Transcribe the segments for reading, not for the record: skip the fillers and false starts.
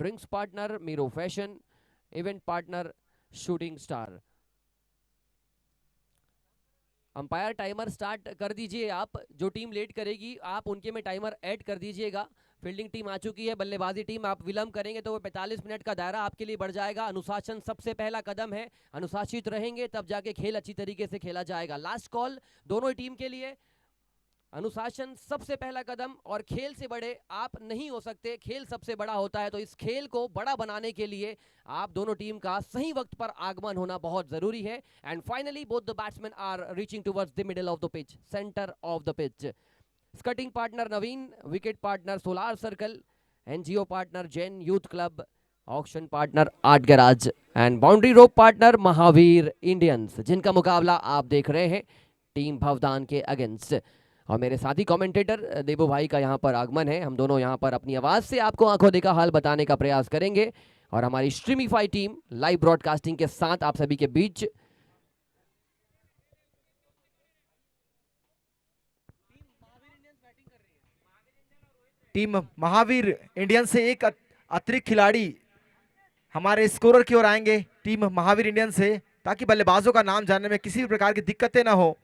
Drinks partner Miro fashion, event partner shooting star. Umpire timer start कर दीजिए। आप जो टीम लेट करेगी आप उनके में टाइमर ऐड कर दीजिएगा। फील्डिंग टीम आ चुकी है, बल्लेबाजी टीम। आप विलंब करेंगे तो वो 45 मिनट का दायरा आपके लिए बढ़ जाएगा। अनुशासन सबसे पहला कदम है, अनुशासित रहेंगे तब जाके खेल अच्छी तरीके से खेला जाएगा। लास्ट कॉल दोनों टीम के लिए, अनुशासन सबसे पहला कदम, और खेल से बड़े आप नहीं हो सकते। खेल सबसे बड़ा होता है, तो इस खेल को बड़ा बनाने के लिए आप दोनों टीम का सही वक्त पर आगमन होना बहुत जरूरी है। And finally both the batsman are reaching towards the middle of the pitch, centre of the pitch. Scouting partner Naveen, wicket partner solar circle, NGO partner Jain youth club, auction partner art garage and boundary rope partner Mahavir Indians, जिनका मुकाबला आप देख रहे हैं team Bhavdan के against. और मेरे साथी कमेंटेटर देबू भाई का यहाँ पर आगमन है। हम दोनों यहाँ पर अपनी आवाज से आपको आंखों देखा हाल बताने का प्रयास करेंगे, और हमारी स्ट्रीमीफाई टीम लाइव ब्रॉडकास्टिंग के साथ आप सभी के बीच। टीम महावीर इंडियंस से एक अतिरिक्त खिलाड़ी हमारे स्कोरर की ओर आएंगे टीम महावीर इंडियंस से, ताकि बल्लेबाजों का नाम जानने में किसी भी प्रकार की दिक्कतें ना हो।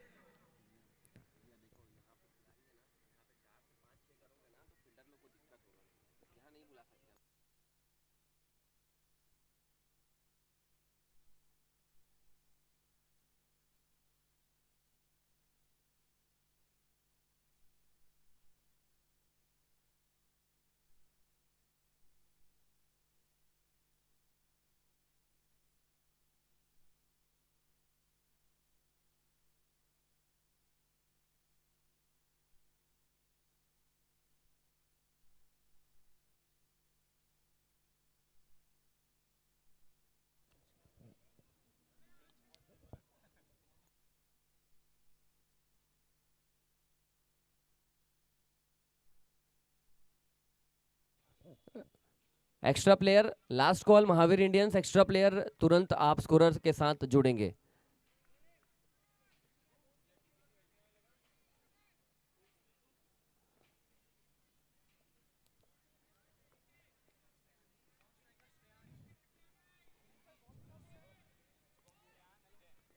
Extra player last call Mahavir Indians, extra player तुरंत आप स्कोरर के साथ जुड़ेंगे।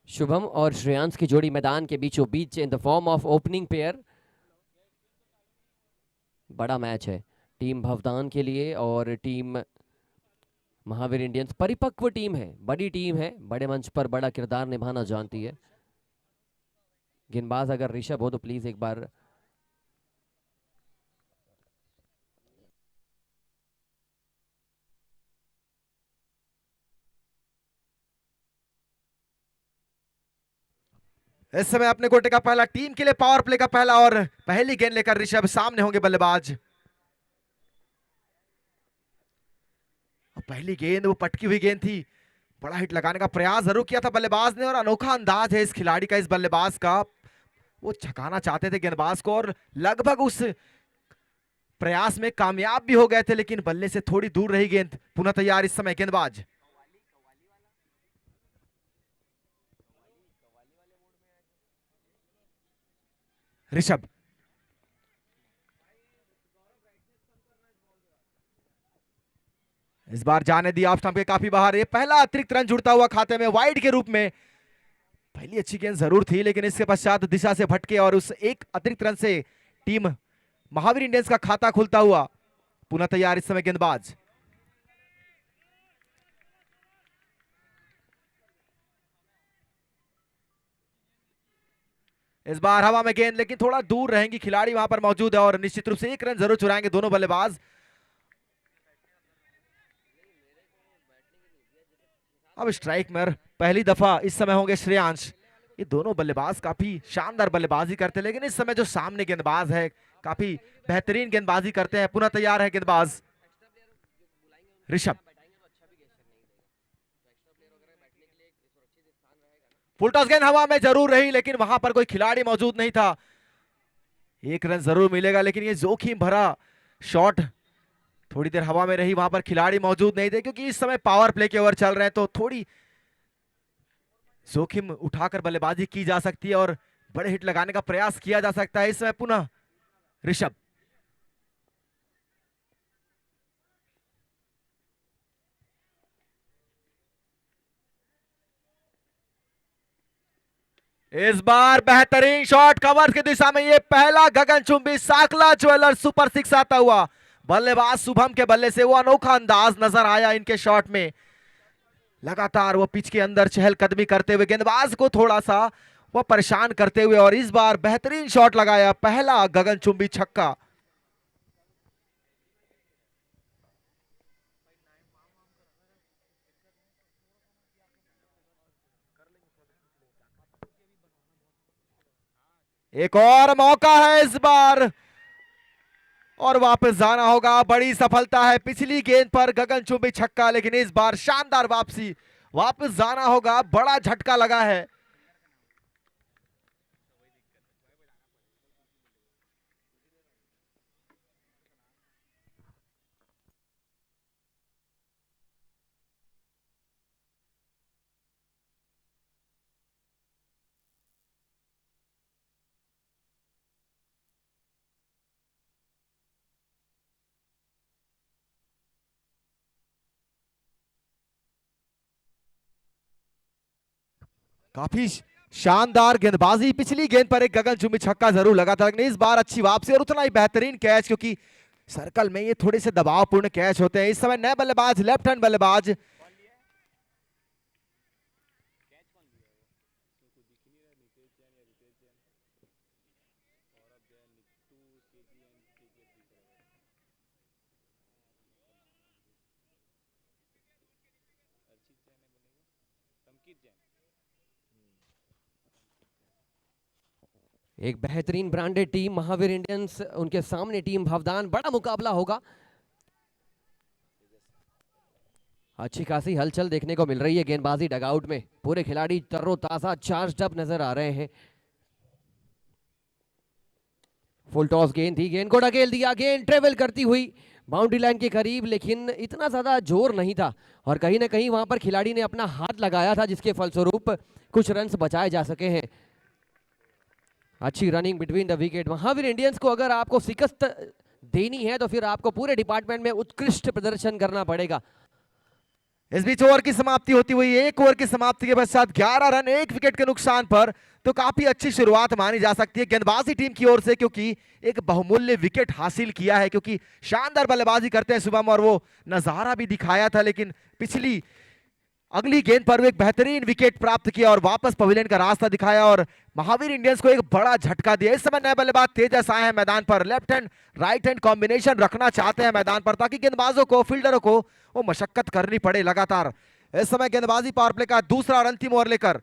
शुभम और श्रेयांश की जोड़ी मैदान के बीचों बीच in the form of opening pair. बड़ा मैच है टीम भवदान के लिए, और टीम महावीर इंडियंस परिपक्व टीम है, बड़ी टीम है, बड़े मंच पर बड़ा किरदार निभाना जानती है। गेंदबाज अगर ऋषभ हो तो प्लीज एक बार। इस समय अपने गोटे का पहला, टीम के लिए पावर प्ले का पहला और पहली गेंद लेकर ऋषभ सामने होंगे बल्लेबाज। पहली गेंद वो पटकी हुई गेंद थी, बड़ा हिट लगाने का प्रयास जरूर किया था बल्लेबाज ने, और अनोखा अंदाज है इस खिलाड़ी का, इस बल्लेबाज का। वो छकाना चाहते थे गेंदबाज को और लगभग उस प्रयास में कामयाब भी हो गए थे, लेकिन बल्ले से थोड़ी दूर रही गेंद। पुनः तैयार इस समय गेंदबाज ऋषभ। इस बार जाने दिया ऑफ स्टंप के काफी बाहर। ये पहला अतिरिक्त रन जुड़ता हुआ खाते में वाइड के रूप में। पहली अच्छी गेंद जरूर थी, लेकिन इसके पश्चात दिशा से भटके और उस एक अतिरिक्त रन से टीम महावीर इंडियंस का खाता खुलता हुआ। पुनः तैयार इस समय गेंदबाज। इस बार हवा में गेंद, लेकिन थोड़ा दूर रहेंगी, खिलाड़ी वहां पर मौजूद है और निश्चित रूप से एक रन जरूर चुराएंगे दोनों बल्लेबाज। अब स्ट्राइक में पहली दफा इस समय होंगे श्रेयांश। ये दोनों बल्लेबाज काफी शानदार बल्लेबाजी करते हैं, लेकिन इस समय जो सामने गेंदबाज है काफी बेहतरीन गेंदबाजी करते हैं। पुनः तैयार है गेंदबाज ऋषभ। फुल टॉस गेंद हवा में जरूर रही, लेकिन वहां पर कोई खिलाड़ी मौजूद नहीं था। एक रन जरूर मिलेगा, लेकिन ये जोखिम भरा शॉट थोड़ी देर हवा में रही, वहां पर खिलाड़ी मौजूद नहीं थे, क्योंकि इस समय पावर प्ले के ओवर चल रहे हैं, तो थोड़ी जोखिम उठाकर बल्लेबाजी की जा सकती है और बड़े हिट लगाने का प्रयास किया जा सकता है। इस समय पुनः ऋषभ। इस बार बेहतरीन शॉट कवर की दिशा में, ये पहला गगनचुंबी साकला ज्वेलर सुपर सिक्स आता हुआ। बल्लेबाज शुभम के बल्ले से वो अनोखा अंदाज नजर आया इनके शॉट में। लगातार वो पिच के अंदर चहलकदमी करते हुए गेंदबाज को थोड़ा सा वो परेशान करते हुए, और इस बार बेहतरीन शॉट लगाया, पहला गगनचुंबी छक्का। एक और मौका है इस बार, और वापस जाना होगा। बड़ी सफलता है पिछली गेंद पर गगनचुंबी छक्का, लेकिन इस बार शानदार वापसी, वापस जाना होगा। बड़ा झटका लगा है। काफी शानदार गेंदबाजी, पिछली गेंद पर एक गगनचुंबी छक्का जरूर लगा था, लेकिन इस बार अच्छी वापसी और उतना ही बेहतरीन कैच, क्योंकि सर्कल में ये थोड़े से दबावपूर्ण कैच होते हैं। इस समय नए बल्लेबाज, लेफ्ट हैंड बल्लेबाज एक बेहतरीन ब्रांडेड टीम महावीर इंडियंस, उनके सामने टीम भवदान। बड़ा मुकाबला होगा, अच्छी खासी हलचल देखने को मिल रही है गेंदबाजी डगआउट में। पूरे खिलाड़ी तरोताजा चार्ज्ड अप नजर आ रहे हैं। फुल टॉस गेंद थी, गेंद को ढकेल दिया, गेंद ट्रेवल करती हुई बाउंड्री लाइन के करीब, लेकिन इतना ज्यादा जोर नहीं था और कहीं ना कहीं वहां पर खिलाड़ी ने अपना हाथ लगाया था, जिसके फलस्वरूप कुछ रन्स बचाए जा सके हैं। अच्छी running between the wicket. Mahavir Indians को अगर आपको शिकस्त देनी है तो फिर आपको पूरे डिपार्टमेंट में उत्कृष्ट प्रदर्शन करना पड़ेगा। इस बीच ओवर की समाप्ति होती हुई, एक ओवर की समाप्ति के पश्चात 11 रन, एक विकेट के नुकसान पर, तो काफी अच्छी शुरुआत मानी जा सकती है गेंदबाजी टीम की ओर से, क्योंकि एक बहुमूल्य विकेट हासिल किया है, क्योंकि शानदार बल्लेबाजी करते हैं शुभम, और वो नजारा भी दिखाया था, लेकिन पिछली अगली गेंद पर वो एक बेहतरीन विकेट प्राप्त किया और वापस पवेलियन का रास्ता दिखाया और महावीर इंडियंस को एक बड़ा झटका दिया। इस समय नए बल्लेबाज तेजस आए हैं मैदान पर, left hand right hand combination रखना चाहते हैं मैदान पर, ताकि गेंदबाजों को, फील्डरों को वो मशक्कत करनी पड़े लगातार। इस समय गेंदबाजी पावर प्ले का दूसरा और अंतिम ओवर लेकर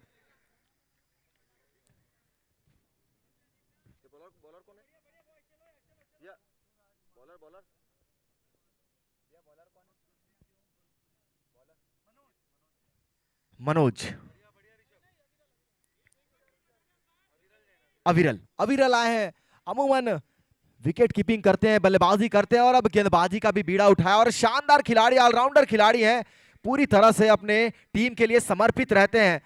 मनोज, अविरल, अविरल आए हैं। अमूमन विकेट कीपिंग करते हैं, बल्लेबाजी करते हैं, और अब गेंदबाजी का भी बीड़ा उठाया, और शानदार खिलाड़ी, ऑलराउंडर खिलाड़ी हैं, पूरी तरह से अपने टीम के लिए समर्पित रहते हैं।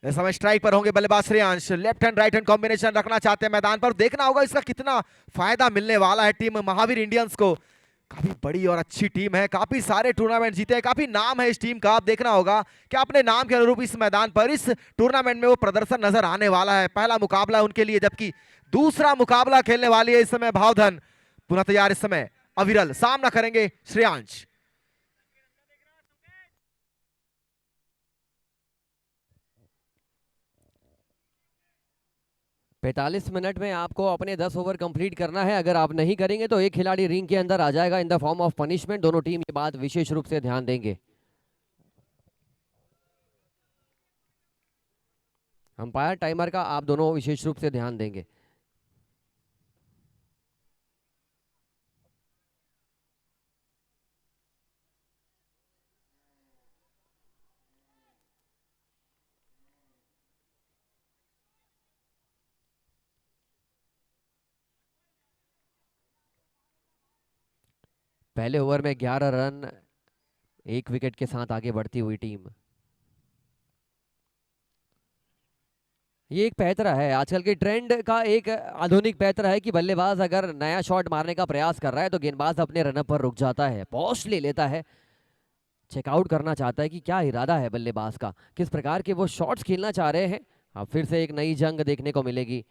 इस समय स्ट्राइक पर होंगे बल्लेबाज Shreyansh, left hand right hand combination रखना चाहते हैं मैदान पर। देखना होगा इसका कितना फायदा मिलने वाला है टीम महावीर इंडियंस को। काफी बड़ी और अच्छी टीम है, काफी सारे टूर्नामेंट जीते हैं, काफी नाम है इस टीम का। आप देखना होगा कि अपने नाम के अनुरूप इस मैदान पर, इस टूर्नामेंट में वो प्रदर्शन नजर आने वाला है। पहला मुकाबला उनके लिए, जबकि दूसरा मुकाबला खेलने वाली है इस समय भावधन। पुनः तैयार इस समय अविरल, सामना करेंगे श्रेयांश। 45 मिनट में आपको अपने 10 ओवर कंप्लीट करना है। अगर आप नहीं करेंगे तो एक खिलाड़ी रिंग के अंदर आ जाएगा इन द फॉर्म ऑफ पनिशमेंट। दोनों टीम ये बात विशेष रूप से ध्यान देंगे। अंपायर टाइमर का आप दोनों विशेष रूप से ध्यान देंगे। पहले ओवर में 11 रन, एक विकेट के साथ आगे बढ़ती हुई टीम। ये एक पैतरा है, आजकल के ट्रेंड का एक आधुनिक पैतरा है कि बल्लेबाज अगर नया शॉट मारने का प्रयास कर रहा है तो गेंदबाज अपने रनअप पर रुक जाता है, पॉज ले लेता है, चेकआउट करना चाहता है कि क्या इरादा है बल्लेबाज का, किस प्रकार के वो शॉट्स खेलना चाह रहे हैं। अब फिर से एक नई जंग देखने को मिलेगी।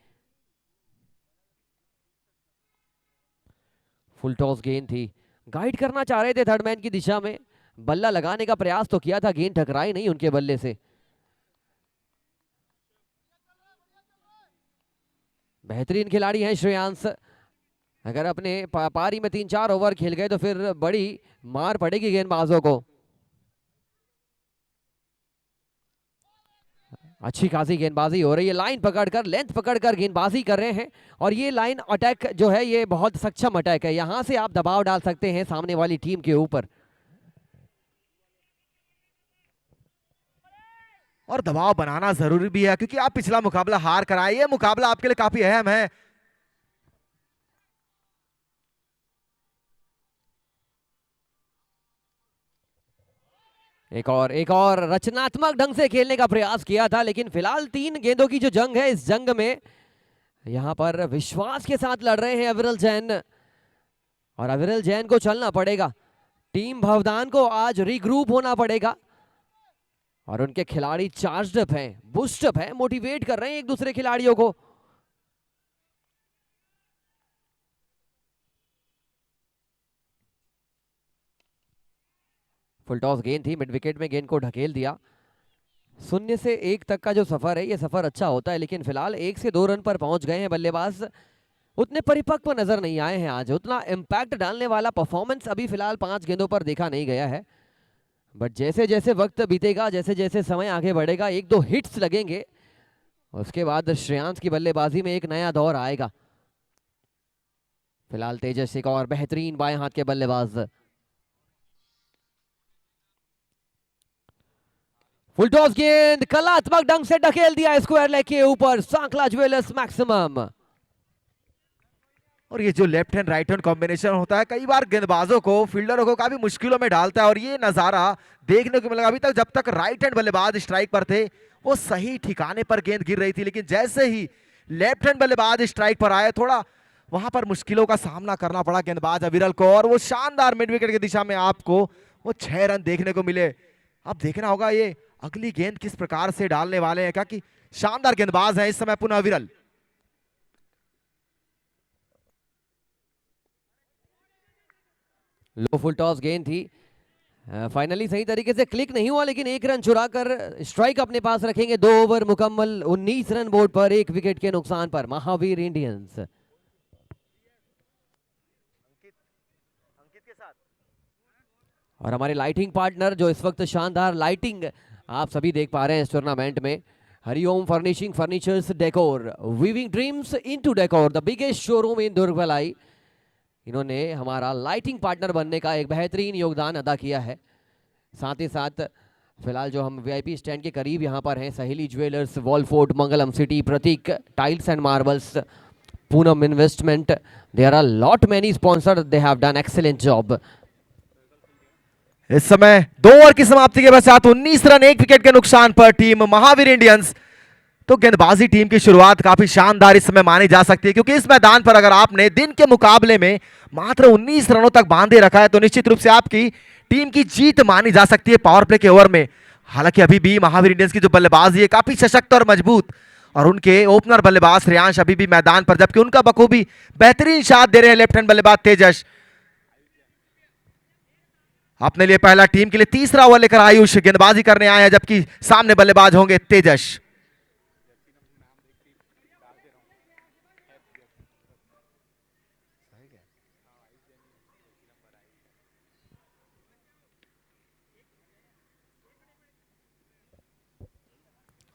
फुल टॉस गेंद थी, गाइड करना चाह रहे थे थर्ड मैन की दिशा में, बल्ला लगाने का प्रयास तो किया था, गेंद टकराई नहीं उनके बल्ले से। बेहतरीन खिलाड़ी हैं श्रेयांश, अगर अपने पारी में 3-4 ओवर खेल गए तो फिर बड़ी मार पड़ेगी गेंदबाजों को। अच्छी खासी गेंदबाजी हो रही है, लाइन पकड़कर लेंथ पकड़कर गेंदबाजी कर रहे हैं। और ये लाइन अटैक जो है ये बहुत सक्षम अटैक है, यहां से आप दबाव डाल सकते हैं सामने वाली टीम के ऊपर। और दबाव बनाना जरूरी भी है क्योंकि आप पिछला मुकाबला हार कर आए, ये मुकाबला आपके लिए काफी अहम है। एक और रचनात्मक ढंग से खेलने का प्रयास किया था, लेकिन फिलहाल 3 गेंदों की जो जंग है, इस जंग में यहां पर विश्वास के साथ लड़ रहे हैं अविरल जैन। और अविरल जैन को चलना पड़ेगा, टीम भवदान को आज रीग्रुप होना पड़ेगा। और उनके खिलाड़ी चार्ज्ड अप हैं, बूस्ट अप हैं, मोटिवेट कर रहे हैं एक दूसरे खिलाड़ियों को। फुल टॉस गेंद थी, मिड विकेट में गेंद को ढकेल दिया। 0 से 1 तक का जो सफर है ये सफर अच्छा होता है, लेकिन फिलहाल 1 से 2 रन पर पहुंच गए हैं बल्लेबाज। उतने परिपक्व नजर नहीं आए हैं आज, उतना इम्पैक्ट डालने वाला परफॉर्मेंस अभी फिलहाल 5 गेंदों पर देखा नहीं गया है। बट जैसे जैसे वक्त बीतेगा, जैसे जैसे समय आगे बढ़ेगा, 1-2 हिट्स लगेंगे, उसके बाद श्रेयांश की बल्लेबाजी में एक नया दौर आएगा। फिलहाल तेजस एक और बेहतरीन बाएं हाथ के बल्लेबाज। फुल टॉस गेंद कलात्मक ढंग से ढकेल दिया स्क्वायर लेग के ऊपर, सांकला ज्वेलर्स मैक्सिमम। और ये जो left hand right hand combination होता है कई बार गेंदबाजों को, फील्डरों को काफी मुश्किलों में डालता है। और ये नजारा देखने को मिला अभी तक, जब तक राइट हैंड बल्लेबाज स्ट्राइक पर थे वो सही ठिकाने पर गेंद गिर रही थी, लेकिन जैसे ही लेफ्ट हैंड बल्लेबाज स्ट्राइक पर आए थोड़ा वहां पर मुश्किलों का सामना करना पड़ा गेंदबाज अविरल को। और वो शानदार मिड विकेट की दिशा में आपको वो 6 रन देखने को मिले। अब देखना होगा ये अगली गेंद किस प्रकार से डालने वाले हैं, क्योंकि शानदार गेंदबाज है इस समय पुनः अविरल। लो फुल टॉस गेंद थी, फाइनली सही तरीके से क्लिक नहीं हुआ, लेकिन 1 रन चुराकर स्ट्राइक अपने पास रखेंगे। 2 ओवर मुकम्मल, 19 रन बोर्ड पर, 1 विकेट के नुकसान पर महावीर इंडियंस। और हमारे लाइटिंग पार्टनर जो इस वक्त शानदार लाइटिंग आप सभी देख पा रहे हैं इस टूर्नामेंट में, Hariom furnishing furnitures decor, weaving dreams into decor, the biggest showroom in Durg Bhilai. इन्होंने हमारा लाइटिंग पार्टनर बनने का एक बेहतरीन योगदान अदा किया है। साथ ही साथ फिलहाल जो हम वीआईपी स्टैंड के करीब यहाँ पर हैं, Saheli Jewellers, Wallfort, Mangalam City, Prateek tiles and marbles, Poonam Investment, there are lot many sponsor, they have done excellent job. इस समय 2 ओवर की समाप्ति के पश्चात 19 रन 1 विकेट के नुकसान पर टीम महावीर इंडियंस। तो गेंदबाजी टीम की शुरुआत काफी शानदार इस समय मानी जा सकती है, क्योंकि इस मैदान पर अगर आपने दिन के मुकाबले में मात्र 19 रनों तक बांधे रखा है तो निश्चित रूप से आपकी टीम की जीत मानी जा सकती है पावर प्ले के ओवर में। हालांकि अभी भी महावीर इंडियंस की जो बल्लेबाजी है काफी सशक्त और मजबूत, और उनके ओपनर बल्लेबाज श्रेयांश अभी भी मैदान पर, जबकि उनका बखूबी बेहतरीन साथ दे रहे हैं लेफ्ट हैंड बल्लेबाज तेजस। अपने लिए पहला, टीम के लिए तीसरा ओवर लेकर आयुष गेंदबाजी करने आए हैं, जबकि सामने बल्लेबाज होंगे तेजस।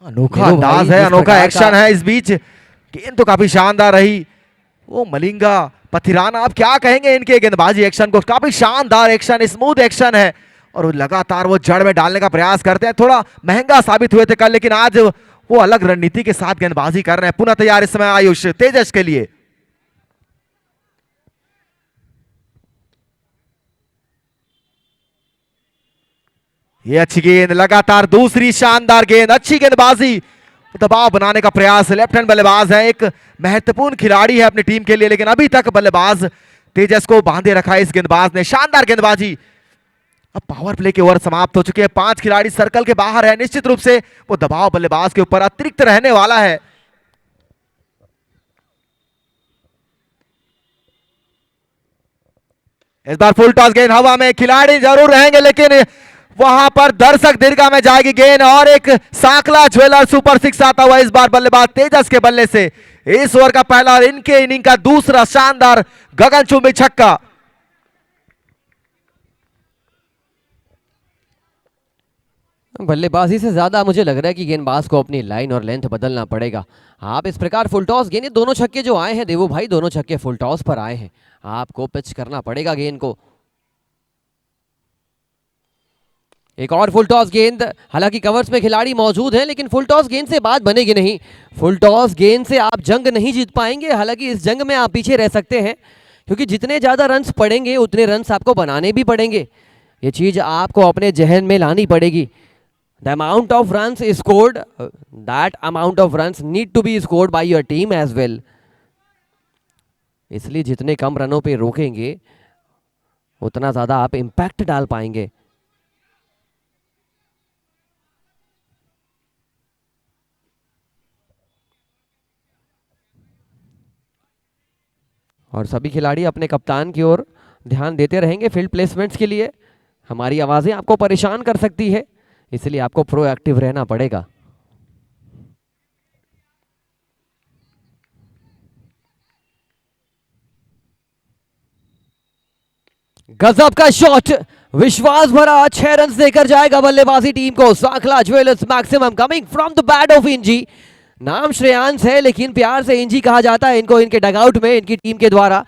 अनोखा अंदाज है, अनोखा एक्शन है। इस बीच गेंद तो काफी शानदार रही। वो मलिंगा पथिराना, आप क्या कहेंगे इनके गेंदबाजी एक्शन को? काफी शानदार एक्शन, स्मूथ एक्शन है, और लगातार वो जड़ में डालने का प्रयास करते हैं। थोड़ा महंगा साबित हुए थे कल, लेकिन आज वो अलग रणनीति के साथ गेंदबाजी कर रहे हैं। पुनः तैयार इस समय आयुष तेजस के लिए। ये अच्छी गेंद, लगातार दूसरी शानदार गेंद, अच्छी गेंदबाजी, दबाव बनाने का प्रयास। लेफ्ट हैंड बल्लेबाज है, एक महत्वपूर्ण खिलाड़ी है अपनी टीम के लिए, लेकिन अभी तक बल्लेबाज तेजस को बांधे रखा है इस गेंदबाज ने। शानदार गेंदबाजी, अब पावर प्ले के ओवर समाप्त हो चुके हैं, 5 खिलाड़ी सर्कल के बाहर है। निश्चित रूप से वो दबाव बल्लेबाज के ऊपर अतिरिक्त रहने वाला है। इस बार फुल टॉस गेंद हवा में, खिलाड़ी जरूर रहेंगे लेकिन वहां पर दर्शक दीर्घा में जाएगी गेंद और एक सांकला ज्वेलर सुपर 6 आता हुआ इस बार बल्लेबाज तेजस के बल्ले से। इस ओवर का पहला और इनके इनिंग का दूसरा शानदार गगनचुंबी छक्का। बल्लेबाजी से ज्यादा मुझे लग रहा है कि गेंदबाज को अपनी लाइन और लेंथ बदलना पड़ेगा। आप इस प्रकार फुल टॉस गेंद, दोनों छक्के जो आए हैं देवू भाई, दोनों छक्के फुल टॉस पर आए हैं। आपको पिच करना पड़ेगा गेंद को। एक और फुल टॉस गेंद, हालांकि कवर्स में खिलाड़ी मौजूद हैं लेकिन फुल टॉस गेंद से बात बनेगी नहीं। फुल टॉस गेंद से आप जंग नहीं जीत पाएंगे। हालांकि इस जंग में आप पीछे रह सकते हैं क्योंकि जितने ज्यादा रन्स पड़ेंगे उतने रन्स आपको बनाने भी पड़ेंगे। ये चीज आपको अपने जहन में लानी पड़ेगी। The amount of runs scored, that amount of runs need to be scored by your team as well. इसलिए जितने कम रनों पे रोकेंगे उतना ज्यादा आप इम्पैक्ट डाल पाएंगे। और सभी खिलाड़ी अपने कप्तान की ओर ध्यान देते रहेंगे फील्ड प्लेसमेंट्स के लिए। हमारी आवाजें आपको परेशान कर सकती है, इसलिए आपको प्रोएक्टिव रहना पड़ेगा। गजब का शॉट, विश्वास भरा 6 रन देकर जाएगा बल्लेबाजी टीम को। Sankhla jewellers maximum coming from the bat of इंजी। नाम श्रेयांश है लेकिन प्यार से इंजी कहा जाता है इनको, इनके डगआउट में इनकी टीम के द्वारा।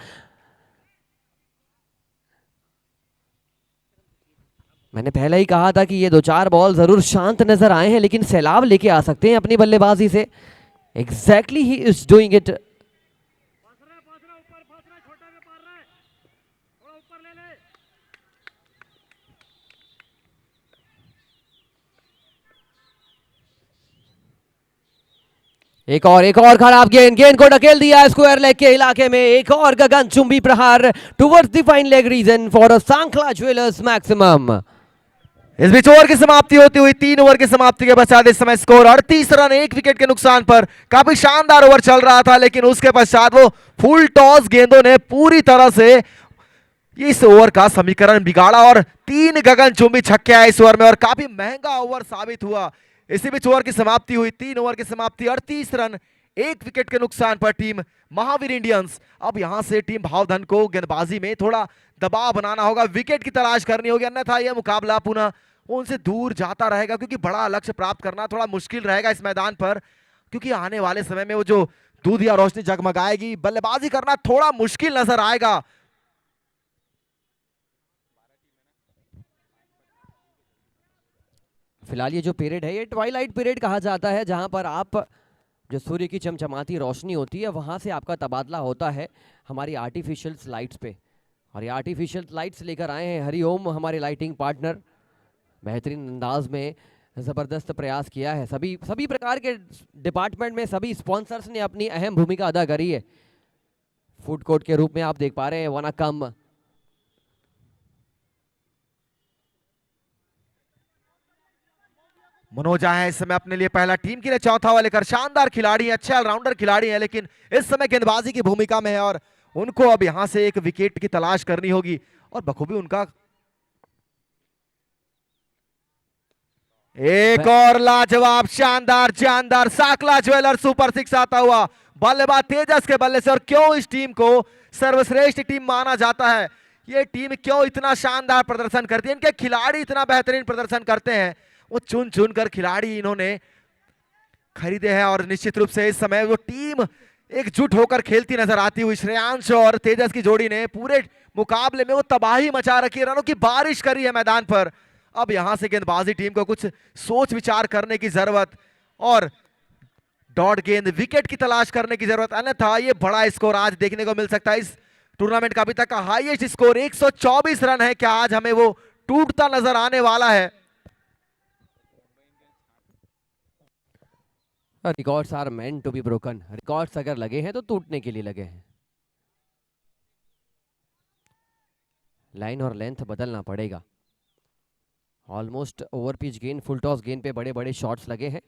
मैंने पहले ही कहा था कि ये 2-4 बॉल जरूर शांत नजर आए हैं लेकिन सैलाब लेके आ सकते हैं अपनी बल्लेबाजी से। Exactly he is doing it. एक और खराब गेंद, गेंद को ढकेल दिया स्क्वायर लेग के इलाके में। एक और गगनचुंबी प्रहार towards the fine leg region for a Sankhla jewellers maximum. इस बीच ओवर की समाप्ति होती हुई 3 ओवर की समाप्ति के पश्चात इस समय स्कोर 38 रन 1 विकेट के नुकसान पर। काफी शानदार ओवर चल रहा था लेकिन उसके पश्चात वो फुल टॉस गेंदों ने पूरी तरह से इस ओवर का समीकरण बिगाड़ा और 3 गगनचुंबी छक्के आए इस ओवर में और काफी महंगा ओवर साबित हुआ। इसी बीच ओवर की समाप्ति हुई, 3 ओवर की समाप्ति, 38 रन 1 विकेट के नुकसान पर टीम महावीर इंडियंस। अब यहां से टीम भावधन को गेंदबाजी में थोड़ा दबाव बनाना होगा, विकेट की तलाश करनी होगी, अन्यथा यह मुकाबला पुनः उनसे दूर जाता रहेगा क्योंकि बड़ा लक्ष्य प्राप्त करना थोड़ा मुश्किल रहेगा इस मैदान पर। क्योंकि आने वाले समय में वो जो दूधिया रोशनी जगमगाएगी, बल्लेबाजी करना थोड़ा मुश्किल नजर आएगा। फिलहाल ये जो पीरियड है ये ट्वाइलाइट पीरियड कहा जाता है, जहां पर आप जो सूर्य की चमचमाती रोशनी होती है वहां से आपका तबादला होता है हमारी आर्टिफिशियल लाइट्स पे। और ये आर्टिफिशियल लाइट्स लेकर आए हैं हरिओम, हमारे लाइटिंग पार्टनर। बेहतरीन अंदाज में ज़बरदस्त प्रयास किया है। सभी प्रकार के डिपार्टमेंट में सभी स्पॉन्सर्स ने अपनी अहम भूमिका अदा करी है। फूड कोर्ट के रूप में आप देख पा रहे हैं वनाकम, मनोजा है इस समय अपने लिए पहला टीम के लिए चौथा ओवर लेकर। शानदार खिलाड़ी है, अच्छे ऑलराउंडर खिलाड़ी है लेकिन इस समय गेंदबाजी की भूमिका में है और उनको अब यहां से एक विकेट की तलाश करनी होगी और बखूबी उनका एक और लाजवाब शानदार जानदार सांखला ज्वेलर सुपर 6 आता हुआ बल्लेबाज तेजस के बल्ले से। और क्यों इस टीम को सर्वश्रेष्ठ टीम माना जाता है, ये टीम क्यों इतना शानदार प्रदर्शन करती है, इनके खिलाड़ी इतना बेहतरीन प्रदर्शन करते हैं, वो चुन चुन कर खिलाड़ी इन्होंने खरीदे हैं और निश्चित रूप से इस समय वो टीम एकजुट होकर खेलती नजर आती हुई श्रेयांश और तेजस की जोड़ी ने पूरे मुकाबले में वो तबाही मचा रखी है, रनों की बारिश करी है मैदान पर। अब यहां से गेंदबाजी टीम को कुछ सोच विचार करने की जरूरत और डॉट गेंद विकेट की तलाश करने की जरूरत, अन्यथा ये बड़ा स्कोर आज देखने को मिल सकता है। इस टूर्नामेंट का अभी तक का हाईएस्ट स्कोर 124 रन है, क्या आज हमें वो टूटता नजर आने वाला है? Records are meant to be broken. Records अगर लगे हैं तो टूटने के लिए लगे हैं। लाइन और लेंथ बदलना पड़ेगा। ऑलमोस्ट ओवर पिच गेंद, फुल टॉस गेंद पे बड़े बड़े शॉट्स लगे हैं।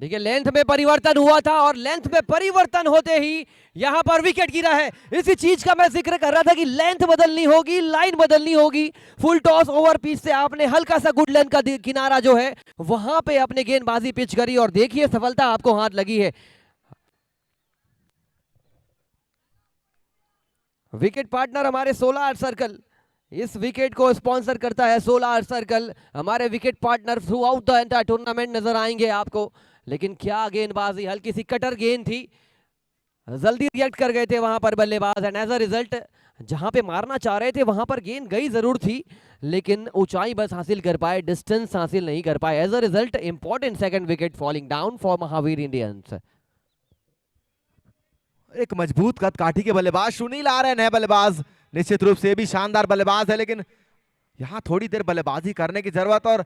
देखिए लेंथ में परिवर्तन हुआ था और लेंथ में परिवर्तन होते ही यहां पर विकेट गिरा है। इसी चीज का मैं जिक्र कर रहा था कि लेंथ बदलनी होगी, लाइन बदलनी होगी। फुल टॉस ओवर पिच से आपने हल्का सा गुड लेंथ का किनारा जो है वहां पे अपने गेंदबाजी पिच करी और देखिए सफलता आपको हाथ लगी है। विकेट पार्टनर हमारे 16 आर्ट सर्कल, इस विकेट को स्पॉन्सर करता है 16 आर्ट सर्कल। हमारे wicket partner through out the entire tournament नजर आएंगे आपको। लेकिन क्या गेंदबाजी, हल्की सी कटर गेंद थी, जल्दी रिएक्ट कर गए थे वहां पर बल्लेबाज एंड एज अ रिजल्ट जहां पे मारना चाह रहे थे वहां पर गेंद गई जरूर थी लेकिन ऊंचाई बस हासिल कर पाए, डिस्टेंस हासिल नहीं कर पाए। As a result important second wicket falling down for Mahaveer Indians. एक मजबूत कद काठी के बल्लेबाज सुनील आ रहे हैं, नए बल्लेबाज, निश्चित रूप से भी शानदार बल्लेबाज है, लेकिन यहाँ थोड़ी देर बल्लेबाजी करने की जरूरत और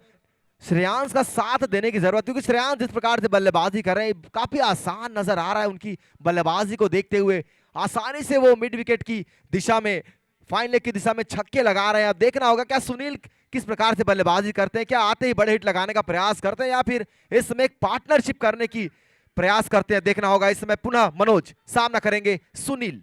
श्रेयांश का साथ देने की जरूरत, क्योंकि श्रेयांश जिस प्रकार से बल्लेबाजी कर रहे हैं काफी आसान नजर आ रहा है उनकी बल्लेबाजी को देखते हुए। आसानी से वो मिड विकेट की दिशा में, फाइन लेग की दिशा में छक्के लगा रहे हैं। अब देखना होगा क्या सुनील किस प्रकार से बल्लेबाजी करते हैं, क्या आते ही बड़े हिट लगाने का प्रयास करते हैं या फिर इस समय एक पार्टनरशिप करने की प्रयास करते हैं। देखना होगा। इस समय पुनः मनोज सामना करेंगे सुनील।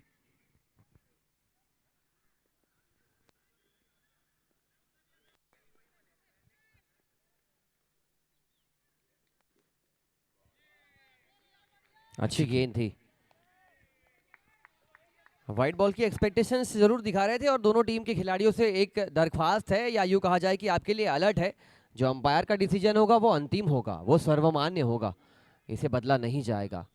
अच्छी गेंद थी, व्हाइट बॉल की एक्सपेक्टेशंस जरूर दिखा रहे थे और दोनों टीम के खिलाड़ियों से एक दरख्वास्त है या यूं कहा जाए कि आपके लिए अलर्ट है। जो अंपायर का डिसीजन होगा वो अंतिम होगा, वो सर्वमान्य होगा, इसे बदला नहीं जाएगा।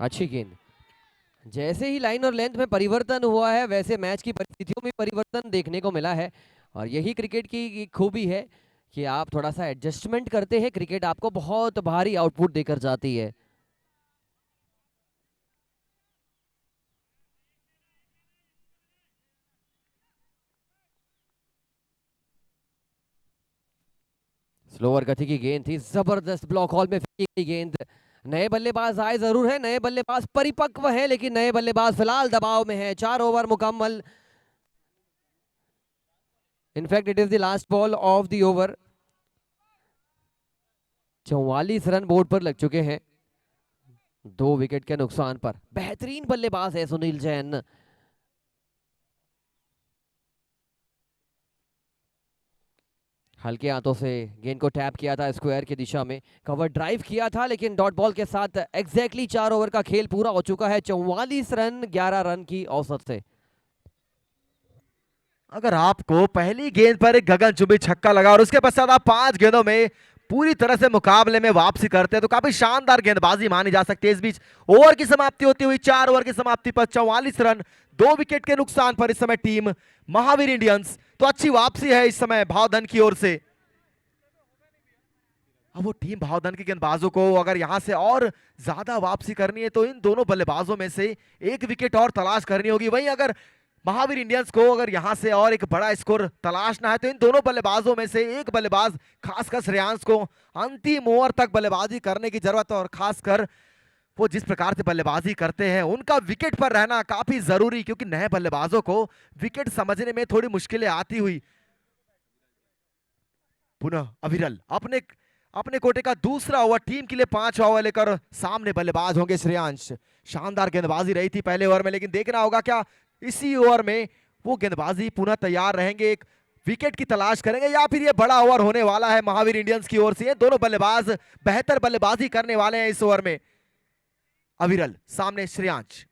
अच्छी गेंद, जैसे ही लाइन और लेंथ में परिवर्तन हुआ है वैसे मैच की परिस्थितियों में परिवर्तन देखने को मिला है और यही क्रिकेट की खूबी है कि आप थोड़ा सा एडजस्टमेंट करते हैं, क्रिकेट आपको बहुत भारी आउटपुट देकर जाती है। स्लोअर गति की गेंद थी, जबरदस्त ब्लॉक हॉल में फेंकी गई गेंद। नए बल्लेबाज आए जरूर है, नए बल्लेबाज परिपक्व है, लेकिन नए बल्लेबाज फिलहाल दबाव में है। 4 ओवर मुकम्मल, in fact it is the last ball of the over. 44 run board पर लग चुके हैं 2 विकेट के नुकसान पर। बेहतरीन बल्लेबाज है सुनील जैन। हल्के हाथों से गेंद को टैप किया था स्क्वायर की दिशा में, कवर ड्राइव किया था लेकिन डॉट बॉल के साथ एग्जैक्टली 4 ओवर का खेल पूरा हो चुका है 44 रन 11 रन की औसत से। अगर आपको पहली गेंद पर एक गगनचुंबी छक्का लगा और उसके पश्चात आप 5 गेंदों में पूरी तरह से मुकाबले में वापसी करते हैं तो काफी शानदार गेंदबाजी मानी जा सकती है। इस बीच ओवर की समाप्ति होती हुई 4 ओवर की समाप्ति पर 44 रन 2 विकेट के नुकसान पर इस समय टीम महावीर इंडियंस, तो अच्छी वापसी है इस समय भावधन की ओर से। अब वो टीम भावधन के गेंदबाजों को अगर यहां से और ज्यादा वापसी करनी है तो इन दोनों बल्लेबाजों में से एक विकेट और तलाश करनी होगी। वहीं अगर महावीर इंडियंस को अगर यहां से और एक बड़ा स्कोर तलाशना है तो इन दोनों बल्लेबाजों में से एक बल्लेबाज, खासकर श्रेयांश को अंतिम ओवर तक बल्लेबाजी करने की जरूरत है और खासकर वो जिस प्रकार से बल्लेबाजी करते हैं उनका विकेट पर रहना काफी जरूरी, क्योंकि नए बल्लेबाजों को विकेट समझने में थोड़ी मुश्किलें आती हुई। पुनः अविरल अपने अपने कोटे का दूसरा ओवर, टीम के लिए 5 ओवर लेकर सामने बल्लेबाज होंगे श्रेयांश। शानदार गेंदबाजी रही थी पहले ओवर में, लेकिन देखना होगा क्या इसी ओवर में वो गेंदबाजी पुनः तैयार रहेंगे, एक विकेट की तलाश करेंगे या फिर ये बड़ा ओवर होने वाला है महावीर इंडियंस की ओर से। दोनों बल्लेबाज बेहतर बल्लेबाजी करने वाले हैं इस ओवर में। अविरल सामने श्रेयांश।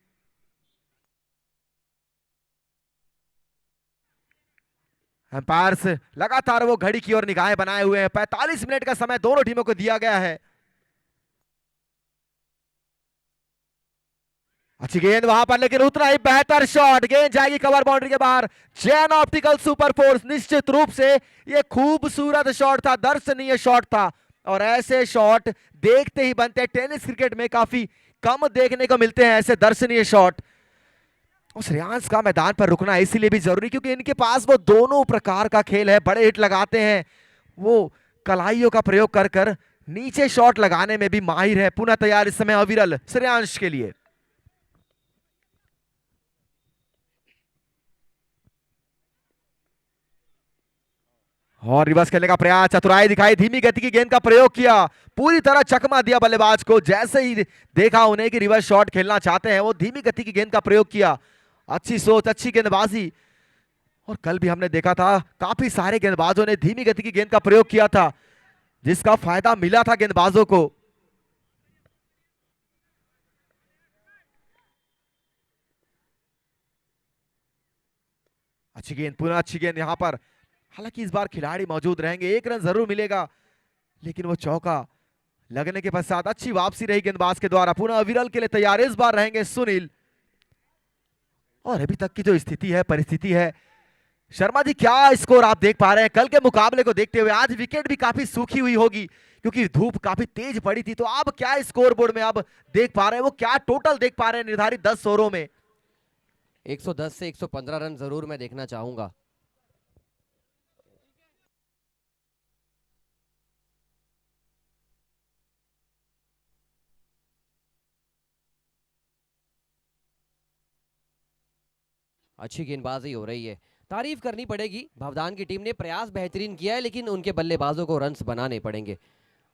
एम्पायर्स लगातार वो घड़ी की ओर निगाहें बनाए हुए हैं। 45 मिनट का समय दोनों टीमों को दिया गया है। अच्छी गेंद वहां पर, लेकिन उतना ही बेहतर शॉट, गेंद जाएगी कवर बाउंड्री के बाहर। जैन ऑप्टिकल सुपर फोर्स, निश्चित रूप से ये खूबसूरत शॉट था, दर्शनीय शॉट था और ऐसे शॉट देखते ही बनते हैं। टेनिस क्रिकेट में काफी कम देखने को मिलते हैं ऐसे दर्शनीय शॉट। और श्रेयांश का मैदान पर रुकना इसीलिए भी जरूरी क्योंकि इनके पास वो दोनों प्रकार का खेल है। बड़े हिट लगाते हैं, वो कलाइयों का प्रयोग कर कर नीचे शॉट लगाने में भी माहिर है। पुनः तैयार इस समय अविरल श्रेयांश के लिए। और रिवर्स खेलने का प्रयास, चतुराई दिखाई, धीमी गति की गेंद का प्रयोग किया, पूरी तरह चकमा दिया बल्लेबाज को। जैसे ही देखा उन्हें कि रिवर्स शॉट खेलना चाहते हैं, वो धीमी गति की गेंद का प्रयोग किया। अच्छी सोच, अच्छी गेंदबाजी। और कल भी हमने देखा था काफी सारे गेंदबाजों ने धीमी गति की गेंद का प्रयोग किया था, जिसका फायदा मिला था गेंदबाजों को। अच्छी गेंद, पुनः अच्छी गेंद यहां पर। हालांकि इस बार खिलाड़ी मौजूद रहेंगे, एक रन जरूर मिलेगा, लेकिन वो चौका लगने के पश्चात अच्छी वापसी रही गेंदबाज के द्वारा। पुनः अविरल के लिए तैयार इस बार रहेंगे सुनील। और अभी तक की जो स्थिति है, परिस्थिति है, शर्मा जी क्या स्कोर आप देख पा रहे हैं कल के मुकाबले को देखते हुए? आज विकेट भी काफी सूखी हुई होगी क्योंकि धूप काफी तेज पड़ी थी, तो आप क्या स्कोर बोर्ड में अब देख पा रहे हैं, वो क्या टोटल देख पा रहे हैं निर्धारित 10 ओवरों में? 110 से 115 रन जरूर मैं देखना चाहूंगा। अच्छी गेंदबाजी हो रही है, तारीफ करनी पड़ेगी। भवदान की टीम ने प्रयास बेहतरीन किया है, लेकिन उनके बल्लेबाजों को रन्स बनाने पड़ेंगे।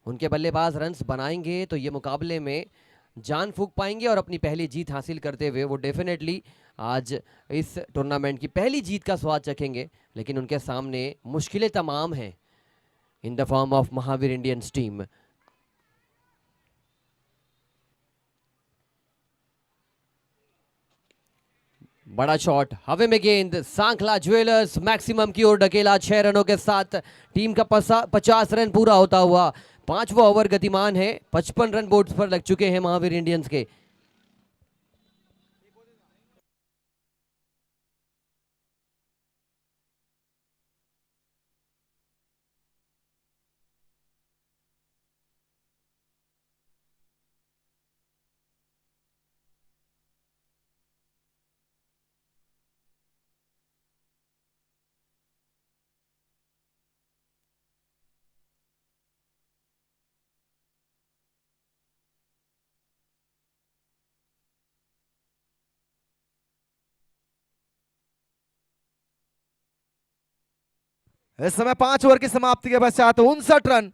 उनके बल्लेबाज रन्स बनाएंगे तो ये मुकाबले में जान फूंक पाएंगे और अपनी पहली जीत हासिल करते हुए वो डेफिनेटली आज इस टूर्नामेंट की पहली जीत का स्वाद चखेंगे। लेकिन उनके सामने मुश्किलें तमाम हैं इन the form of Mahavir Indians team. बड़ा शॉट, हवे में गेंद, सांखला ज्वेलर्स मैक्सिमम की ओर ढकेला 6 रनों के साथ। टीम का 50 रन पूरा होता हुआ 5वां ओवर गतिमान है। 55 रन बोर्ड पर लग चुके हैं महावीर इंडियंस के। इस समय 5 ओवर की समाप्ति के पश्चात 59 रन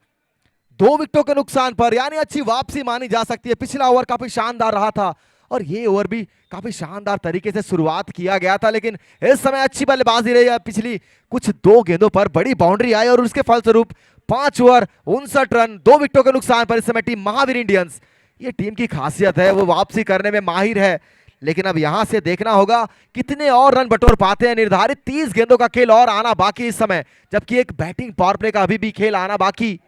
2 विकेटों के नुकसान पर, यानी अच्छी वापसी मानी जा सकती है। पिछला ओवर काफी शानदार रहा था और ये ओवर भी काफी शानदार तरीके से शुरुआत किया गया था, लेकिन इस समय अच्छी बल्लेबाजी रही है। पिछली कुछ 2 गेंदों पर बड़ी बाउंड्री आई और उसके फलस्वरूप 5 ओवर 59 रन 2 विकेटों के नुकसान पर इस समय टीम महावीर इंडियंस, ये टीम की खासियत है, वो वापसी करने में माहिर है। लेकिन अब यहां से देखना होगा कितने और रन बटोर पाते हैं। निर्धारित 30 गेंदों का खेल और आना बाकी इस समय, जबकि एक बैटिंग पावर प्ले का अभी भी खेल आना बाकी।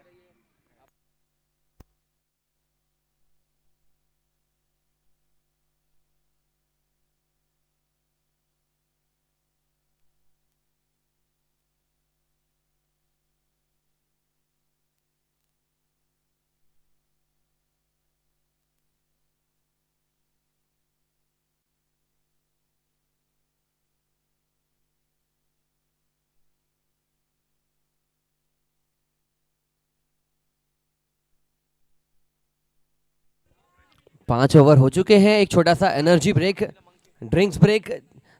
पांच ओवर हो चुके हैं। एक छोटा सा एनर्जी ब्रेक, ड्रिंक्स ब्रेक,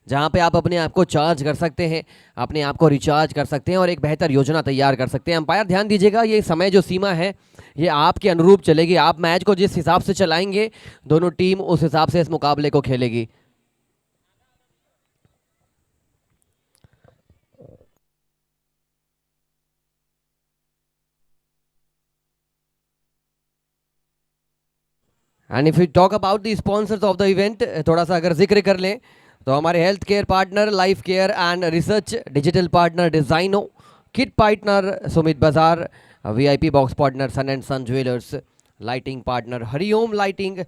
जहां पे आप अपने आप को चार्ज कर सकते हैं, अपने आप को रिचार्ज कर सकते हैं और एक बेहतर योजना तैयार कर सकते हैं। अंपायर ध्यान दीजिएगा, ये समय जो सीमा है ये आपके अनुरूप चलेगी। आप मैच को जिस हिसाब से चलाएंगे दोनों टीम उस हिसाब से इस मुकाबले को खेलेगी। And if you talk about the sponsors of the event, थोड़ा सा अगर जिक्र कर लें तो हमारे health care partner Life Care and Research, digital partner Designo, kit partner Sumit Bazaar, VIP box partner Sun and Sun Jewellers, lighting partner Hariom Lighting,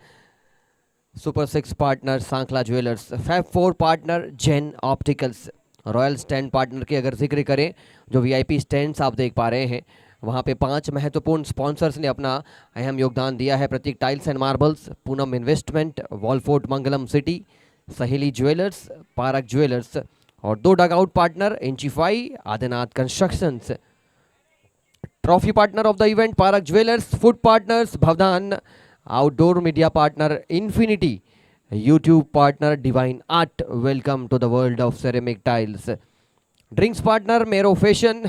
super 6 partner Sankhla Jewellers, fab 4 partner Jain Opticals, royal stand partner के अगर जिक्र करें जो VIP stands आप देख पा रहे हैं, वहाँ पे 5 महत्वपूर्ण स्पॉन्सर्स ने अपना अहम योगदान दिया है। Prateek tiles and marbles, Poonam investment, Wallfort Mangalam city, Saheli jewellers, Parak jewellers और 2 डगआउट पार्टनर इंचिफाई, Adinath constructions. Trophy partner of the event Parak jewellers, food partners Bhavdan, outdoor media partner infinity, YouTube partner divine art. Welcome to the world of ceramic tiles. Drinks partner मेरो fashion.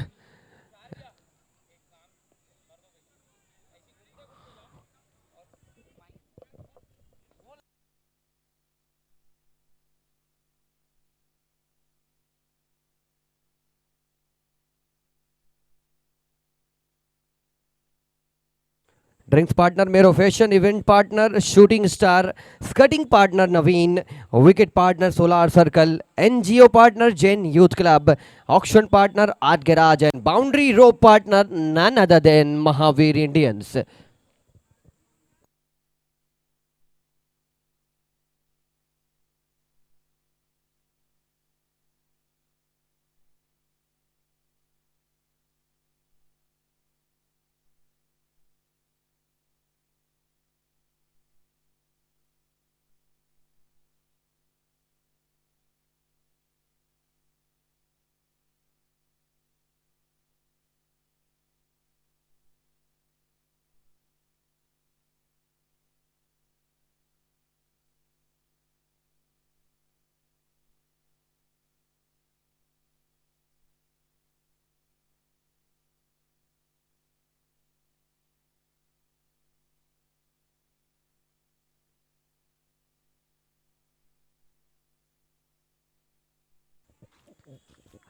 Drinks partner मेरो fashion, event partner shooting star, scouting partner Naveen, wicket partner solar circle, NGO partner Jain youth club, auction partner art garage and boundary rope partner none other than Mahaveer Indians.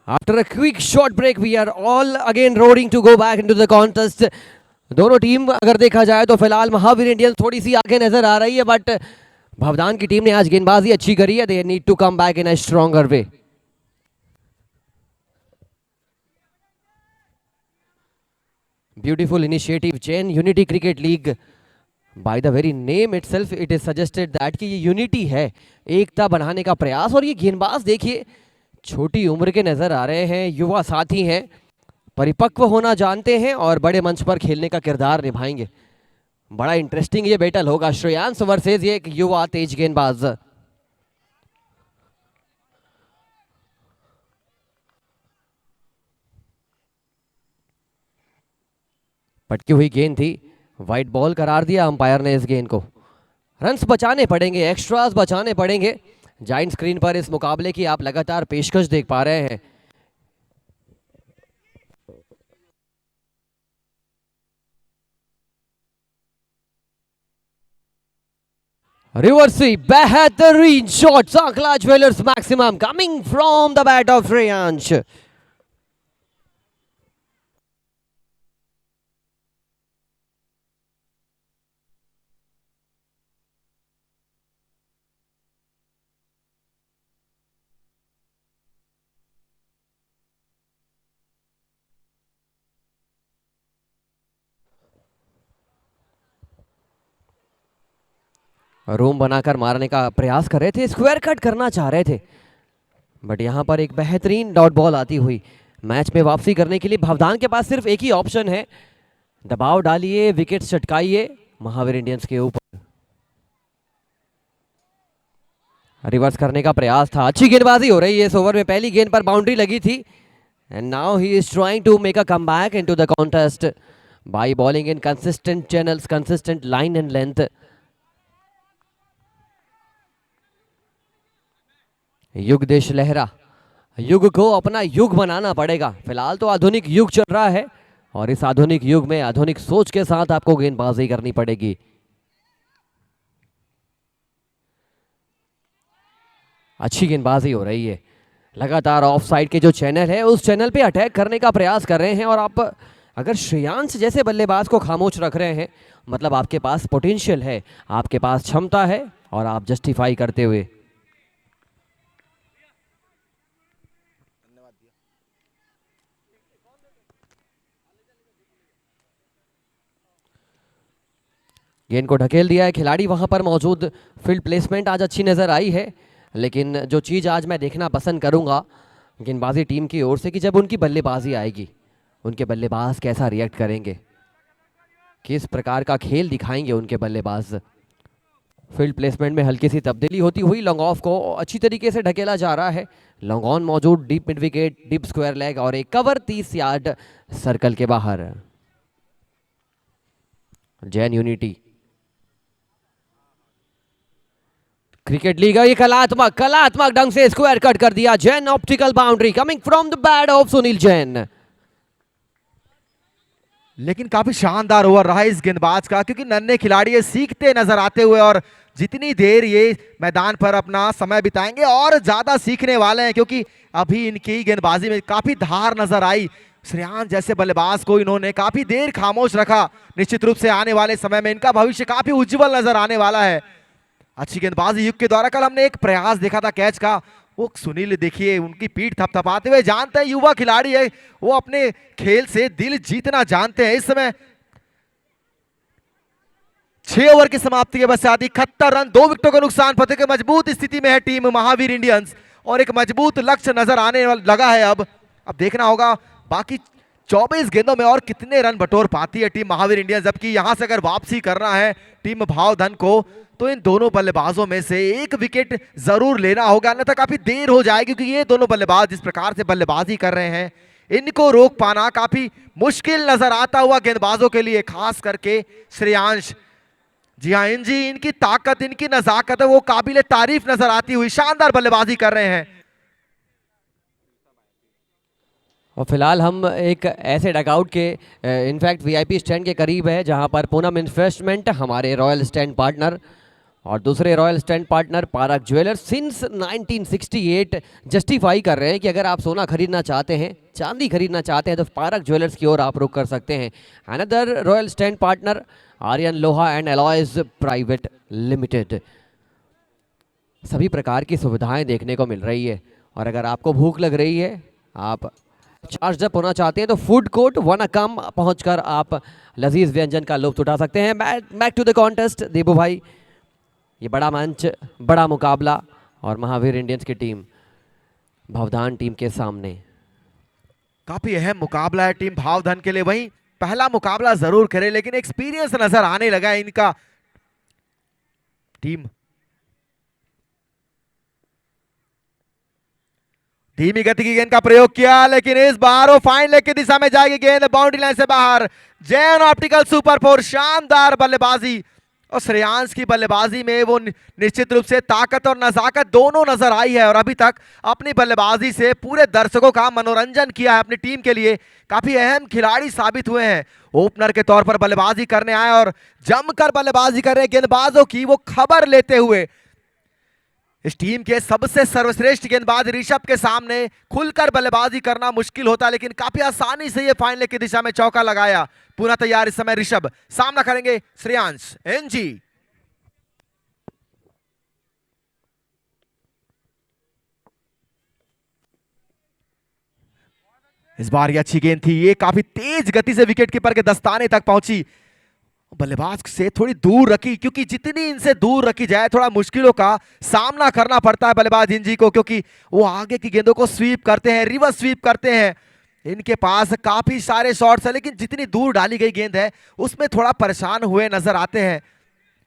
After a quick short break, we are all again roaring to go back into the contest. दोनों team अगर देखा जाए तो फिलहाल Mahavir Indians थोड़ी सी आगे नजर आ रही है, बट भवदान की टीम ने आज गेंदबाजी अच्छी करी है. They need to come back in a stronger way. Beautiful initiative, Jain Unity Cricket League. By the very name itself, it is suggested that कि ये यूनिटी है, एकता बनाने का प्रयास. और ये गेंदबाज देखिए छोटी उम्र के नजर आ रहे हैं, युवा साथी हैं, परिपक्व होना जानते हैं और बड़े मंच पर खेलने का किरदार निभाएंगे. बड़ा इंटरेस्टिंग ये बैटल होगा, श्रेयांश वर्सेस ये एक युवा तेज गेंदबाज. पटकी हुई गेंद थी, वाइट बॉल करार दिया अंपायर ने इस गेंद को. रन्स बचाने पड़ेंगे, एक्स्ट्रास बचाने पड़ेंगे. जाइंट स्क्रीन पर इस मुकाबले की आप लगातार पेशकश देख पा रहे हैं. रिवर्सी बेहतरीन shot, Sankhla jewellers maximum coming from the bat of Shreyansh. Room बनाकर मारने का प्रयास कर रहे थे, स्क्वायर कट करना चाह रहे थे, बट यहां पर एक बेहतरीन डॉट बॉल आती हुई. मैच में वापसी करने के लिए भवदान के पास सिर्फ एक ही ऑप्शन है, दबाव डालिए, विकेट चटकाइए महावीर इंडियंस के ऊपर. रिवर्स करने का प्रयास था, अच्छी गेंदबाजी हो रही है इस ओवर में. पहली गेंद पर बाउंड्री लगी थी and now he is trying to make a comeback into the contest by bowling in consistent channels, consistent line and length. युग देश लहरा, युग को अपना युग बनाना पड़ेगा. फिलहाल तो आधुनिक युग चल रहा है और इस आधुनिक युग में आधुनिक सोच के साथ आपको गेंदबाजी करनी पड़ेगी. अच्छी गेंदबाजी हो रही है, लगातार ऑफ साइड के जो चैनल है उस चैनल पे अटैक करने का प्रयास कर रहे हैं. और आप अगर श्रेयांश जैसे बल्लेबाज को खामोश रख रहे हैं, मतलब आपके पास पोटेंशियल है, आपके पास क्षमता है और आप जस्टिफाई करते हुए. गेंद को ढकेल दिया है खिलाड़ी, वहां पर मौजूद फील्ड प्लेसमेंट आज अच्छी नजर आई है. लेकिन जो चीज़ आज मैं देखना पसंद करूंगा गेंदबाजी टीम की ओर से कि जब उनकी बल्लेबाजी आएगी, उनके बल्लेबाज कैसा रिएक्ट करेंगे, किस प्रकार का खेल दिखाएंगे उनके बल्लेबाज. फील्ड प्लेसमेंट में हल्की सी तब्दीली होती हुई लॉन्ग ऑफ को अच्छी तरीके से ढकेला जा रहा है। लॉन्ग ऑन मौजूद, deep mid wicket, deep square leg और एक कवर 30 यार्ड सर्कल के बाहर। जैन यूनिटी क्रिकेट लीग ये कलात्मक ढंग से स्क्वायर कट कर दिया। Jain optical boundary coming from the bat of Sunil Jain. लेकिन काफी शानदार ओवर रहा इस गेंदबाज का, क्योंकि नन्हे खिलाड़ी ये सीखते नजर आते हुए और जितनी देर ये मैदान पर अपना समय बिताएंगे और ज्यादा सीखने वाले हैं, क्योंकि अभी इनकी गेंदबाजी में काफी धार नजर आई। श्रेयांश जैसे बल्लेबाज को इन्होंने काफी देर खामोश रखा। निश्चित रूप से आने वाले समय में इनका भविष्य काफी उज्जवल नजर आने वाला है। अच्छी गेंदबाजी युग के द्वारा। कल हमने एक प्रयास देखा था कैच का, वो सुनील देखिए उनकी पीठ थपथपाते हुए, जानते हैं युवा खिलाड़ी है, वो अपने खेल से दिल जीतना जानते हैं। इस समय 6 ओवर की समाप्ति के पश्चात 71 रन, 2 विकेटों का नुकसान पते के मजबूत स्थिति में है टीम महावीर इंडियंस और एक मजबूत लक्ष्य नजर आने लगा है। अब देखना होगा बाकी 24 गेंदों में और कितने रन बटोर पाती है टीम महावीर इंडियंस, जबकि यहां से अगर वापसी करना है टीम भावधन को तो इन दोनों बल्लेबाजों में से एक विकेट जरूर लेना होगा, अन्यथा काफी देर हो जाएगी, क्योंकि ये दोनों बल्लेबाज जिस प्रकार से बल्लेबाजी कर रहे हैं इनको रोक पाना काफी मुश्किल नजर आता हुआ गेंदबाजों के लिए, खास करके श्रेयांश। जी हाँ, इनकी ताकत, इनकी नजाकत है वो काबिले तारीफ नजर आती हुई, शानदार बल्लेबाजी कर रहे हैं। और फिलहाल हम एक ऐसे डगआउट के इनफैक्ट वीआईपी स्टैंड के करीब है जहां पर पूनम इन्वेस्टमेंट हमारे रॉयल स्टैंड पार्टनर और दूसरे royal stand partner park jewellers since 1968 justify कर रहे हैं कि अगर आप सोना खरीदना चाहते हैं, चांदी खरीदना चाहते हैं तो पारक ज्वेलर्स की ओर आप रुख कर सकते हैं। Another royal stand partner Aryan Loha and alloys private limited. सभी प्रकार की सुविधाएं देखने को मिल रही है और अगर आपको भूख लग रही है, आप चार्ज अप होना चाहते हैं तो फूड कोर्ट वनकम पहुंचकर आप लजीज व्यंजन का लुत्फ उठा सकते हैं। बैक टू द कॉन्टेस्ट देबू भाई, ये बड़ा मंच, बड़ा मुकाबला और महावीर इंडियंस की टीम भावधान टीम के सामने काफी अहम मुकाबला है टीम भावधन के लिए। वहीं पहला मुकाबला जरूर करे लेकिन एक्सपीरियंस नजर आने लगा है इनका। टीम धीमी गति की गेंद का प्रयोग किया, लेकिन इस बार वो फाइन लेग की दिशा में जाएगी गेंद बाउंड्री लाइन से बाहर। जैन ऑप्टिकल सुपर 4, शानदार बल्लेबाजी और श्रेयांश की बल्लेबाजी में वो निश्चित रूप से ताकत और नजाकत दोनों नजर आई है और अभी तक अपनी बल्लेबाजी से पूरे दर्शकों का मनोरंजन किया है। अपनी टीम के लिए काफी अहम खिलाड़ी साबित हुए हैं। ओपनर के तौर पर बल्लेबाजी करने आए और जमकर बल्लेबाजी कर रहे गेंदबाजों की वो खबर लेते हुए इस टीम के सबसे सर्वश्रेष्ठ गेंदबाज ऋषभ के सामने खुलकर बल्लेबाजी करना मुश्किल होता है, लेकिन काफी आसानी से ये फाइन लेग की दिशा में चौका लगाया। पूरा तैयार इस समय ऋषभ, सामना करेंगे श्रेयांश। एनजी इस बार ये अच्छी गेंद थी, ये काफी तेज गति से विकेट कीपर के दस्ताने तक पहुंची, बल्लेबाज से थोड़ी दूर रखी, क्योंकि जितनी इनसे दूर रखी जाए थोड़ा मुश्किलों का सामना करना पड़ता है बल्लेबाज इंजी को, क्योंकि वो आगे की गेंदों को स्वीप करते हैं, रिवर्स स्वीप करते हैं। इनके पास काफी सारे शॉट्स हैं, लेकिन जितनी दूर डाली गई गेंद है उसमें थोड़ा परेशान हुए नजर आते हैं।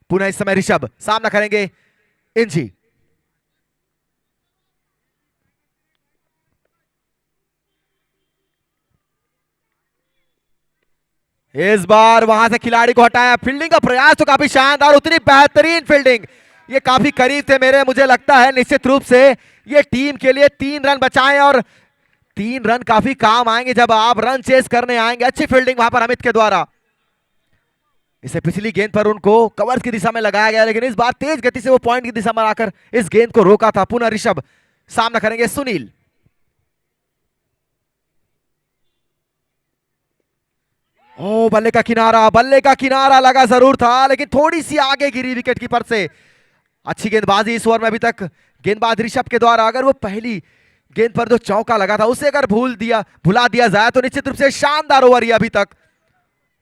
पुनः इस समय ऋषभ, सामना करेंगे इंजी। इस बार वहां से खिलाड़ी को हटाया, फील्डिंग का प्रयास तो काफी शानदार, उतनी बेहतरीन फील्डिंग, ये काफी करीब थे मेरे, मुझे लगता है निश्चित रूप से ये टीम के लिए 3 रन बचाएं और 3 रन काफी काम आएंगे जब आप रन चेस करने आएंगे। अच्छी फील्डिंग वहां पर अमित के द्वारा। इसे पिछली गेंद पर उनको कवर्स की दिशा में लगाया गया, लेकिन इस बार तेज गति से वो पॉइंट की दिशा में आकर इस गेंद को रोका था। पुनः ऋषभ, सामना करेंगे सुनील। ओ बल्ले का किनारा लगा जरूर था, लेकिन थोड़ी सी आगे गिरी विकेट कीपर से। अच्छी गेंदबाजी इस ओवर में अभी तक गेंदबाज ऋषभ के द्वारा। अगर वो पहली गेंद पर जो चौका लगा था उसे अगर भुला दिया जाए तो निश्चित रूप से शानदार ओवर ही। अभी तक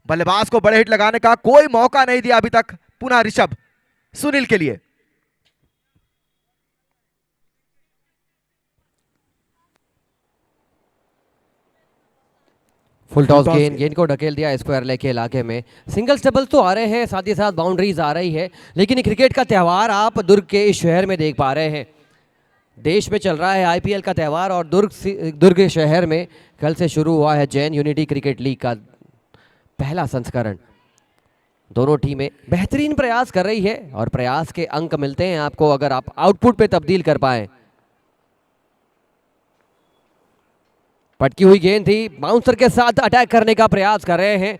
बल्लेबाज को बड़े हिट लगाने का कोई मौका नहीं दिया अभी तक। पुनः ऋषभ सुनील के लिए। फुल टॉस गेंद को ढकेल दिया स्क्वायर लेग के इलाके में। सिंगल्स डबल्स तो आ रहे हैं, साथ ही साथ बाउंड्रीज आ रही है, लेकिन क्रिकेट का त्यौहार आप दुर्ग के इस शहर में देख पा रहे हैं। देश में चल रहा है आईपीएल का त्यौहार और दुर्ग शहर में कल से शुरू हुआ है जैन यूनिटी क्रिकेट लीग का पहला संस्करण। दोनों टीमें बेहतरीन प्रयास कर रही है और प्रयास के अंक मिलते हैं आपको अगर आप आउटपुट पे तब्दील कर पाए। पटकी हुई गेंद थी, बाउंसर के साथ अटैक करने का प्रयास कर रहे हैं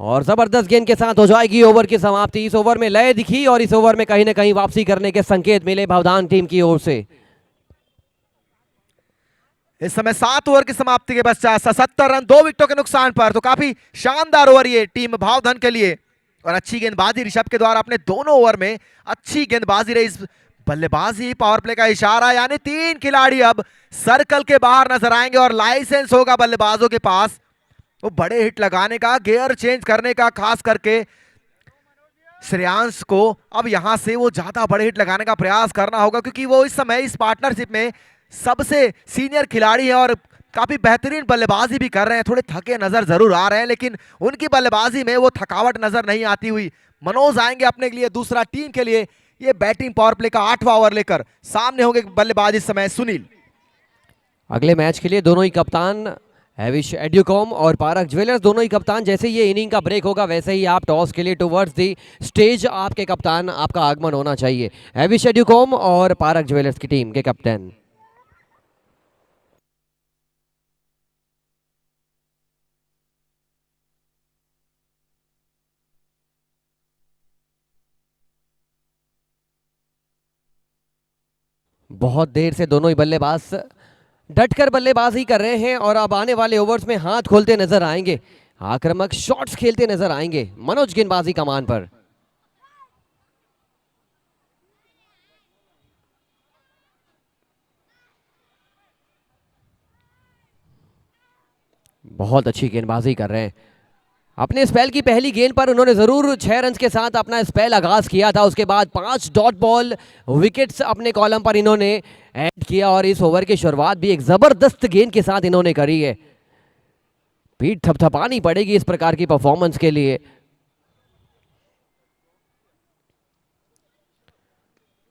और जबरदस्त गेंद के साथ हो जाएगी ओवर की समाप्ति। इस ओवर में लय दिखी और इस ओवर में कहीं ना कहीं वापसी करने के संकेत मिले भावदान टीम की ओर से। इस समय 7 ओवर की समाप्ति के पश्चात 77 रन 2 विकेटों के नुकसान पर, तो काफी शानदार ओवर ये टीम भावधन के लिए। और अच्छी गेंदबाजी ऋषभ के द्वारा अपने दोनों ओवर में अच्छी गेंदबाजी रही। इस बल्लेबाजी पावर प्ले का इशारा, यानी 3 खिलाड़ी अब सर्कल के बाहर नजर आएंगे और लाइसेंस होगा बल्लेबाजों के पास वो बड़े हिट लगाने का, गियर चेंज करने का। खास करके श्रेयांश को अब यहां से वो ज्यादा बड़े हिट लगाने का प्रयास करना होगा, क्योंकि वो इस समय इस पार्टनरशिप में सबसे सीनियर खिलाड़ी है और काफी बेहतरीन बल्लेबाजी भी कर रहे हैं। थोड़े थके नजर जरूर आ रहे हैं, लेकिन उनकी बल्लेबाजी में वो थकावट नजर नहीं आती हुई। मनोज आएंगे अपने लिए दूसरा टीम के लिए। ये बैटिंग पावर प्ले का 8वां ओवर लेकर सामने होंगे बल्लेबाज इस समय सुनील। अगले मैच के लिए दोनों ही कप्तान हैविश एड्यूकॉम और पारक ज्वेलर्स दोनों ही कप्तान, जैसे ये इनिंग का ब्रेक होगा वैसे ही आप टॉस के लिए टुवर्ड्स दी स्टेज आपके कप्तान आपका आगमन होना चाहिए। हैविश एड्यूकॉम और पारक ज्वेलर्स की टीम के कप्तान। बहुत देर से दोनों ही बल्लेबाज डटकर बल्लेबाजी कर रहे हैं और अब आने वाले ओवर्स में हाथ खोलते नजर आएंगे, आक्रामक शॉट्स खेलते नजर आएंगे मनोज गेंदबाजी कमान पर। बहुत अच्छी गेंदबाजी कर रहे हैं। अपने स्पेल की पहली गेंद पर उन्होंने जरूर 6 रन के साथ अपना स्पेल आगाज किया था। उसके बाद 5 डॉट बॉल विकेट्स अपने कॉलम पर इन्होंने ऐड किया और इस ओवर की शुरुआत भी एक जबरदस्त गेंद के साथ इन्होंने करी है। पीठ थपथपानी पड़ेगी इस प्रकार की परफॉर्मेंस के लिए।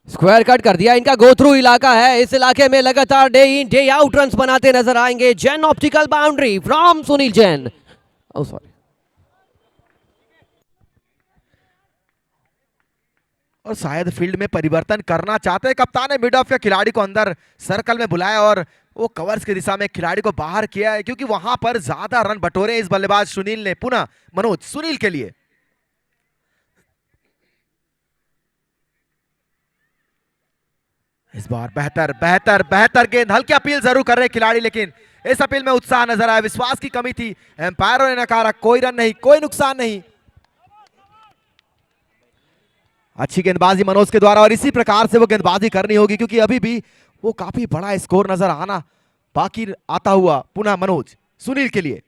स्क्वायर कट कर दिया, इनका गो थ्रू इलाका है। इस इलाके में लगातार day in day out run बनाते नजर आएंगे। Jain optical boundary from Sunil Jain. Oh sorry. और शायद फील्ड में परिवर्तन करना चाहते हैं कप्तान ने मिड ऑफ के खिलाड़ी को अंदर सर्कल में बुलाया और वो कवर्स की दिशा में खिलाड़ी को बाहर किया है, क्योंकि वहां पर ज्यादा रन बटोरे इस बल्लेबाज सुनील ने। पुनः मनोज सुनील के लिए। इस बार बेहतर बेहतर बेहतर गेंद। हल्की अपील जरूर कर रहे खिलाड़ी, लेकिन इस अपील में उत्साह नजर आया। विश्वास की कमी थी, एम्पायरों ने नकारा। कोई रन नहीं, कोई नुकसान नहीं। अच्छी गेंदबाजी मनोज के द्वारा और इसी प्रकार से वो गेंदबाजी करनी होगी, क्योंकि अभी भी वो काफी बड़ा स्कोर नजर आना बाकी आता हुआ। पुनः मनोज सुनील के लिए।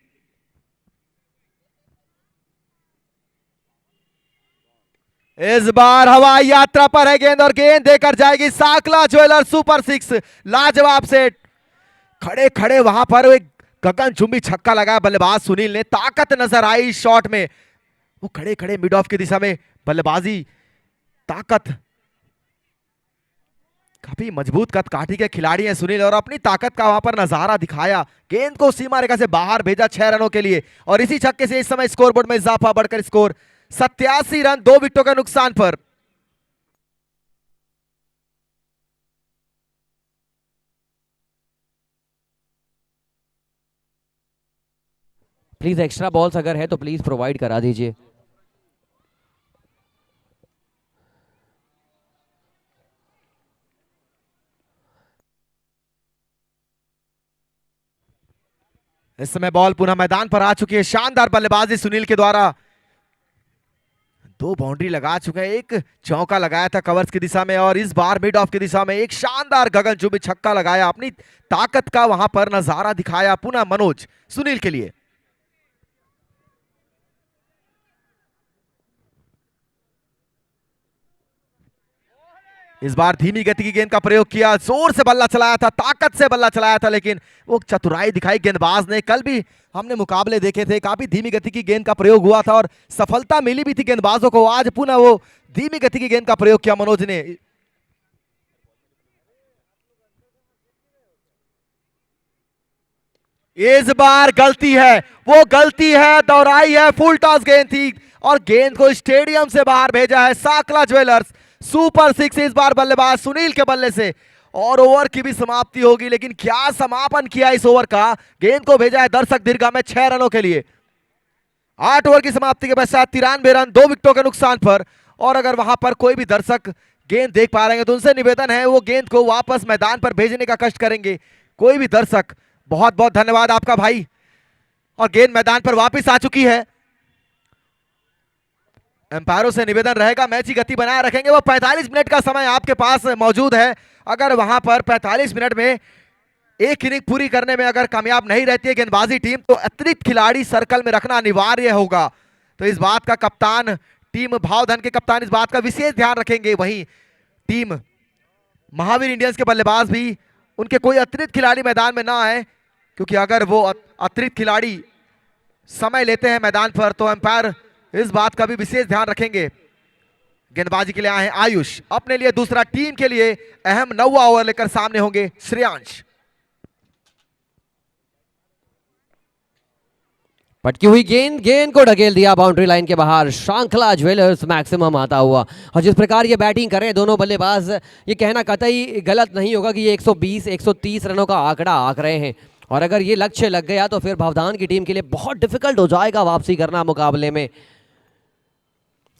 इस बार हवाई यात्रा पर है गेंद और गेंद देकर जाएगी साकला ज्वेलर सुपर 6। लाजवाब सेट। खड़े खड़े वहां पर एक गगनचुंबी छक्का लगाया बल्लेबाज सुनील ने। ताकत नजर आई शॉट में। वो खड़े खड़े मिड ऑफ की दिशा में बल्लेबाजी, ताकत। काफी मजबूत कद काठी के खिलाड़ी हैं सुनील और अपनी ताकत का वहां पर नजारा दिखाया। गेंद को सीमा रेखा से बाहर भेजा 6 रनों के लिए और इसी छक्के से इस समय स्कोरबोर्ड में इजाफा बढ़कर स्कोर 87 रन 2 विकेटों के नुकसान पर। प्लीज एक्स्ट्रा बॉल्स अगर है तो प्लीज प्रोवाइड करा दीजिए। इस समय बॉल पुनः मैदान पर आ चुकी है। शानदार बल्लेबाजी सुनील के द्वारा। 2 बाउंड्री लगा चुके हैं। एक चौका लगाया था कवर्स की दिशा में और इस बार मिड ऑफ की दिशा में एक शानदार गगनचुंबी छक्का लगाया। अपनी ताकत का वहां पर नजारा दिखाया। पुनः मनोज सुनील के लिए। इस बार धीमी गति की गेंद का प्रयोग किया, जोर से बल्ला चलाया था, ताकत से बल्ला चलाया था, लेकिन वो चतुराई दिखाई गेंदबाज ने। कल भी हमने मुकाबले देखे थे, काफी धीमी गति की गेंद का प्रयोग हुआ था और सफलता मिली भी थी गेंदबाजों को। आज पुनः वो धीमी गति की गेंद का प्रयोग किया मनोज ने। इस बार गलती है, वो गलती है, दोहराई है, फुल टॉस गेंद थी और गेंद को स्टेडियम से बाहर भेजा है साकला ज्वेलर्स। सुपर सिक्स इस बार बल्लेबाज सुनील के बल्ले से और ओवर की भी समाप्ति होगी, लेकिन क्या समापन किया इस ओवर का। गेंद को भेजा है दर्शक दीर्घा में 6 रनों के लिए। 8 ओवर की समाप्ति के पश्चात 93 रन 2 विकेटों के नुकसान पर। और अगर वहां पर कोई भी दर्शक गेंद देख पा रहे हैं तो उनसे निवेदन है वो गेंद को वापस मैदान पर भेजने का कष्ट करेंगे। कोई भी दर्शक, बहुत बहुत धन्यवाद आपका भाई। और गेंद मैदान पर वापस आ चुकी है। एम्पायरों से निवेदन रहेगा मैच की गति बनाए रखेंगे। वो 45 मिनट का समय आपके पास मौजूद है। अगर वहां पर 45 मिनट में एक इनिंग पूरी करने में अगर कामयाब नहीं रहती है गेंदबाजी टीम, तो अतिरिक्त खिलाड़ी सर्कल में रखना अनिवार्य होगा। तो इस बात का कप्तान, टीम भावधन के कप्तान इस बात का विशेष ध्यान रखेंगे। वहीं टीम महावीर इंडियंस के बल्लेबाज भी, उनके कोई अतिरिक्त खिलाड़ी मैदान में ना आए, क्योंकि अगर वो अतिरिक्त खिलाड़ी समय लेते हैं मैदान पर तो एम्पायर इस बात का भी विशेष ध्यान रखेंगे। गेंदबाजी के लिए आए हैं आयुष, अपने लिए दूसरा, टीम के लिए अहम 9वां ओवर लेकर सामने होंगे श्रेयांश। पटकी हुई गेंद को ढकेल दिया बाउंड्री लाइन के बाहर। श्रृंखला ज्वेलर्स मैक्सिमम आता हुआ। और जिस प्रकार ये बैटिंग कर रहे हैं दोनों बल्लेबाज, ये कहना कतई गलत नहीं होगा कि ये 120-130 रनों का आंकड़ा आंक रहे हैं। और अगर ये लक्ष्य लग गया तो फिर भावधान की टीम के लिए बहुत डिफिकल्ट हो जाएगा वापसी करना मुकाबले में।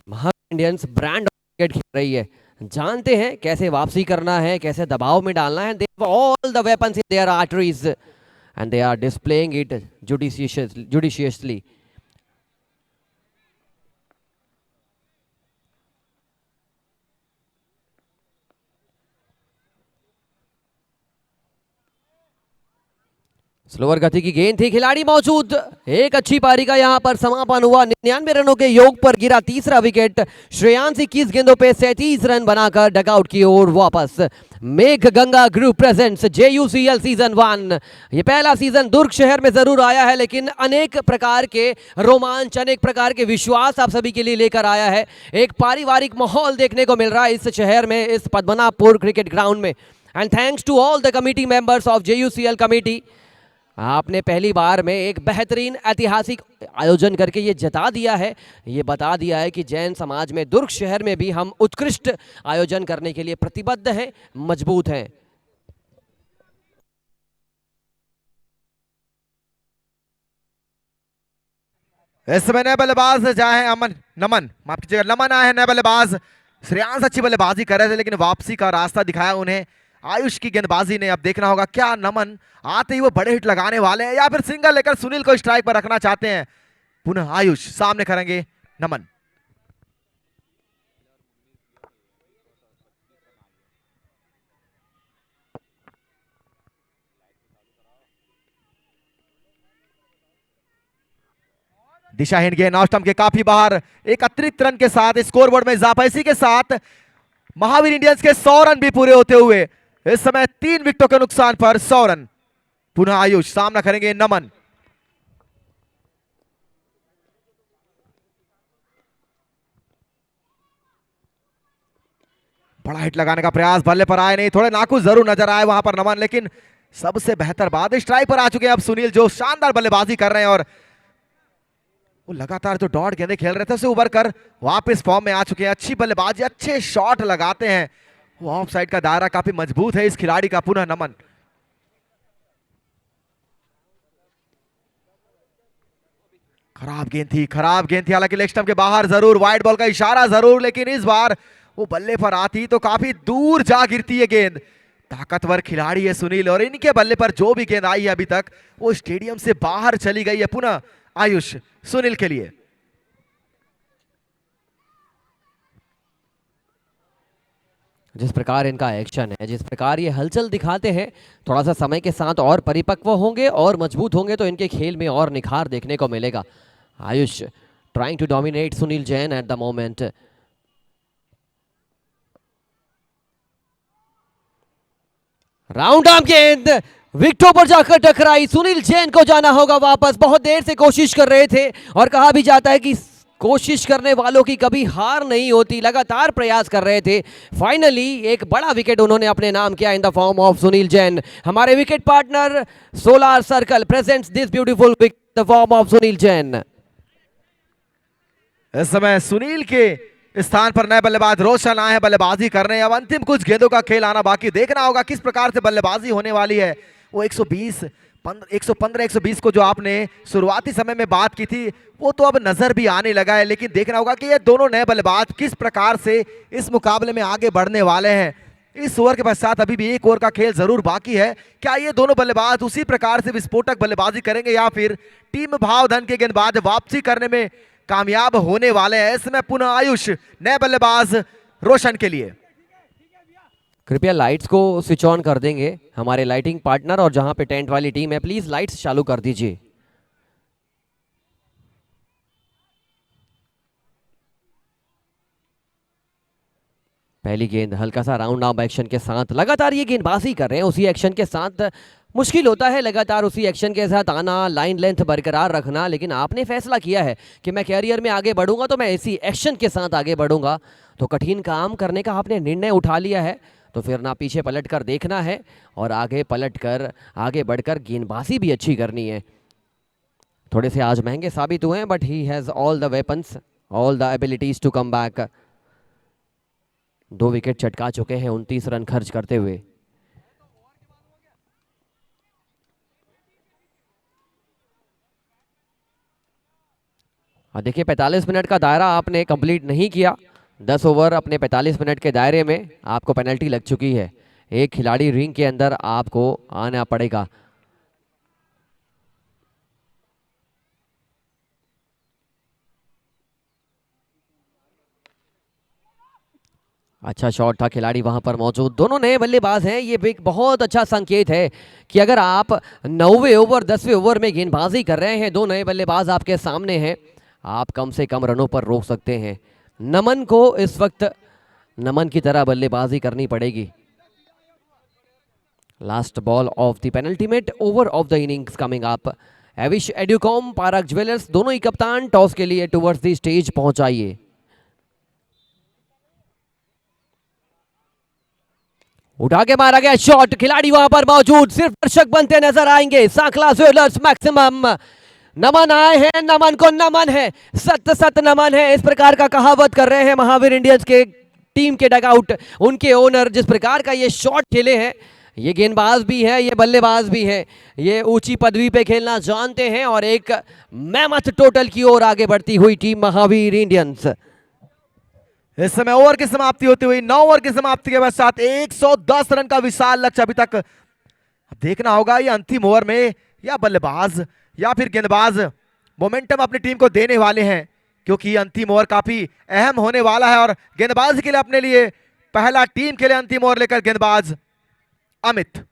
महावीर इंडियंस ब्रांड क्रिकेट खेल रही है, जानते हैं कैसे वापसी करना है, कैसे दबाव में डालना है। They have all the weapons in their arteries and they are displaying it judiciously. Slower गति की गेंद थी, खिलाड़ी मौजूद। एक अच्छी पारी का यहां पर समापन हुआ। 99 रनों के योग पर गिरा तीसरा विकेट। श्रेयांश 21 गेंदों पे 37 रन बनाकर डगआउट की ओर वापस। मेघ Ganga group presents JUCL season 1। ये पहला सीजन दुर्ग शहर में जरूर आया है, लेकिन अनेक प्रकार के रोमांच, अनेक प्रकार के विश्वास आप सभी के लिए लेकर आया है। एक पारिवारिक माहौल देखने को मिल रहा है इस शहर में, इस पद्मनाभपुर क्रिकेट ग्राउंड में। And thanks to all the committee members of JUCL committee. आपने पहली बार में एक बेहतरीन ऐतिहासिक आयोजन करके ये जता दिया है, ये बता दिया है कि जैन समाज में, दुर्ग शहर में भी हम उत्कृष्ट आयोजन करने के लिए प्रतिबद्ध हैं, मजबूत हैं। इस समय नए बल्लेबाज जाए हैं नमन, माफ कीजिएगा, नमन आए हैं नए बल्लेबाज। श्रेयांश अच्छी बल्लेबाजी कर रहे थे, लेकिन वापसी का रास्ता दिखाया उन्हें आयुष की गेंदबाजी ने। अब देखना होगा क्या नमन आते ही वो बड़े हिट लगाने वाले हैं या फिर सिंगल लेकर सुनील को स्ट्राइक पर रखना चाहते हैं। पुनः आयुष सामने करेंगे नमन। दिशाहीन गेंद ऑफ स्टंप के काफी बाहर, एक अतिरिक्त रन के साथ स्कोरबोर्ड में इजाफा। इसी के साथ महावीर इंडियंस के 100 रन भी पूरे होते हुए इस समय 3 विकेटों के नुकसान पर 100 रन। पुनः आयुष सामना करेंगे नमन। बड़ा हिट लगाने का प्रयास, बल्ले पर आए नहीं, थोड़े नाखुश जरूर नजर आए वहां पर नमन, लेकिन सबसे बेहतर बात स्ट्राइक पर आ चुके हैं अब सुनील, जो शानदार बल्लेबाजी कर रहे हैं। और वो लगातार जो डॉट गेंदे खेल रहे थे उसे उबर कर वापस फॉर्म में आ चुके हैं। अच्छी बल्लेबाजी, अच्छे शॉट लगाते हैं। वो ऑफ साइड का दायरा काफी मजबूत है इस खिलाड़ी का। पुनः नमन। खराब गेंद थी, हालांकि लेग स्टंप के बाहर जरूर, वाइड बॉल का इशारा जरूर, लेकिन इस बार वो बल्ले पर आती तो काफी दूर जा गिरती है गेंद। ताकतवर खिलाड़ी है सुनील और इनके बल्ले पर जो भी गेंद आई है अभी तक वो स्टेडियम से बाहर चली गई है। पुनः आयुष सुनील के लिए। जिस प्रकार इनका एक्शन है, जिस प्रकार ये हलचल दिखाते हैं, थोड़ा सा समय के साथ और परिपक्व होंगे और मजबूत होंगे तो इनके खेल में और निखार देखने को मिलेगा। Ayush trying to dominate Sunil Jain at the moment. Round arm गेंद विकेटों पर जाकर टकराई। सुनील जैन को जाना होगा वापस। बहुत देर से कोशिश कर रहे थे और कहा भी जाता है कि कोशिश करने वालों की कभी हार नहीं होती, लगातार प्रयास कर रहे थे। फाइनली एक बड़ा विकेट उन्होंने अपने नाम किया in the form of Sunil Jain. हमारे wicket partner solar circle presents this beautiful wicket in the form of Sunil Jain. इस समय सुनील के स्थान पर नए बल्लेबाज रोशन आए हैं बल्लेबाजी करने। अब अंतिम कुछ गेंदों का खेल आना बाकी, देखना होगा किस प्रकार से बल्लेबाजी होने वाली है। वो 115 120 को जो आपने शुरुआती समय में बात की थी वो तो अब नजर भी आने लगा है, लेकिन देखना होगा कि ये दोनों नए बल्लेबाज किस प्रकार से इस मुकाबले में आगे बढ़ने वाले हैं। इस ओवर के पश्चात अभी भी एक ओवर का खेल जरूर बाकी है। क्या ये दोनों बल्लेबाज उसी प्रकार से विस्फोटक बल्लेबाजी करेंगे या फिर टीम भावधन के गेंदबाज वापसी करने में कामयाब होने वाले हैं? इसमें पुनः आयुष नए बल्लेबाज रोशन के लिए। कृपया लाइट्स को स्विच ऑन कर देंगे हमारे लाइटिंग पार्टनर, और जहां पे टेंट वाली टीम है प्लीज लाइट्स चालू कर दीजिए। पहली गेंद हल्का सा राउंड आर्म एक्शन के साथ, लगातार ये गेंदबाजी कर रहे हैं उसी एक्शन के साथ। मुश्किल होता है लगातार उसी एक्शन के साथ आना, लाइन लेंथ बरकरार रखना, लेकिन आपने फैसला किया है कि मैं कैरियर में आगे बढ़ूंगा तो मैं इसी एक्शन के साथ आगे बढ़ूंगा। तो कठिन काम करने का आपने निर्णय उठा लिया है, तो फिर ना पीछे पलट कर देखना है और आगे पलट कर आगे बढ़कर गेंदबाजी भी अच्छी करनी है। थोड़े से आज महंगे साबित हुए हैं, but he has all the weapons, all the abilities to come back. 2 wicket चटका चुके हैं 29 रन खर्च करते हुए। देखिए 45 मिनट का दायरा आपने कंप्लीट नहीं किया। 10 ओवर अपने 45 मिनट के दायरे में आपको पेनल्टी लग चुकी है। एक खिलाड़ी रिंग के अंदर आपको आना पड़ेगा। अच्छा शॉट था, खिलाड़ी वहां पर मौजूद। दोनों नए बल्लेबाज हैं, ये एक बहुत अच्छा संकेत है कि अगर आप 9वें ओवर 10वें ओवर में गेंदबाजी कर रहे हैं, 2 नए बल्लेबाज आपके सामने हैं, आप कम से कम रनों पर रोक सकते हैं। नमन को इस वक्त नमन की तरह बल्लेबाजी करनी पड़ेगी। Last ball of the penultimate over of the innings coming up. एविश एड्यूकॉम, पारक ज्वेलर्स, दोनों ही कप्तान टॉस के लिए टुवर्ड्स द स्टेज पहुंचाइए। उठा के मारा गया शॉट, खिलाड़ी वहां पर मौजूद, सिर्फ दर्शक बनते नजर आएंगे। सांखला ज्वेलर्स मैक्सिमम, नमन आए हैं, नमन को नमन है, सत सत नमन है, इस प्रकार का कहावत कर रहे हैं महावीर इंडियंस के टीम के डगआउट उनके ओनर। जिस प्रकार का ये शॉट खेले हैं, ये गेंदबाज भी है, ये बल्लेबाज भी है, ये ऊंची पदवी पे खेलना जानते हैं और एक मेहमत टोटल की ओर आगे बढ़ती हुई टीम महावीर इंडियंस। इस समय ओवर की समाप्ति होती हुई 9 ओवर की समाप्ति के पश्चात 110 रन का विशाल लक्ष्य अभी तक। देखना होगा ये अंतिम ओवर में या बल्लेबाज या फिर गेंदबाज मोमेंटम अपनी टीम को देने वाले हैं, क्योंकि अंतिम ओवर काफी अहम होने वाला है। और गेंदबाज के लिए अपने लिए पहला टीम के लिए अंतिम ओवर लेकर गेंदबाज अमित,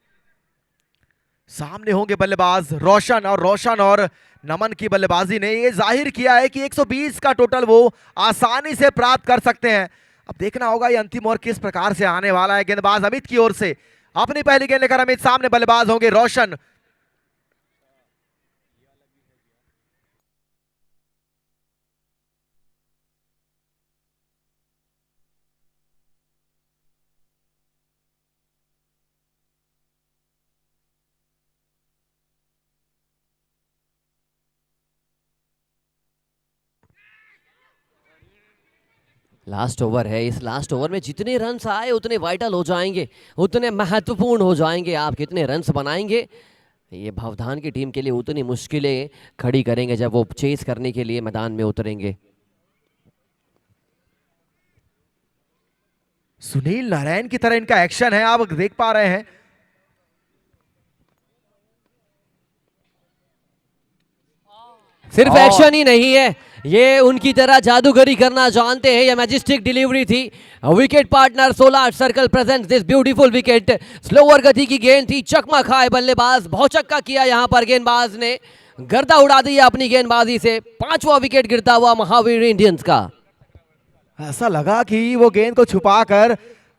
सामने होंगे बल्लेबाज रोशन। और रोशन और नमन की बल्लेबाजी ने ये जाहिर किया है कि 120 का टोटल वो आसानी से प्राप्त कर सकते हैं। अब देखना होगा ये अंतिम ओवर किस प्रकार से आने वाला है। गेंदबाज अमित की ओर से अपनी पहली गेंद लेकर अमित, सामने बल्लेबाज होंगे रोशन। लास्ट ओवर है, इस लास्ट ओवर में जितने रन्स आए उतने वाइटल हो जाएंगे, उतने महत्वपूर्ण हो जाएंगे। आप कितने रन्स बनाएंगे ये भावधान की टीम के लिए उतनी मुश्किलें खड़ी करेंगे जब वो चेस करने के लिए मैदान में उतरेंगे। सुनील नारायण की तरह इनका एक्शन है, आप देख पा रहे हैं। सिर्फ एक्शन ही नहीं है, ये उनकी तरह जादूगरी करना जानते हैं। ये मैजिस्टिक डिलीवरी थी। Wicket partner solar circle presents this beautiful wicket. Slower गति की गेंद थी, चकमा खाए बल्लेबाज, भौचक्का किया यहां पर गेंदबाज ने, गर्दा उड़ा दिया अपनी गेंदबाजी से। 5वां विकेट गिरता हुआ महावीर इंडियंस का। ऐसा लगा कि वो गेंद को छुपाकर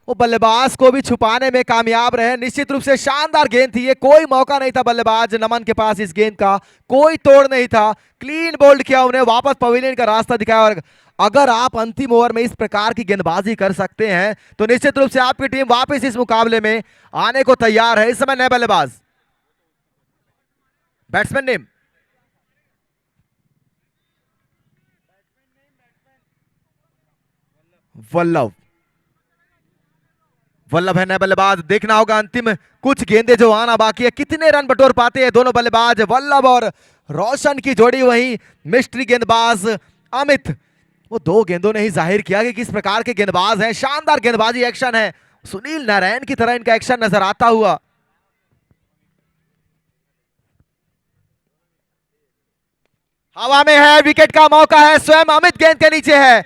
वो बल्लेबाज को भी छुपाने में कामयाब रहे। निश्चित रूप से शानदार गेंद थी ये, कोई मौका नहीं था बल्लेबाज नमन के पास इस गेंद का, कोई तोड़ नहीं था। क्लीन बोल्ड किया, उन्हें वापस पवेलियन का रास्ता दिखाया। और अगर आप अंतिम ओवर में इस प्रकार की गेंदबाजी कर सकते हैं तो निश्चित रूप से आपकी टीम वापस इस मुकाबले में आने को तैयार है। इस समय नए बल्लेबाज बैट्समैन नेम वल्लभ। वल्लभ है नए बल्लेबाज। देखना होगा अंतिम कुछ गेंदें जो आना बाकी है, कितने रन बटोर पाते हैं दोनों बल्लेबाज, वल्लभ और रोशन की जोड़ी। वहीं मिस्ट्री गेंदबाज अमित, वो दो गेंदों ने ही जाहिर किया कि किस प्रकार के गेंदबाज हैं। शानदार गेंदबाजी एक्शन है, सुनील नारायण की तरह इनका एक्शन नजर आता हुआ। हवा में है, विकेट का मौका है, स्वयं अमित गेंद के नीचे है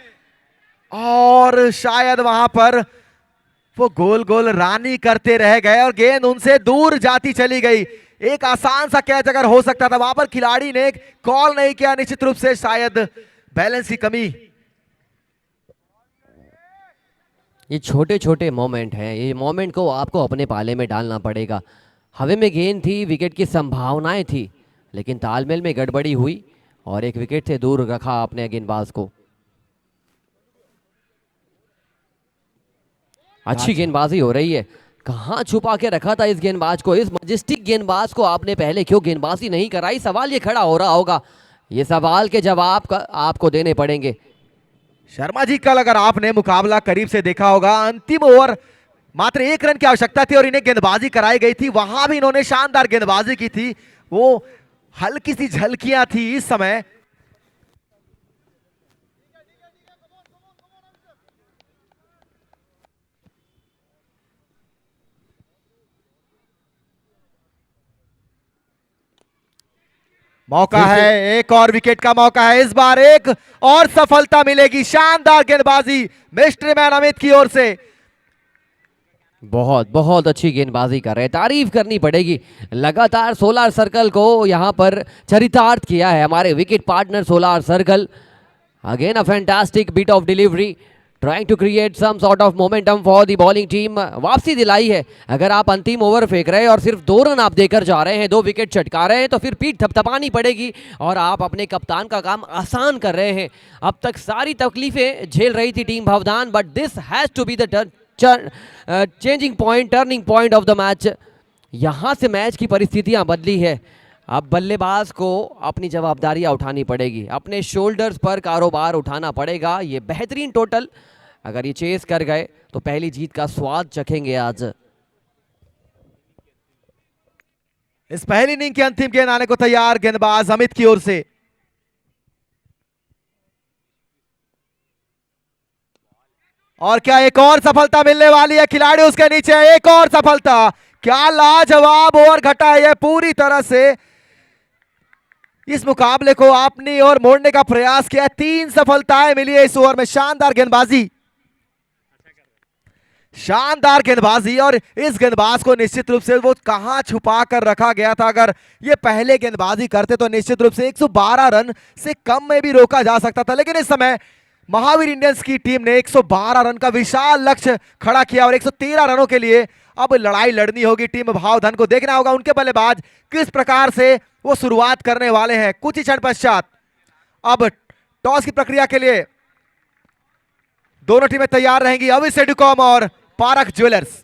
और शायद वहां पर वो गोल गोल रानी करते रह गए और गेंद उनसे दूर जाती चली गई। एक आसान सा कैच अगर हो सकता था, वहां पर खिलाड़ी ने कॉल नहीं किया। निश्चित रूप से शायद बैलेंस की कमी। ये छोटे छोटे मोमेंट हैं, ये मोमेंट को आपको अपने पाले में डालना पड़ेगा। हवा में गेंद थी, विकेट की संभावनाएं थी, लेकिन तालमेल में गड़बड़ी हुई और एक विकेट से दूर रखा आपने गेंदबाज को। अच्छी गेंदबाजी हो रही है। कहाँ छुपा के रखा था इस गेंदबाज को, इस मजेस्टिक गेंदबाज को आपने पहले क्यों गेंदबाजी नहीं कराई? सवाल ये खड़ा हो रहा होगा, ये सवाल के जवाब आपको देने पड़ेंगे। शर्मा जी, कल अगर आपने मुकाबला करीब से देखा होगा, अंतिम ओवर मात्र 1 रन की आवश्यकता थी और इन्हें गेंदबाजी कराई गई थी। वहां भी इन्होंने शानदार गेंदबाजी की थी। वो हल्की सी झलकियां थी इस समय। मौका फिर से है, एक और विकेट का मौका है। इस बार एक और सफलता मिलेगी। शानदार गेंदबाजी मिस्ट्री मैन अमित की ओर से। बहुत बहुत अच्छी गेंदबाजी कर रहे हैं, तारीफ करनी पड़ेगी। लगातार सोलार सर्कल को यहाँ पर चरितार्थ किया है हमारे wicket partner solar Circle. Again a fantastic bit of delivery, trying to create some sort of momentum for the bowling team. वापसी दिलाई है। अगर आप अंतिम ओवर फेंक रहे हैं और सिर्फ 2 रन आप देकर जा रहे हैं, 2 विकेट चटका रहे हैं, तो फिर पीठ थपथपानी पड़ेगी और आप अपने कप्तान का काम आसान कर रहे हैं। अब तक सारी तकलीफें झेल रही थी team Bhavdan, but this has to be the changing point, turning point of the match. यहां से मैच की परिस्थितियां बदली है। अब बल्लेबाज को अपनी जवाबदारियां उठानी पड़ेगी, अपने शोल्डर्स पर कारोबार उठाना पड़ेगा। ये बेहतरीन टोटल, अगर ये चेस कर गए तो पहली जीत का स्वाद चखेंगे आज। इस पहली इनिंग की अंतिम गेंद आने को तैयार, गेंदबाज अमित की ओर से। और क्या एक और सफलता मिलने वाली है? खिलाड़ी उसके नीचे, एक और सफलता। क्या लाजवाब ओवर घटा है पूरी तरह से। इस मुकाबले को अपनी ओर मोड़ने का प्रयास किया। 3 सफलताएं मिली है इस ओवर में। शानदार गेंदबाजी, शानदार गेंदबाजी। और इस गेंदबाज को निश्चित रूप से वो कहां छुपा कर रखा गया था। अगर ये पहले गेंदबाजी करते तो निश्चित रूप से 112 रन से कम में भी रोका जा सकता था, लेकिन इस समय महावीर इंडियंस की टीम ने 112 रन का विशाल लक्ष्य खड़ा किया और 113 रनों के लिए अब लड़ाई लड़नी होगी टीम भावधन को। देखना होगा उनके बल्लेबाज किस प्रकार से वो शुरुआत करने वाले हैं। कुछ ही क्षण पश्चात अब टॉस की प्रक्रिया के लिए दोनों टीमें तैयार रहेंगी, अविश एडुकॉम और Parakh jewellers.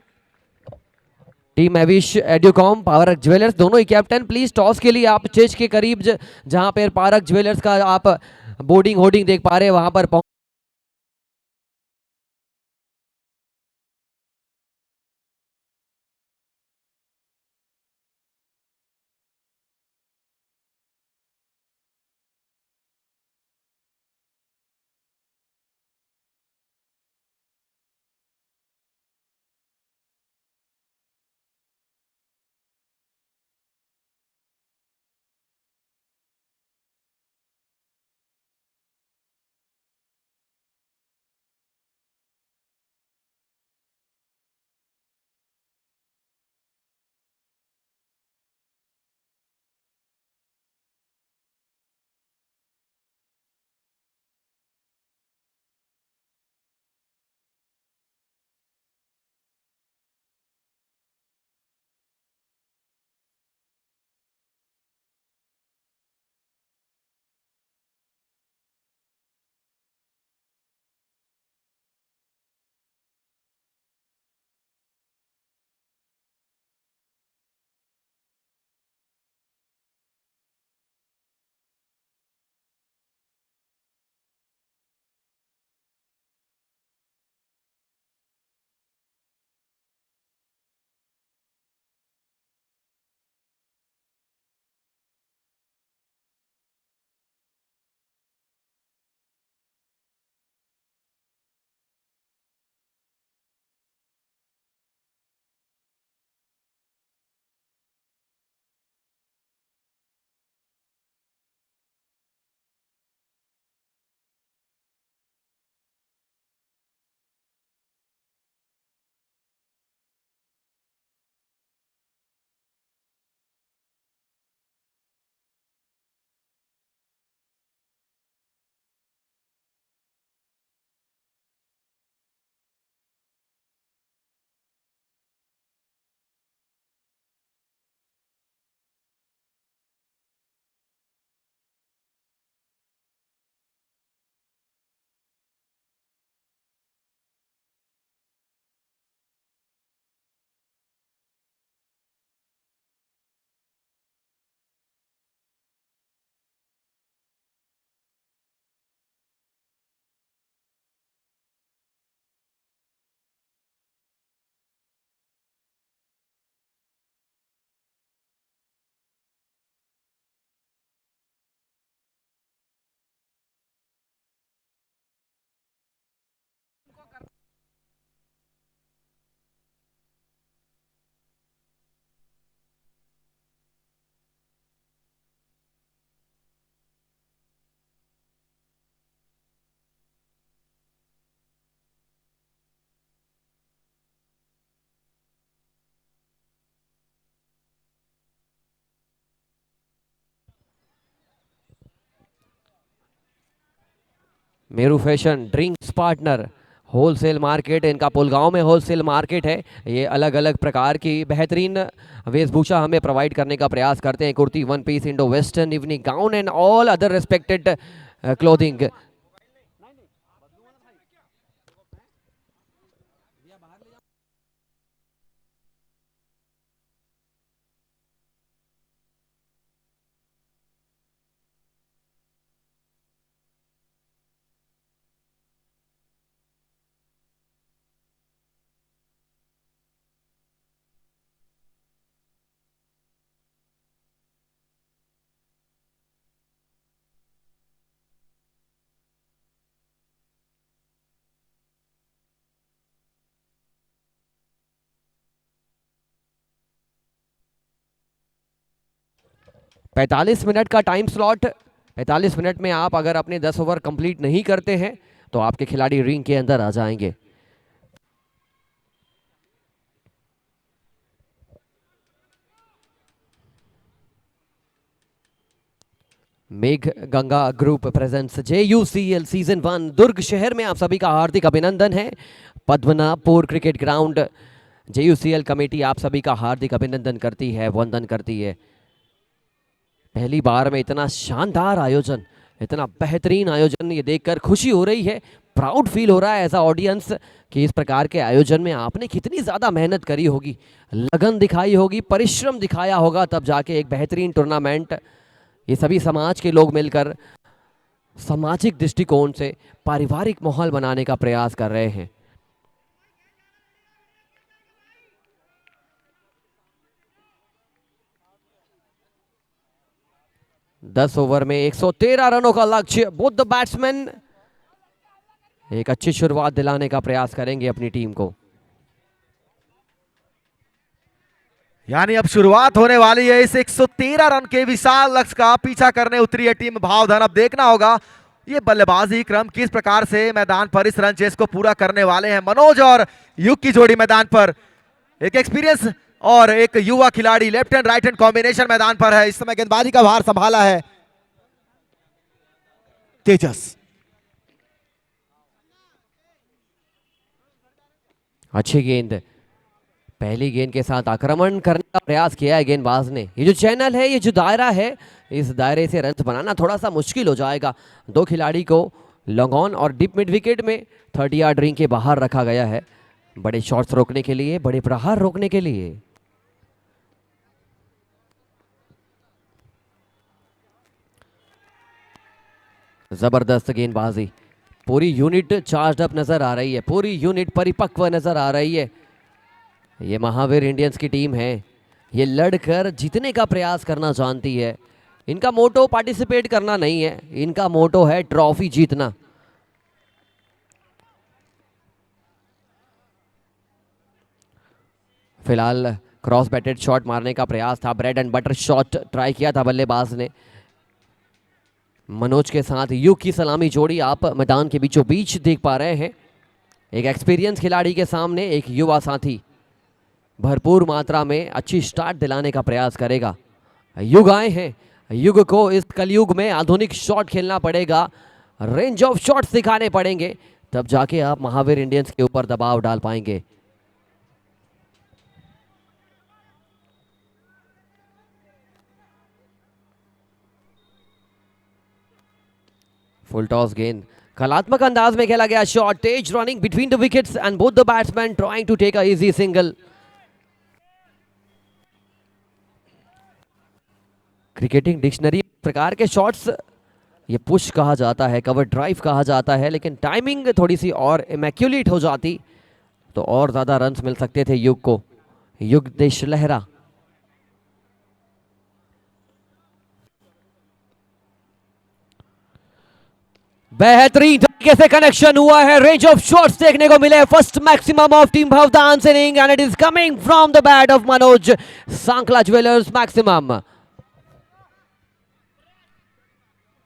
Team एविश Educom, Parak jewellers, दोनों ही कैप्टन प्लीज टॉस के लिए आप स्टेज के करीब जहां पर पारक ज्वेलर्स का आप बोर्डिंग होर्डिंग देख पा रहे हैं वहां पर Meru fashion drinks partner wholesale market, इनका पुलगांव में होलसेल मार्केट है। ये अलग अलग प्रकार की बेहतरीन वेशभूषा हमें प्रोवाइड करने का प्रयास करते हैं। Kurti, one piece, Indo western, evening gown and all other respected clothing. पैंतालीस मिनट का टाइम स्लॉट। 45 मिनट में आप अगर अपने 10 ओवर कंप्लीट नहीं करते हैं तो आपके खिलाड़ी रिंग के अंदर आ जाएंगे। मेघ Ganga group presents JUCL season 1 दुर्ग शहर में आप सभी का हार्दिक अभिनंदन है। पद्मनापुर क्रिकेट ग्राउंड JUCL कमेटी आप सभी का हार्दिक अभिनंदन करती है, वंदन करती है। पहली बार में इतना शानदार आयोजन, इतना बेहतरीन आयोजन ये देखकर खुशी हो रही है, प्राउड फील हो रहा है एज अ ऑडियंस कि इस प्रकार के आयोजन में आपने कितनी ज़्यादा मेहनत करी होगी, लगन दिखाई होगी, परिश्रम दिखाया होगा, तब जाके एक बेहतरीन टूर्नामेंट ये सभी समाज के लोग मिलकर सामाजिक दृष्टिकोण से पारिवारिक माहौल बनाने का प्रयास कर रहे हैं। दस ओवर में 113 रनों का लक्ष्य। बोथ द बैट्समैन एक अच्छी शुरुआत दिलाने का प्रयास करेंगे अपनी टीम को। यानी अब शुरुआत होने वाली है इस 113 रन के विशाल लक्ष्य का पीछा करने उतरी है टीम भावधन। अब देखना होगा ये बल्लेबाजी क्रम किस प्रकार से मैदान पर इस रन चेस को पूरा करने वाले हैं। मनोज और युग की जोड़ी मैदान पर, एक एक्सपीरियंस और एक युवा खिलाड़ी, left and right hand combination मैदान पर है। इस समय गेंदबाजी का भार संभाला है तेजस। अच्छी गेंद, पहली गेंद के साथ आक्रमण करने का प्रयास किया है गेंदबाज ने। ये जो चैनल है, ये जो दायरा है, इस दायरे से रन बनाना थोड़ा सा मुश्किल हो जाएगा। दो खिलाड़ी को लॉन्ग ऑन और डीप मिड विकेट में 30 यार्ड रिंग के बाहर रखा गया है, बड़े शॉट्स रोकने के लिए, बड़े प्रहार रोकने के लिए। जबरदस्त गेंदबाजी, पूरी यूनिट चार्ज अप नजर आ रही है, पूरी यूनिट परिपक्व नजर आ रही है। ये महावीर इंडियंस की टीम है, ये लड़कर जीतने का प्रयास करना जानती है। इनका मोटो पार्टिसिपेट करना नहीं है, इनका मोटो है ट्रॉफी जीतना। फिलहाल क्रॉस बैटेड शॉट मारने का प्रयास था, bread and butter shot try किया था बल्लेबाज ने। मनोज के साथ युग की सलामी जोड़ी आप मैदान के बीचों बीच देख पा रहे हैं। एक एक्सपीरियंस खिलाड़ी के सामने एक युवा साथी भरपूर मात्रा में अच्छी स्टार्ट दिलाने का प्रयास करेगा। युग आए हैं, युग को इस कलयुग में आधुनिक शॉट खेलना पड़ेगा, रेंज ऑफ शॉट्स दिखाने पड़ेंगे, तब जाके आप महावीर इंडियंस के ऊपर दबाव डाल पाएंगे। फुल टॉस गेंद, कलात्मक अंदाज में खेला गया शॉट, तेज running between the wickets and both the batsman trying to take a easy single. Cricketing dictionary प्रकार के शॉट्स ये पुश कहा जाता है, कवर ड्राइव कहा जाता है, लेकिन टाइमिंग थोड़ी सी और इमैक्युलेट हो जाती तो और ज्यादा रन्स मिल सकते थे युग को। युग देश लहरा, बेहतरीन तरीके से कनेक्शन हुआ है, रेंज ऑफ शॉट्स देखने को मिले। First maximum of team Bhavdan inning and it is coming from the bat of Manoj, Sankhla jewellers maximum.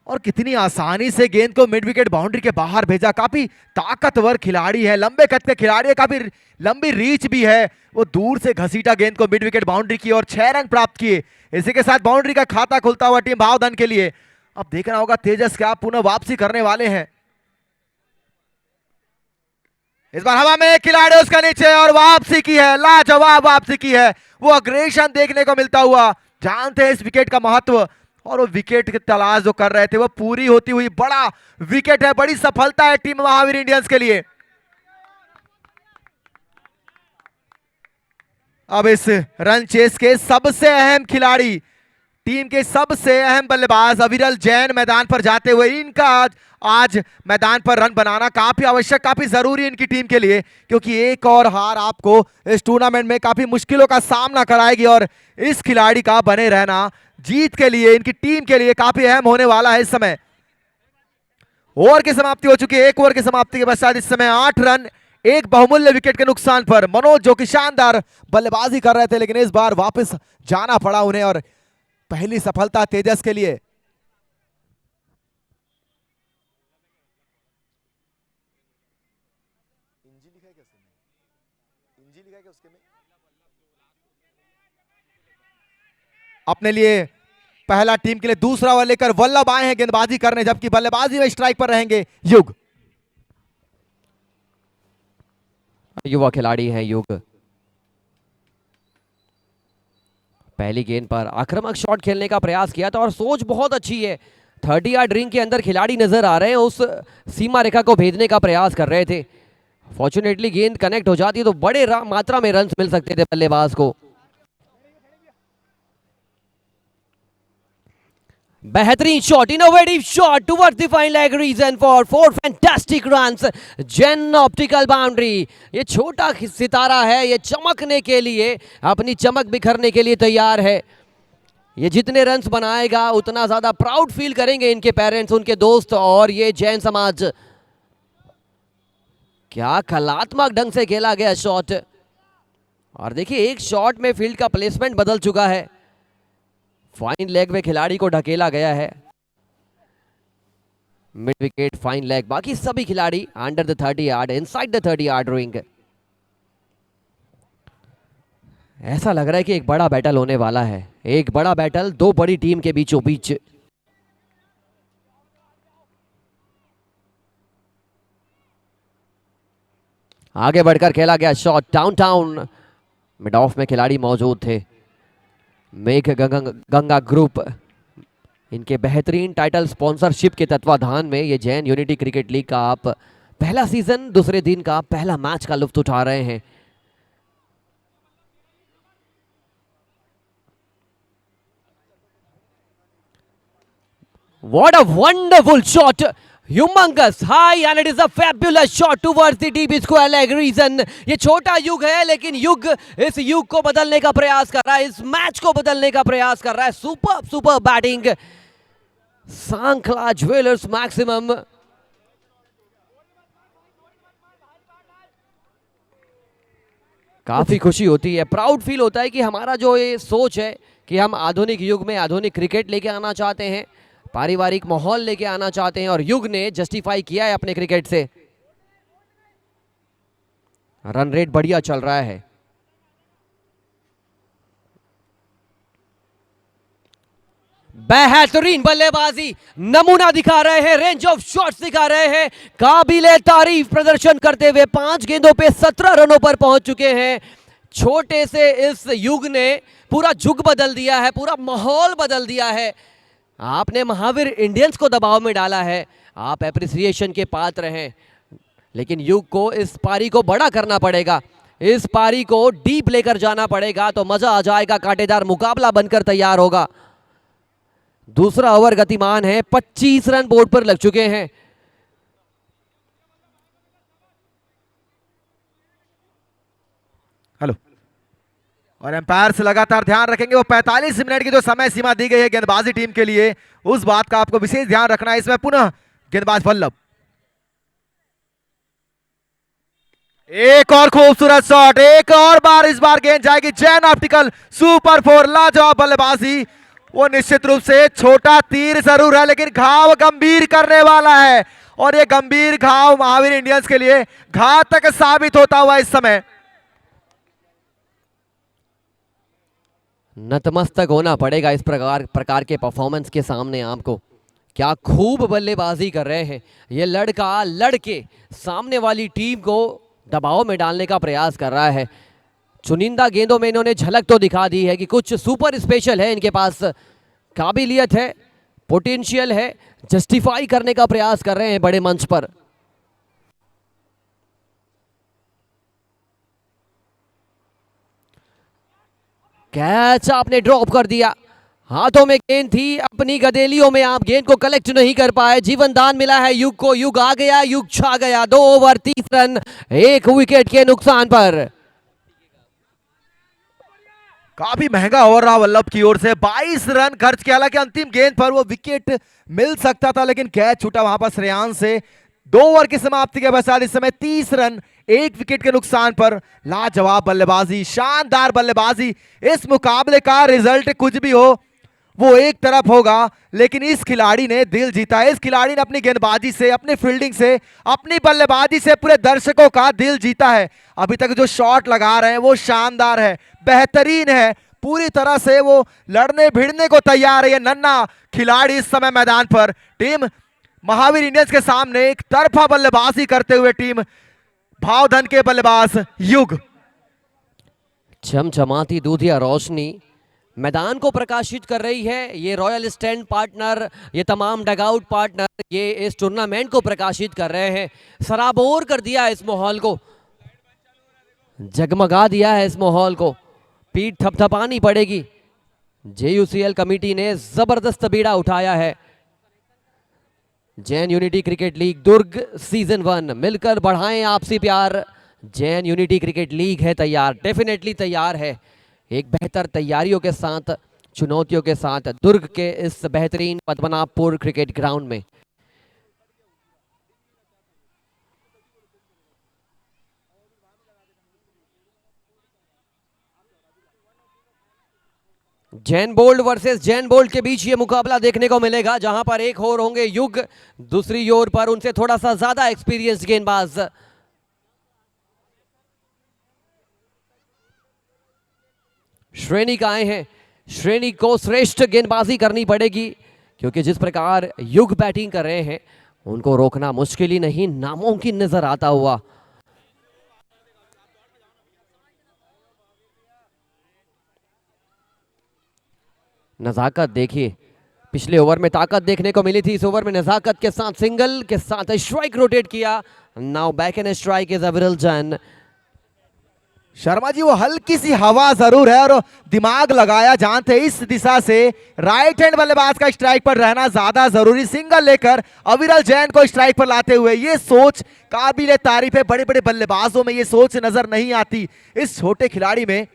और कितनी आसानी से गेंद को मिड विकेट बाउंड्री के बाहर भेजा। काफी ताकतवर खिलाड़ी है, लंबे कद के खिलाड़ी है, काफी लंबी रीच भी है। वो दूर से घसीटा गेंद को मिड विकेट बाउंड्री की और 6 रन प्राप्त किए। इसी के साथ बाउंड्री का खाता खुलता हुआ टीम भावधन के लिए। अब देखना होगा तेजस क्या पुनः वापसी करने वाले हैं। इस बार हवा में खिलाड़ी उसका नीचे और वापसी की है, लाजवाब वापसी की है। वो अग्रेशन देखने को मिलता हुआ, जानते हैं इस विकेट का महत्व, और वो विकेट की तलाश जो कर रहे थे वो पूरी होती हुई बड़ा विकेट है, बड़ी सफलता है टीम महावीर इंडियंस के लिए। अब इस रन चेस के सबसे अहम खिलाड़ी, टीम के सबसे अहम बल्लेबाज अविरल जैन मैदान पर जाते हुए, इनका आज मैदान पर रन बनाना काफी आवश्यक, काफी जरूरी इनकी टीम के लिए, क्योंकि एक और हार आपको इस टूर्नामेंट में काफी मुश्किलों का सामना कराएगी, और इस खिलाड़ी का बने रहना जीत के लिए, इनकी टीम के लिए काफी अहम होने वाला है। इस समय ओवर की समाप्ति हो चुकी है। एक ओवर की समाप्ति के पश्चात इस समय 8 रन एक बहुमूल्य विकेट के नुकसान पर मनोज, जो कि शानदार बल्लेबाजी कर रहे थे, लेकिन इस बार वापस जाना पड़ा उन्हें, और पहली सफलता तेजस के लिए। अपने लिए पहला टीम के लिए दूसरा ओवर लेकर वल्लभ आए हैं गेंदबाजी करने, जबकि बल्लेबाजी में स्ट्राइक पर रहेंगे युग। युवा खिलाड़ी हैं युग। पहली गेंद पर आक्रामक शॉट खेलने का प्रयास किया था और सोच बहुत अच्छी है। 30 यार्ड रिंग के अंदर खिलाड़ी नजर आ रहे हैं, उस सीमा रेखा को भेदने का प्रयास कर रहे थे। फॉर्चुनेटली गेंद कनेक्ट हो जाती तो बड़े मात्रा में रन मिल सकते थे बल्लेबाज को। बेहतरीन shot, innovative shot towards the fine leg, region for 4 fantastic runs. Jain Optical boundary, ये छोटा सितारा है, ये चमकने के लिए, अपनी चमक बिखरने के लिए तैयार है। ये जितने रन्स बनाएगा उतना ज्यादा प्राउड फील करेंगे इनके पेरेंट्स, उनके दोस्त और ये जैन समाज। क्या कलात्मक ढंग से खेला गया शॉट, और देखिए एक शॉट में फील्ड का प्लेसमेंट बदल चुका है। फाइन लेग में खिलाड़ी को ढकेला गया है, मिड विकेट फाइन लेग, बाकी सभी खिलाड़ी under the 30 yard, inside the 30 yard ring. ऐसा लग रहा है कि एक बड़ा बैटल होने वाला है, एक बड़ा बैटल दो बड़ी टीम के बीचों बीच। आगे बढ़कर खेला गया शॉट, डाउनटाउन मिड ऑफ में खिलाड़ी मौजूद थे। मेघ गंगा ग्रुप, इनके बेहतरीन टाइटल स्पॉन्सरशिप के तत्वाधान में ये जैन यूनिटी क्रिकेट लीग का आप पहला सीजन, दूसरे दिन का पहला मैच का लुत्फ उठा रहे हैं। What a wonderful shot, humongous high, and it is a fabulous shot towards the deep square leg region। ये छोटा युग है, लेकिन युग इस युग को बदलने का प्रयास कर रहा है, इस मैच को बदलने का प्रयास कर रहा है। Super batting, Sankhla jewellers maximum. काफी खुशी होती है, प्राउड फील होता है कि हमारा जो ये सोच है कि हम आधुनिक युग में आधुनिक क्रिकेट लेके आना चाहते हैं, पारिवारिक माहौल लेके आना चाहते हैं, और युग ने जस्टिफाई किया है अपने क्रिकेट से। रन रेट बढ़िया चल रहा है। बेहतरीन बल्लेबाजी, नमूना दिखा रहे हैं, रेंज ऑफ शॉट्स दिखा रहे हैं, काबिले तारीफ प्रदर्शन करते हुए 5 गेंदों पे 17 रनों पर पहुंच चुके हैं। छोटे से इस युग ने पूरा जुग बदल दिया है, पूरा माहौल बदल दिया है। आपने महावीर इंडियंस को दबाव में डाला है, आप एप्रिसिएशन के पात्र हैं, लेकिन युग को इस पारी को बड़ा करना पड़ेगा, इस पारी को डीप लेकर जाना पड़ेगा, तो मजा आ जाएगा, कांटेदार मुकाबला बनकर तैयार होगा। दूसरा ओवर गतिमान है, 25 रन बोर्ड पर लग चुके हैं। हेलो, और एम्पायर से लगातार ध्यान रखेंगे, वो 45 मिनट की जो समय सीमा दी गई है गेंदबाजी टीम के लिए, उस बात का आपको विशेष ध्यान रखना है। इसमें पुनः गेंदबाज वल्लभ, एक और खूबसूरत शॉट, एक और बार इस बार गेंद जाएगी जैन ऑप्टिकल सुपर 4, लाजवाब बल्लेबाजी। वो निश्चित रूप से छोटा तीर जरूर है, लेकिन घाव गंभीर करने वाला है, और ये गंभीर घाव महावीर इंडियंस के लिए घातक साबित होता हुआ इस समय। नतमस्तक होना पड़ेगा इस प्रकार के परफॉर्मेंस के सामने आपको। क्या खूब बल्लेबाजी कर रहे हैं ये लड़का, लड़के सामने वाली टीम को दबाव में डालने का प्रयास कर रहा है। चुनिंदा गेंदों में इन्होंने झलक तो दिखा दी है कि कुछ सुपर स्पेशल है इनके पास, काबिलियत है, पोटेंशियल है, जस्टिफाई करने का प्रयास कर रहे हैं बड़े मंच पर। कैच आपने ड्रॉप कर दिया, हाथों में गेंद थी, अपनी गदेलियों में आप गेंद को कलेक्ट नहीं कर पाए। जीवन दान मिला है युग को, युग आ गया, युग छा गया। 2 ओवर 30 रन 1 विकेट के नुकसान पर। काफी महंगा ओवर रहा वल्लभ की ओर से, 22 रन खर्च किया। हालांकि अंतिम गेंद पर वो विकेट मिल सकता था लेकिन कैच छूटा वहां पर श्रेयांश से। 2 ओवर की समाप्ति के पश्चात इस समय 30 रन 1 विकेट के नुकसान पर। लाजवाब बल्लेबाजी, शानदार बल्लेबाजी। इस मुकाबले का रिजल्ट कुछ भी हो वो एक तरफ होगा, लेकिन इस खिलाड़ी ने दिल जीता है। इस खिलाड़ी ने अपनी गेंदबाजी से, अपनी फील्डिंग से, अपनी बल्लेबाजी से पूरे दर्शकों का दिल जीता है। अभी तक जो शॉट लगा रहे हैं वो शानदार है, बेहतरीन है, पूरी तरह से वो लड़ने भिड़ने को तैयार है। ये नन्हा खिलाड़ी इस समय मैदान पर टीम महावीर इंडियंस के सामने एक तरफा बल्लेबाजी करते हुए टीम भावधन के बल्लेबाज युग। चमचमाती दूधिया रोशनी मैदान को प्रकाशित कर रही है। ये रॉयल स्टैंड पार्टनर, ये तमाम डगआउट पार्टनर, ये इस टूर्नामेंट को प्रकाशित कर रहे हैं। सराबोर कर दिया है इस माहौल को, जगमगा दिया है इस माहौल को। पीठ थपथपानी पड़ेगी। JUCL कमेटी ने जबरदस्त बीड़ा उठाया है। जैन यूनिटी क्रिकेट लीग दुर्ग सीजन 1, मिलकर बढ़ाएं आपसी प्यार। जैन यूनिटी क्रिकेट लीग है तैयार, डेफिनेटली तैयार है। एक बेहतर तैयारियों के साथ, चुनौतियों के साथ दुर्ग के इस बेहतरीन पद्मनाभपुर क्रिकेट ग्राउंड में। Jain Bold versus Jain Bold के बीच ये मुकाबला देखने को मिलेगा, जहां पर एक ओर होंगे युग, दूसरी ओर पर उनसे थोड़ा सा ज्यादा एक्सपीरियंस गेंदबाज। श्रेणी का आए हैं, श्रेणी को श्रेष्ठ गेंदबाजी करनी पड़ेगी, क्योंकि जिस प्रकार युग बैटिंग कर रहे हैं उनको रोकना मुश्किल ही नहीं, नामुमकिन नजर आता हुआ। नजाकत देखिए, पिछले ओवर में ताकत देखने को मिली थी, इस ओवर में नजाकत के साथ सिंगल के साथ स्ट्राइक रोटेट किया। Now back and strike is अविरल जैन। शर्मा जी वो हल्की सी हवा जरूर है और दिमाग लगाया, जानते इस दिशा से राइट हैंड बल्लेबाज का स्ट्राइक पर रहना ज्यादा जरूरी। सिंगल लेकर अविरल जैन को स्ट्राइक पर लाते हुए ये सोच काबिले तारीफ है। बड़े बड़े बल्लेबाजों में ये सोच नजर नहीं आती, इस छोटे खिलाड़ी में।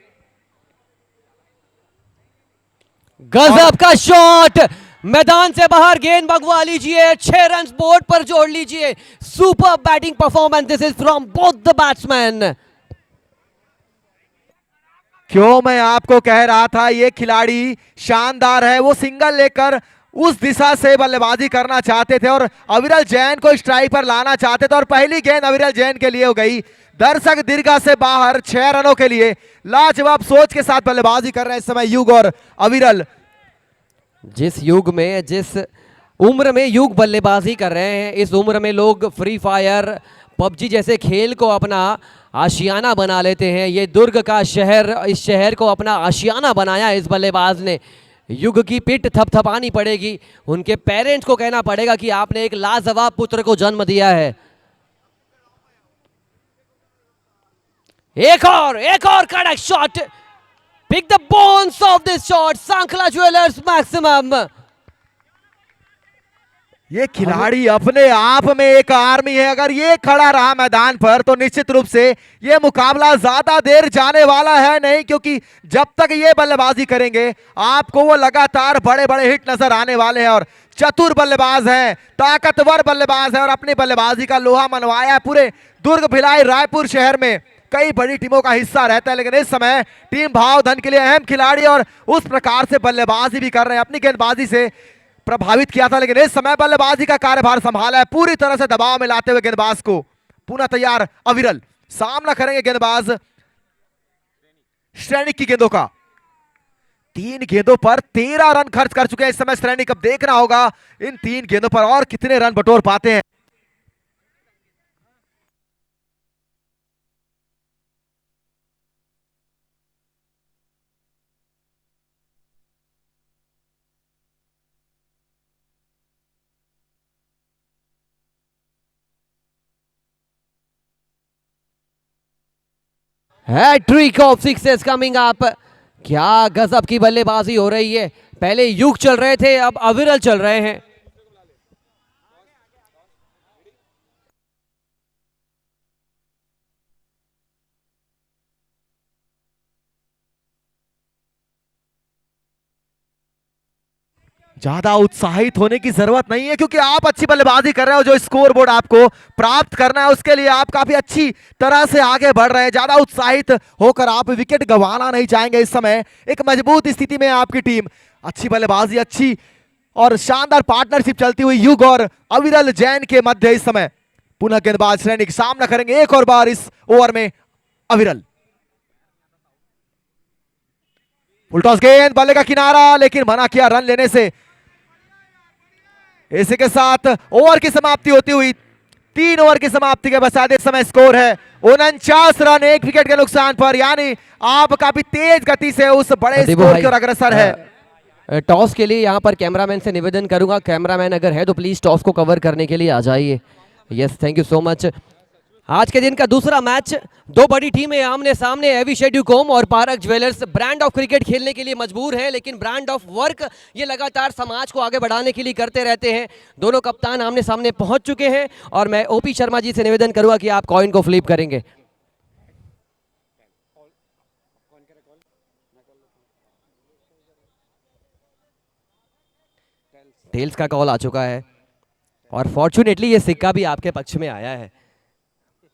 गजब का शॉट, मैदान से बाहर गेंद भगवा लीजिए, 6 रन बोर्ड पर जोड़ लीजिए। Super batting performance this is from both the batsman. क्यों मैं आपको कह रहा था ये खिलाड़ी शानदार है। वो सिंगल लेकर उस दिशा से बल्लेबाजी करना चाहते थे और अविरल जैन को स्ट्राइक पर लाना चाहते थे और पहली गेंद अविरल जैन के लिए हो गई। दर्शक दीर्घा से बाहर 6 रनों के लिए लाजवाब सोच के साथ बल्लेबाजी कर रहे हैं इस समय युग और अविरल। जिस युग में, जिस उम्र में युग बल्लेबाजी कर रहे हैं, इस उम्र में लोग फ्री फायर, पबजी जैसे खेल को अपना आशियाना बना लेते हैं। ये दुर्ग का शहर, इस शहर को अपना आशियाना बनाया इस बल्लेबाज ने। युग की पिट थपथपानी पड़ेगी, उनके पेरेंट्स को कहना पड़ेगा कि आपने एक लाजवाब पुत्र को जन्म दिया है। एक और कड़क shot, pick the bones of this shot, Sankhla jewellers maximum. ये खिलाड़ी अपने आप में एक आर्मी है। अगर ये खड़ा रहा मैदान पर तो निश्चित रूप से ये मुकाबला ज्यादा देर जाने वाला है नहीं, क्योंकि जब तक ये बल्लेबाजी करेंगे आपको वो लगातार बड़े बड़े हिट नजर आने वाले हैं। और चतुर बल्लेबाज हैं, ताकतवर बल्लेबाज है और अपनी बल्लेबाजी का लोहा मनवाया है पूरे दुर्ग भिलाई रायपुर शहर में। कई बड़ी टीमों का हिस्सा रहता है, लेकिन इस समय टीम भावधन के लिए अहम खिलाड़ी और उस प्रकार से बल्लेबाजी भी कर रहे हैं। अपनी गेंदबाजी से प्रभावित किया था, लेकिन इस समय बल्लेबाजी का कार्यभार संभाला है, पूरी तरह से दबाव में लाते हुए गेंदबाज को। पुनः तैयार अविरल, सामना करेंगे गेंदबाज श्रेणिक की गेंदों का। 3 गेंदों पर 13 रन खर्च कर चुके हैं इस समय श्रेणिक। अब देखना होगा इन 3 गेंदों पर और कितने रन बटोर पाते हैं। Hattrick of sixes coming up. क्या गजब की बल्लेबाजी हो रही है। पहले युग चल रहे थे, अब अविरल चल रहे हैं। ज्यादा उत्साहित होने की जरूरत नहीं है क्योंकि आप अच्छी बल्लेबाजी कर रहे हो। जो स्कोर बोर्ड आपको प्राप्त करना है उसके लिए आप काफी अच्छी तरह से आगे बढ़ रहे हैं। ज्यादा उत्साहित होकर आप विकेट गंवाना नहीं चाहेंगे। इस समय एक मजबूत स्थिति में आपकी टीम, अच्छी बल्लेबाजी, अच्छी और शानदार पार्टनरशिप चलती हुई युग और अविरल जैन के मध्य इस समय पुनः गेंदबाज श्रेणी का सामना करेंगे एक और बार इस ओवर में अविरल। फुलटॉस गेंद, बल्ले का किनारा, लेकिन मना किया रन लेने से। इसी के साथ ओवर की समाप्ति होती हुई 3 ओवर की समाप्ति के पश्चात इस समय स्कोर है 49 रन, 1 विकेट के नुकसान पर। यानी आप काफी तेज गति से उस बड़े स्कोर की ओर अग्रसर है। टॉस के लिए यहाँ पर कैमरामैन से निवेदन करूंगा, कैमरामैन अगर है तो प्लीज टॉस को कवर करने के लिए आ जाइए। Yes, thank you so much. आज के दिन का दूसरा मैच, दो बड़ी टीमें आमने सामने। एवी शेड्यूकॉम और park jewellers brand of cricket खेलने के लिए मजबूर है, लेकिन ब्रांड ऑफ वर्क ये लगातार समाज को आगे बढ़ाने के लिए करते रहते हैं। दोनों कप्तान आमने सामने पहुंच चुके हैं और मैं ओपी शर्मा जी से निवेदन करूंगा कि आप कॉइन को फ्लिप करेंगे। टेल्स का कॉल आ चुका है और फॉर्चुनेटली ये सिक्का भी आपके पक्ष में आया है।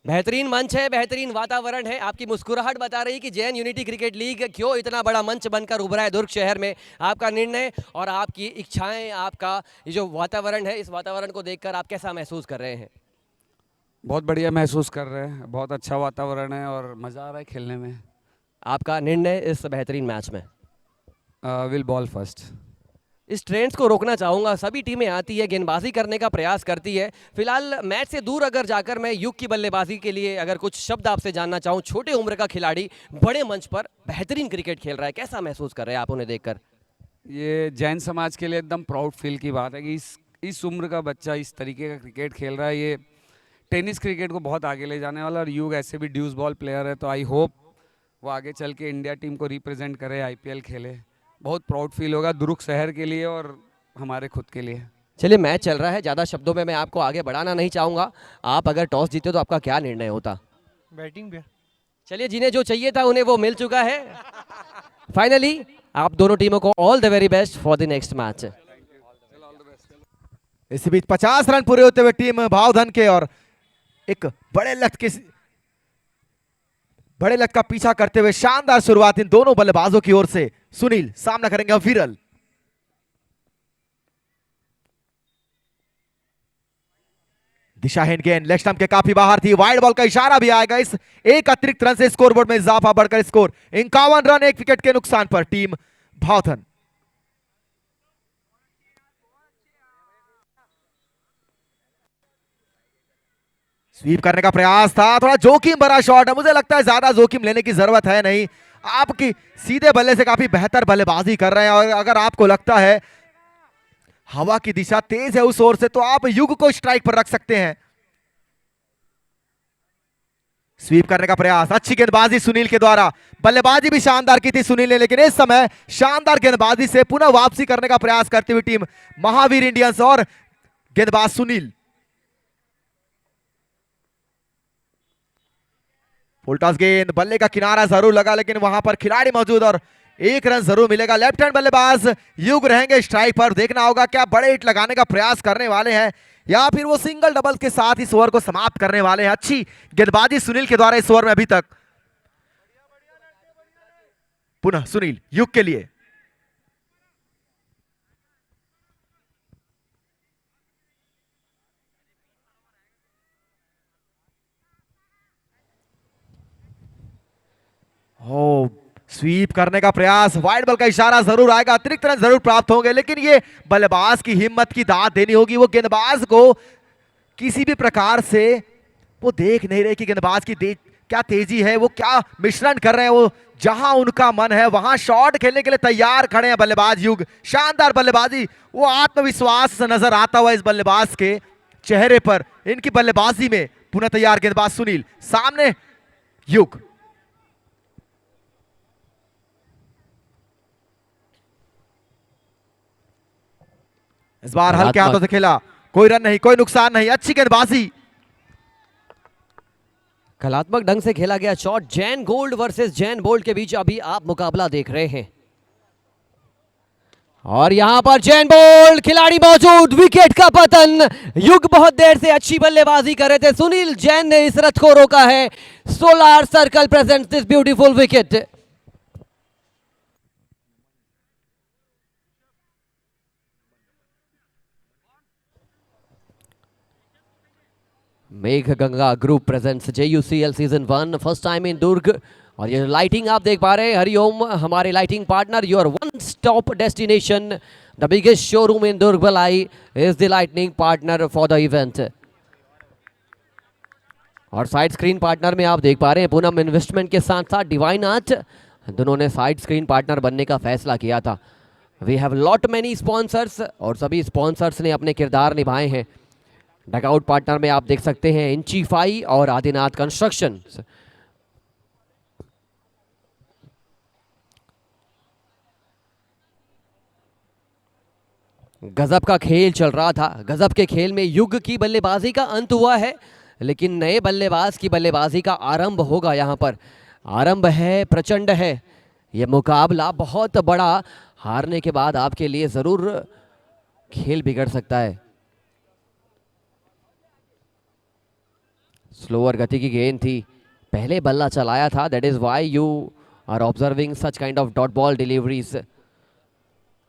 बेहतरीन मंच है, बेहतरीन वातावरण है। आपकी मुस्कुराहट बता रही कि जैन यूनिटी क्रिकेट लीग क्यों इतना बड़ा मंच बनकर उभरा है दुर्ग शहर में। आपका निर्णय और आपकी इच्छाएं, आपका ये जो वातावरण है, इस वातावरण को देखकर आप कैसा महसूस कर रहे हैं? बहुत बढ़िया महसूस कर रहे हैं, बहुत अच्छा वातावरण है और मज़ा आ रहा है खेलने में। आपका निर्णय इस बेहतरीन मैच में? Will ball first. इस ट्रेंड्स को रोकना चाहूंगा। सभी टीमें आती है, गेंदबाजी करने का प्रयास करती है। फिलहाल मैच से दूर अगर जाकर मैं युग की बल्लेबाजी के लिए अगर कुछ शब्द आपसे जानना चाहूँ, छोटे उम्र का खिलाड़ी बड़े मंच पर बेहतरीन क्रिकेट खेल रहा है, कैसा महसूस कर रहे हैं आप उन्हें देखकर? ये जैन समाज के लिए एकदम प्राउड फील की बात है कि इस उम्र का बच्चा इस तरीके का क्रिकेट खेल रहा है। ये टेनिस क्रिकेट को बहुत आगे ले जाने वाला, और युग ऐसे भी ड्यूस बॉल प्लेयर है, तो आई होप वो आगे चल के इंडिया टीम को रिप्रेजेंट करे, IPL खेले। बहुत प्राउड फील होगा दुर्ग शहर के लिए और हमारे खुद के लिए। चलिए, मैच चल रहा है, ज़्यादा शब्दों में मैं आपको आगे बढ़ाना नहीं चाहूँगा। आप अगर टॉस जीते तो आपका क्या निर्णय होता? बैटिंग पे। चलिए, जिन्हें जो चाहिए था उन्हें वो मिल चुका है। फाइनली आप दोनों टीमों को all the very best for the next match. इसी बीच 50 रन पूरे होते हुए टीम भावधन के और एक बड़े लक्ष्य का पीछा करते हुए शानदार शुरुआत इन दोनों बल्लेबाजों की ओर से। सुनील सामना करेंगे अविरल। दिशाहीन गेंद लेग स्टंप के काफी बाहर थी, वाइड बॉल का इशारा भी आएगा। इस एक अतिरिक्त रन से स्कोरबोर्ड में इजाफा, बढ़कर स्कोर 51 रन, 1 विकेट के नुकसान पर टीम भावधन। स्वीप करने का प्रयास था, थोड़ा जोखिम भरा शॉट है। मुझे लगता है ज्यादा जोखिम लेने की जरूरत है नहीं। आपकी सीधे बल्ले से काफी बेहतर बल्लेबाजी कर रहे हैं, और अगर आपको लगता है हवा की दिशा तेज है उस ओर से, तो आप युग को स्ट्राइक पर रख सकते हैं। स्वीप करने का प्रयास, अच्छी गेंदबाजी सुनील के द्वारा। बल्लेबाजी भी शानदार की थी सुनील ने, लेकिन इस समय शानदार गेंदबाजी से पुनः वापसी करने का प्रयास करती हुई टीम महावीर इंडियंस और गेंदबाज सुनील। फुलटॉस गेंद, बल्ले का किनारा जरूर लगा, लेकिन वहां पर खिलाड़ी मौजूद और 1 रन जरूर मिलेगा। लेफ्ट हैंड बल्लेबाज युग रहेंगे स्ट्राइक पर। देखना होगा क्या बड़े हिट लगाने का प्रयास करने वाले हैं या फिर वो सिंगल डबल के साथ इस ओवर को समाप्त करने वाले हैं। अच्छी गेंदबाजी सुनील के द्वारा इस ओवर में अभी तक। पुनः सुनील युग के लिए। स्वीप करने का प्रयास, वाइड बॉल का इशारा जरूर आएगा, अतिरिक्त रन जरूर प्राप्त होंगे, लेकिन ये बल्लेबाज की हिम्मत की दाद देनी होगी। वो गेंदबाज को किसी भी प्रकार से वो देख नहीं रहे कि गेंदबाज की क्या तेजी है, वो क्या मिश्रण कर रहे हैं। वो जहां उनका मन है वहां शॉट खेलने के लिए तैयार खड़े हैं बल्लेबाज युग। शानदार बल्लेबाजी, वो आत्मविश्वास नजर आता हुआ इस बल्लेबाज के चेहरे पर। इनकी बल्लेबाजी में पुनः तैयार गेंदबाज सुनील, सामने युग। इस बार हल्के कलात्मक। हाथों से खेला, कोई रन नहीं, कोई नुकसान नहीं, अच्छी गेंदबाजी। कलात्मक ढंग से खेला गया shot. Jain gold versus Jain bolt के बीच अभी आप मुकाबला देख रहे हैं और यहां पर जैन बोल्ट खिलाड़ी मौजूद, विकेट का पतन। युग बहुत देर से अच्छी बल्लेबाजी कर रहे थे, सुनील जैन ने इस रथ को रोका है। Solar circle presents this beautiful wicket. Megh Ganga group presents JUCL season 1 first time in Durg. और ये लाइटिंग आप देख पा रहे हैं, हरिओम हमारे lighting partner, your one stop destination, the biggest showroom in Durg Bhilai is the lightning partner for the event. और side screen partner में आप देख पा रहे हैं पूनम इन्वेस्टमेंट के साथ साथ डिवाइन आर्ट, दोनों ने साइड स्क्रीन पार्टनर बनने का फैसला किया था। We have lot many sponsors और सभी स्पॉन्सर्स ने अपने किरदार निभाए हैं। डगआउट पार्टनर में आप देख सकते हैं इंचीफाई और आदिनाथ कंस्ट्रक्शन। गजब का खेल चल रहा था, गजब के खेल में युग की बल्लेबाजी का अंत हुआ है, लेकिन नए बल्लेबाज की बल्लेबाजी का आरंभ होगा। यहाँ पर आरंभ है, प्रचंड है ये मुकाबला, बहुत बड़ा। हारने के बाद आपके लिए जरूर खेल बिगड़ सकता है। स्लोअर गति की गेंद थी, पहले बल्ला चलाया था, that is why you are observing such kind of dot ball deliveries.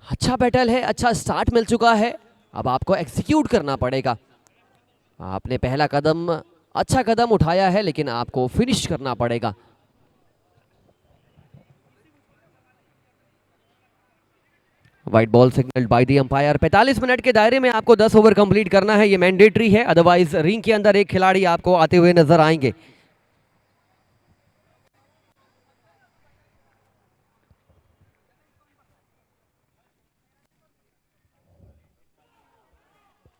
अच्छा बैटल है, अच्छा स्टार्ट मिल चुका है, अब आपको एक्सिक्यूट करना पड़ेगा। आपने पहला कदम, अच्छा कदम उठाया है, लेकिन आपको फिनिश करना पड़ेगा। White ball signalled by the umpire. 45 minute के दायरे में आपको 10 ओवर कंप्लीट करना है, ये मैंडेटरी है, अदरवाइज रिंग के अंदर एक खिलाड़ी आपको आते हुए नजर आएंगे।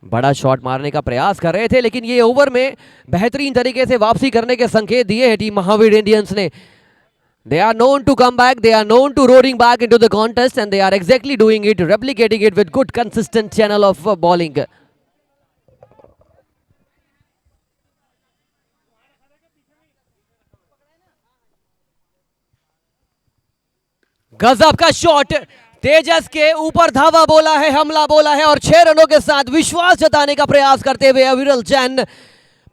बड़ा शॉट मारने का प्रयास कर रहे थे, लेकिन ये ओवर में बेहतरीन तरीके से वापसी करने के संकेत दिए हैं टीम महावीर इंडियंस ने। They are known to come back, they are known to roaring back into the contest, and they are exactly doing it, replicating it with good consistent channel of bowling. गजब का shot, तेजस के ऊपर धावा बोला है, हमला बोला है और 6 रनों के साथ विश्वास जताने का प्रयास करते हुए अविरल जैन।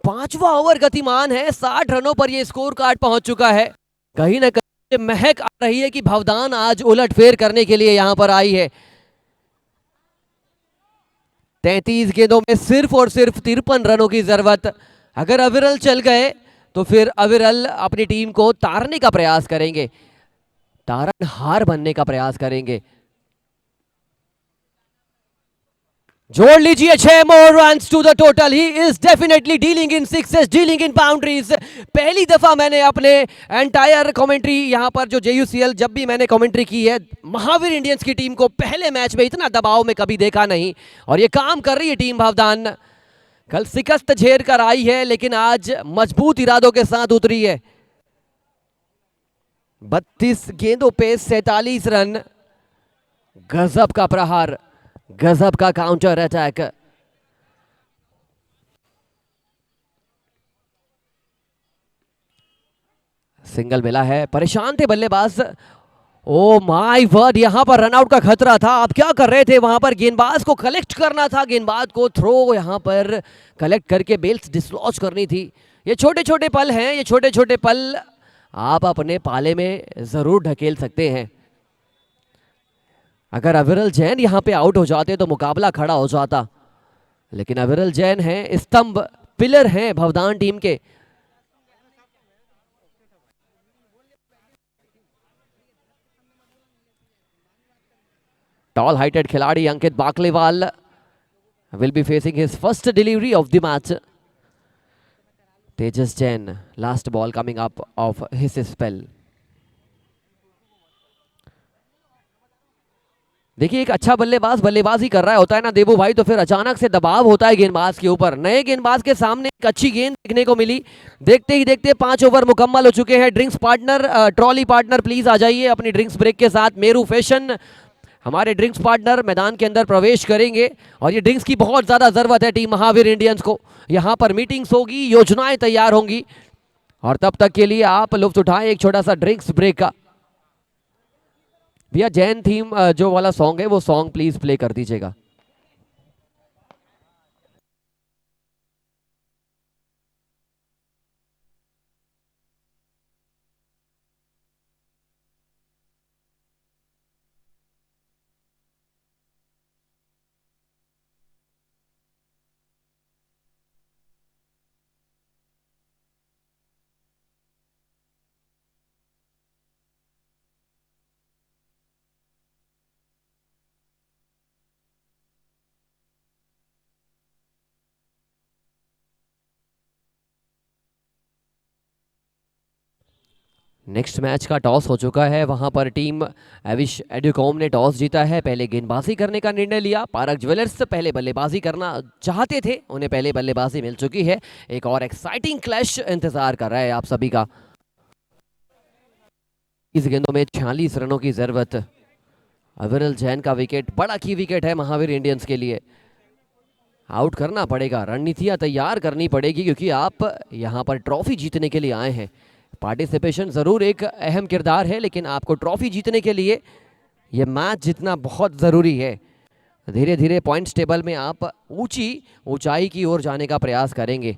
5वां ओवर गतिमान है, 60 रनों पर यह स्कोर कार्ड पहुंच चुका है। कहीं ना कहीं महक आ रही है कि भवदान आज उलटफेर करने के लिए यहां पर आई है। 33 गेंदों में सिर्फ और सिर्फ 53 रनों की जरूरत। अगर अविरल चल गए तो फिर अविरल अपनी टीम को तारने का प्रयास करेंगे, तारनहार बनने का प्रयास करेंगे। जोड़ लीजिए 6 more runs to the total. He is definitely dealing in sixes, dealing in boundaries. पहली दफा मैंने अपने एंटायर कमेंट्री यहाँ पर जो JUCL जब भी मैंने कमेंट्री की है, महावीर इंडियंस की टीम को पहले मैच में इतना दबाव में कभी देखा नहीं, और ये काम कर रही है टीम भवदान। कल शिकस्त झेल कर आई है, लेकिन आज मजबूत इरादों के साथ उतरी है। 32 गेंदों पे 47 रन, गजब का प्रहार, गजब का काउंटर अटैक। सिंगल मिला है, परेशान थे बल्लेबाज। ओ माय वर्ड, यहां पर रनआउट का खतरा था। आप क्या कर रहे थे वहां पर? गेंदबाज को कलेक्ट करना था, गेंदबाज को थ्रो यहां पर कलेक्ट करके बेल्स डिसलॉज करनी थी। ये छोटे छोटे पल हैं, ये छोटे छोटे पल आप अपने पाले में जरूर ढकेल सकते हैं। अगर अविरल जैन यहां पे आउट हो जाते तो मुकाबला खड़ा हो जाता, लेकिन अविरल जैन हैं, स्तंभ, पिलर हैं भवदान टीम के। टॉल हाइटेड खिलाड़ी अंकित बाकलेवाल will be facing his first delivery of the match. Tejas Jain, last ball coming up of his spell. देखिए, एक अच्छा बल्लेबाज बल्लेबाजी कर रहा होता है ना देबू भाई, तो फिर अचानक से दबाव होता है गेंदबाज के ऊपर। नए गेंदबाज के सामने एक अच्छी गेंद देखने को मिली। देखते ही देखते 5 ओवर मुकम्मल हो चुके हैं। Drinks partner, trolley partner please आ जाइए अपनी ड्रिंक्स ब्रेक के साथ। मेरू फैशन हमारे ड्रिंक्स पार्टनर मैदान के अंदर प्रवेश करेंगे और ये ड्रिंक्स की बहुत ज़्यादा ज़रूरत है टीम महावीर इंडियंस को। यहाँ पर मीटिंग्स होगी, योजनाएं तैयार होंगी और तब तक के लिए आप लुत्फ उठाएं एक छोटा सा ड्रिंक्स ब्रेक का। भैया जैन थीम जो वाला सॉन्ग है वो सॉन्ग प्लीज प्ले कर दीजिएगा। नेक्स्ट मैच का टॉस हो चुका है, वहां पर टीम एविश एड्यूकॉम ने टॉस जीता है, पहले गेंदबाजी करने का निर्णय लिया। पारक ज्वेलर्स पहले बल्लेबाजी करना चाहते थे, उन्हें पहले बल्लेबाजी मिल चुकी है। एक और एक्साइटिंग क्लैश इंतजार कर रहा है आप सभी का। इस गेंदों में 46 रनों की जरूरत। अविरल जैन का विकेट बड़ा की विकेट है महावीर इंडियंस के लिए, आउट करना पड़ेगा, रणनीतियां तैयार करनी पड़ेगी क्योंकि आप यहां पर ट्रॉफी जीतने के लिए आए हैं। पार्टिसिपेशन ज़रूर एक अहम किरदार है, लेकिन आपको ट्रॉफी जीतने के लिए ये मैच जीतना बहुत ज़रूरी है। धीरे धीरे पॉइंट्स टेबल में आप ऊंचाई की ओर जाने का प्रयास करेंगे।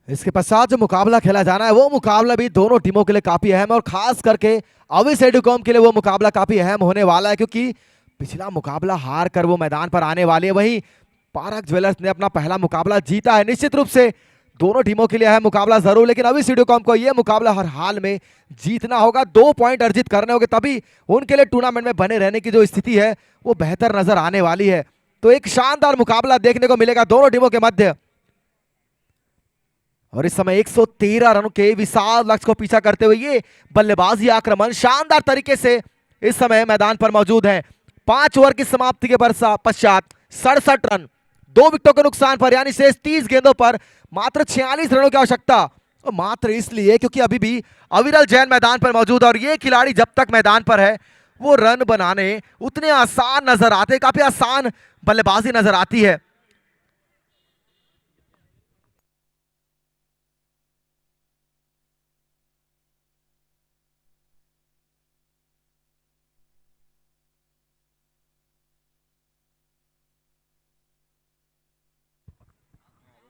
इसके पश्चात जो मुकाबला खेला जाना है वो मुकाबला भी दोनों टीमों के लिए काफी अहम है और खास करके अविस एड्यूकॉम के लिए वो मुकाबला काफी अहम होने वाला है क्योंकि पिछला मुकाबला हार कर वो मैदान पर आने वाली है। वहीं पारक ज्वेलर्स ने अपना पहला मुकाबला जीता है। निश्चित रूप से दोनों टीमों के लिए अहम मुकाबला जरूर, लेकिन अविस एड्यूकॉम को यह मुकाबला हर हाल में जीतना होगा। 2 पॉइंट अर्जित करने होंगे, तभी उनके लिए टूर्नामेंट में बने रहने की जो स्थिति है वो बेहतर नजर आने वाली है। तो एक शानदार मुकाबला देखने को मिलेगा दोनों टीमों के मध्य। और इस समय 113 रनों के विशाल लक्ष्य को पीछा करते हुए ये बल्लेबाजी आक्रमण शानदार तरीके से इस समय मैदान पर मौजूद है। 5 ओवर की समाप्ति के पश्चात 67 रन 2 विकेटों के नुकसान पर, यानी शेष 30 गेंदों पर मात्र 46 रनों की आवश्यकता। और मात्र इसलिए क्योंकि अभी भी अविरल जैन मैदान पर मौजूद है और ये खिलाड़ी जब तक मैदान पर है वो रन बनाने उतने आसान नजर आते, काफी आसान बल्लेबाजी नजर आती है।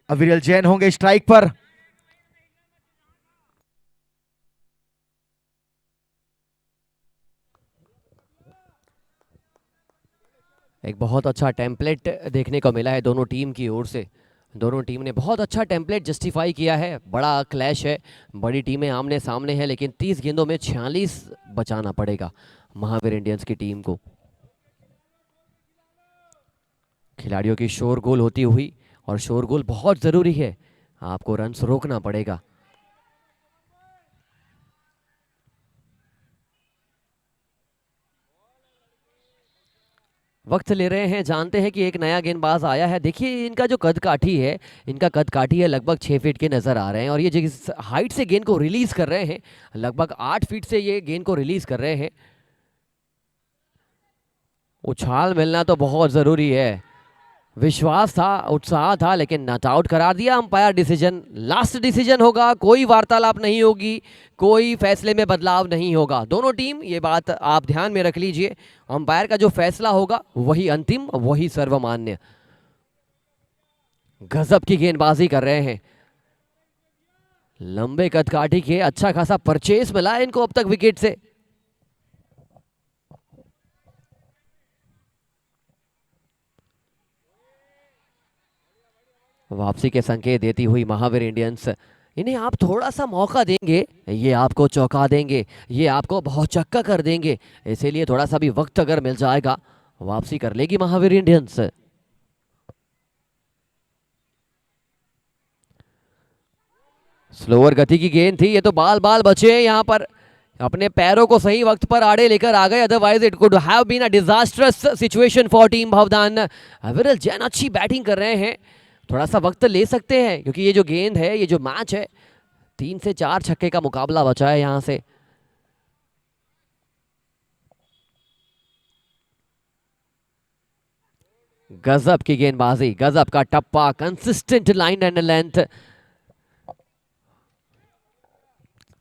अविरल जैन होंगे स्ट्राइक पर। एक बहुत अच्छा टेम्पलेट देखने को मिला है दोनों टीम की ओर से। दोनों टीम ने बहुत अच्छा टेम्पलेट जस्टिफाई किया है। बड़ा क्लैश है, बड़ी टीमें आमने सामने हैं, लेकिन 30 गेंदों में 46 बचाना पड़ेगा महावीर इंडियंस की टीम को। खिलाड़ियों की शोरगुल होती हुई, और शोरगुल बहुत ज़रूरी है, आपको रन्स रोकना पड़ेगा। वक्त ले रहे हैं, जानते हैं कि एक नया गेंदबाज आया है। देखिए इनका जो कद काठी है, इनका कद काठी है लगभग 6 फीट के नज़र आ रहे हैं और ये जिस हाइट से गेंद को रिलीज कर रहे हैं, लगभग 8 फीट से ये गेंद को रिलीज कर रहे हैं। उछाल मिलना तो बहुत ज़रूरी है। विश्वास था, उत्साह था, लेकिन नॉट आउट करार दिया अंपायर। डिसीजन लास्ट डिसीजन होगा, कोई वार्तालाप नहीं होगी, कोई फैसले में बदलाव नहीं होगा। दोनों टीम ये बात आप ध्यान में रख लीजिए, अंपायर का जो फैसला होगा वही अंतिम, वही सर्वमान्य। गजब की गेंदबाजी कर रहे हैं, लंबे कद काठी के, अच्छा खासा परचेस मिला है इनको अब तक विकेट से। वापसी के संकेत देती हुई महावीर इंडियंस, इन्हें आप थोड़ा सा मौका देंगे ये आपको चौंका देंगे, ये आपको बहुत चक्का कर देंगे, इसीलिए थोड़ा सा भी वक्त अगर मिल जाएगा वापसी कर लेगी महावीर इंडियंस। स्लोअर गति की गेंद थी, ये तो बाल बाल बचे हैं यहाँ पर। अपने पैरों को सही वक्त पर आड़े लेकर आ गए, otherwise it could have been a disastrous situation for team Bhavdan. Aviral Jain अच्छी बैटिंग कर रहे हैं, थोड़ा सा वक्त ले सकते हैं क्योंकि ये जो गेंद है, ये जो मैच है, 3 से 4 छक्के का मुकाबला बचा है यहां से। गजब की गेंदबाजी, गजब का टप्पा, कंसिस्टेंट लाइन एंड लेंथ।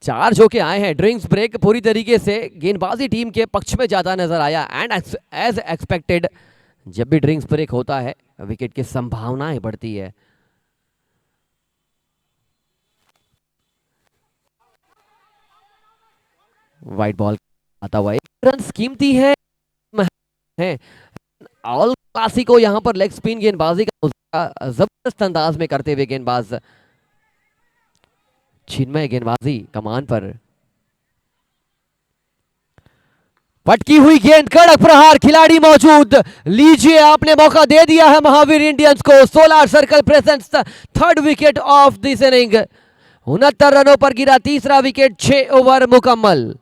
4 जो के आए हैं। ड्रिंक्स ब्रेक पूरी तरीके से गेंदबाजी टीम के पक्ष में ज्यादा नजर आया एंड एज एक्सपेक्टेड जब भी ड्रिंक्स ब्रेक होता है विकेट की संभावनाएं बढ़ती है। वाइट बॉल आता हुआ रन कीमती है। ऑल क्लासिको यहां पर लेग स्पिन गेंदबाजी का जबरदस्त अंदाज में करते हुए गेंदबाज चिन्मय गेंदबाजी कमान पर। पटकी हुई गेंद, कड़क प्रहार, खिलाड़ी मौजूद, लीजिए आपने मौका दे दिया है महावीर इंडियंस को। Solar circle presents third wicket of this inning. 69 रनों पर गिरा तीसरा विकेट, 6 ओवर मुकम्मल।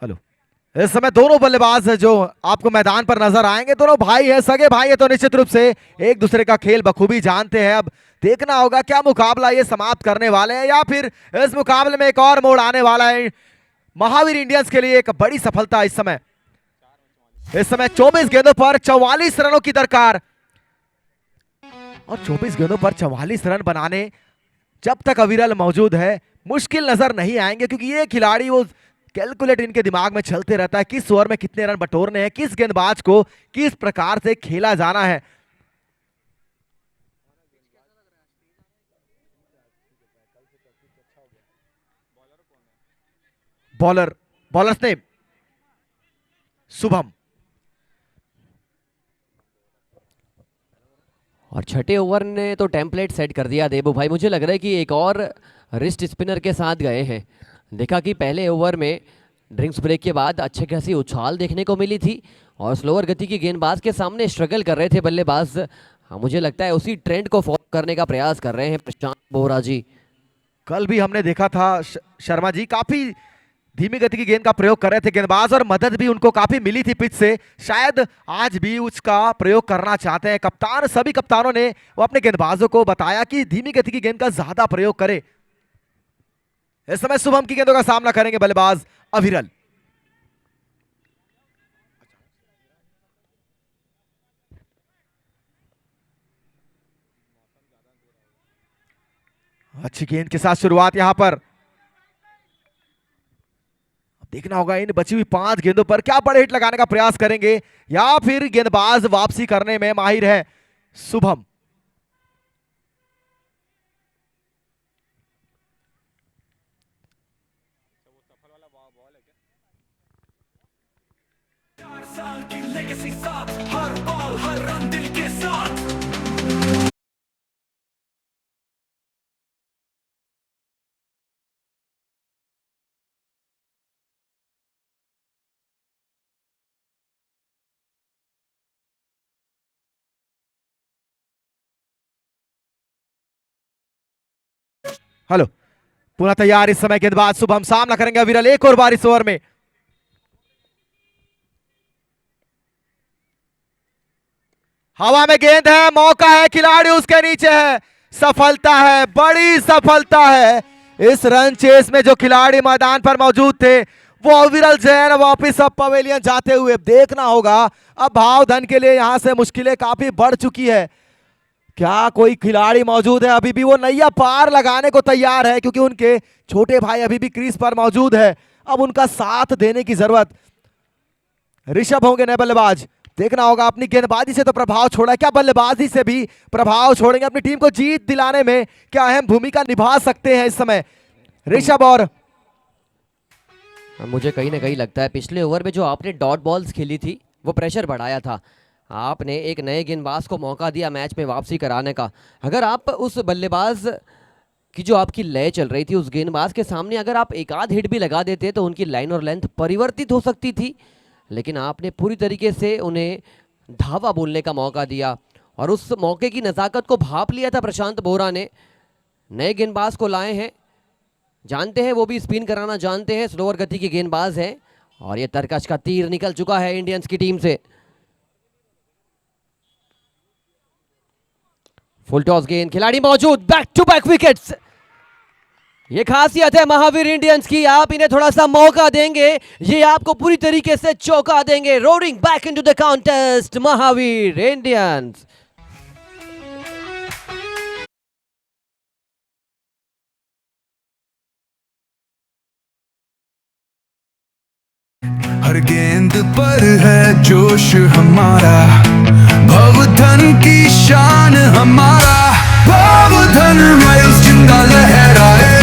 हेलो, इस समय दोनों बल्लेबाज जो आपको मैदान पर नजर आएंगे, दोनों भाई हैं, सगे भाई है, तो निश्चित रूप से एक दूसरे का खेल बखूबी जानते हैं। अब देखना होगा क्या मुकाबला ये समाप्त करने वाले हैं या फिर इस मुकाबले में एक और मोड़ आने वाला है। महावीर इंडियंस के लिए एक बड़ी सफलता इस समय 24 गेंदों पर 44 रनों की दरकार, और 24 गेंदों पर 44 रन बनाने जब तक अविरल मौजूद है मुश्किल नजर नहीं आएंगे, क्योंकि ये खिलाड़ी वो कैलकुलेट इनके दिमाग में चलते रहता है, किस ओवर में कितने रन बटोरने हैं, किस गेंदबाज को किस प्रकार से खेला जाना है। बॉलर्स ने शुभम, और छठे ओवर ने तो टेम्पलेट सेट कर दिया देबू भाई। मुझे लग रहा है कि एक और रिस्ट स्पिनर के साथ गए हैं। देखा कि पहले ओवर में ड्रिंक्स ब्रेक के बाद अच्छी खासी उछाल देखने को मिली थी और स्लोअर गति की गेंदबाज के सामने स्ट्रगल कर रहे थे बल्लेबाज। हाँ, मुझे लगता है उसी ट्रेंड को फॉलो करने का प्रयास कर रहे हैं प्रशांत बोहरा जी। कल भी हमने देखा था शर्मा जी काफी धीमी गति की गेंद का प्रयोग कर रहे थे गेंदबाज, और मदद भी उनको काफी मिली थी पिच से। शायद आज भी उसका प्रयोग करना चाहते हैं कप्तान। सभी कप्तानों ने वो अपने गेंदबाजों को बताया कि धीमी गति की गेंद का ज्यादा प्रयोग करे। इस समय शुभम की गेंदों का सामना करेंगे बल्लेबाज अविरल। अच्छी गेंद के साथ शुरुआत यहां पर। देखना होगा इन बची हुई 5 गेंदों पर क्या बड़े हिट लगाने का प्रयास करेंगे या फिर गेंदबाज वापसी करने में माहिर है शुभम। हर बॉल हर रन दिल के साथ। हेलो, पुनः तैयार इस समय गेंदबाज शुभम, सामना करेंगे अविरल एक और बार इस ओवर में। हवा में गेंद है, मौका है, खिलाड़ी उसके नीचे है, सफलता है, बड़ी सफलता है। इस रन चेस में जो खिलाड़ी मैदान पर मौजूद थे वो अविरल जैन वापिस अब पवेलियन जाते हुए। देखना होगा अब भाव धन के लिए यहां से मुश्किलें काफी बढ़ चुकी है। क्या कोई खिलाड़ी मौजूद है अभी भी? वो नैया पार लगाने को तैयार है क्योंकि उनके छोटे भाई अभी भी क्रीज पर मौजूद है। अब उनका साथ देने की जरूरत। ऋषभ होंगे नए बल्लेबाज। देखना होगा अपनी गेंदबाजी से तो प्रभाव छोड़ा, क्या बल्लेबाजी से भी प्रभाव छोड़ेंगे? अपनी टीम को जीत दिलाने में क्या अहम भूमिका निभा सकते हैं इस समय ऋषभ? और मुझे कहीं ना कहीं लगता है पिछले ओवर में जो आपने डॉट बॉल्स खेली थी वो प्रेशर बढ़ाया था। आपने एक नए गेंदबाज को मौका दिया मैच में वापसी कराने का। अगर आप उस बल्लेबाज की जो आपकी लय चल रही थी उस गेंदबाज के सामने अगर आप एक आध हिट भी लगा देते तो उनकी लाइन और लेंथ परिवर्तित हो सकती थी, लेकिन आपने पूरी तरीके से उन्हें धावा बोलने का मौका दिया और उस मौके की नज़ाकत को भांप लिया था प्रशांत बोहरा ने। नए गेंदबाज को लाए हैं, जानते हैं वो भी स्पिन कराना जानते हैं, स्लोअर गति के गेंदबाज हैं। और ये तरकश का तीर निकल चुका है इंडियंस की टीम से। फुल टॉस गेंद, खिलाड़ी मौजूद, बैक टू बैक विकेट्स। ये खासियत है महावीर इंडियंस की, आप इन्हें थोड़ा सा मौका देंगे ये आपको पूरी तरीके से चौंका देंगे। Rolling back into the contest Mahavir Indians. हर गेंद पर है जोश हमारा, भवधन की शान हमारा। भवधन रॉयल्स जिंदा लहराए,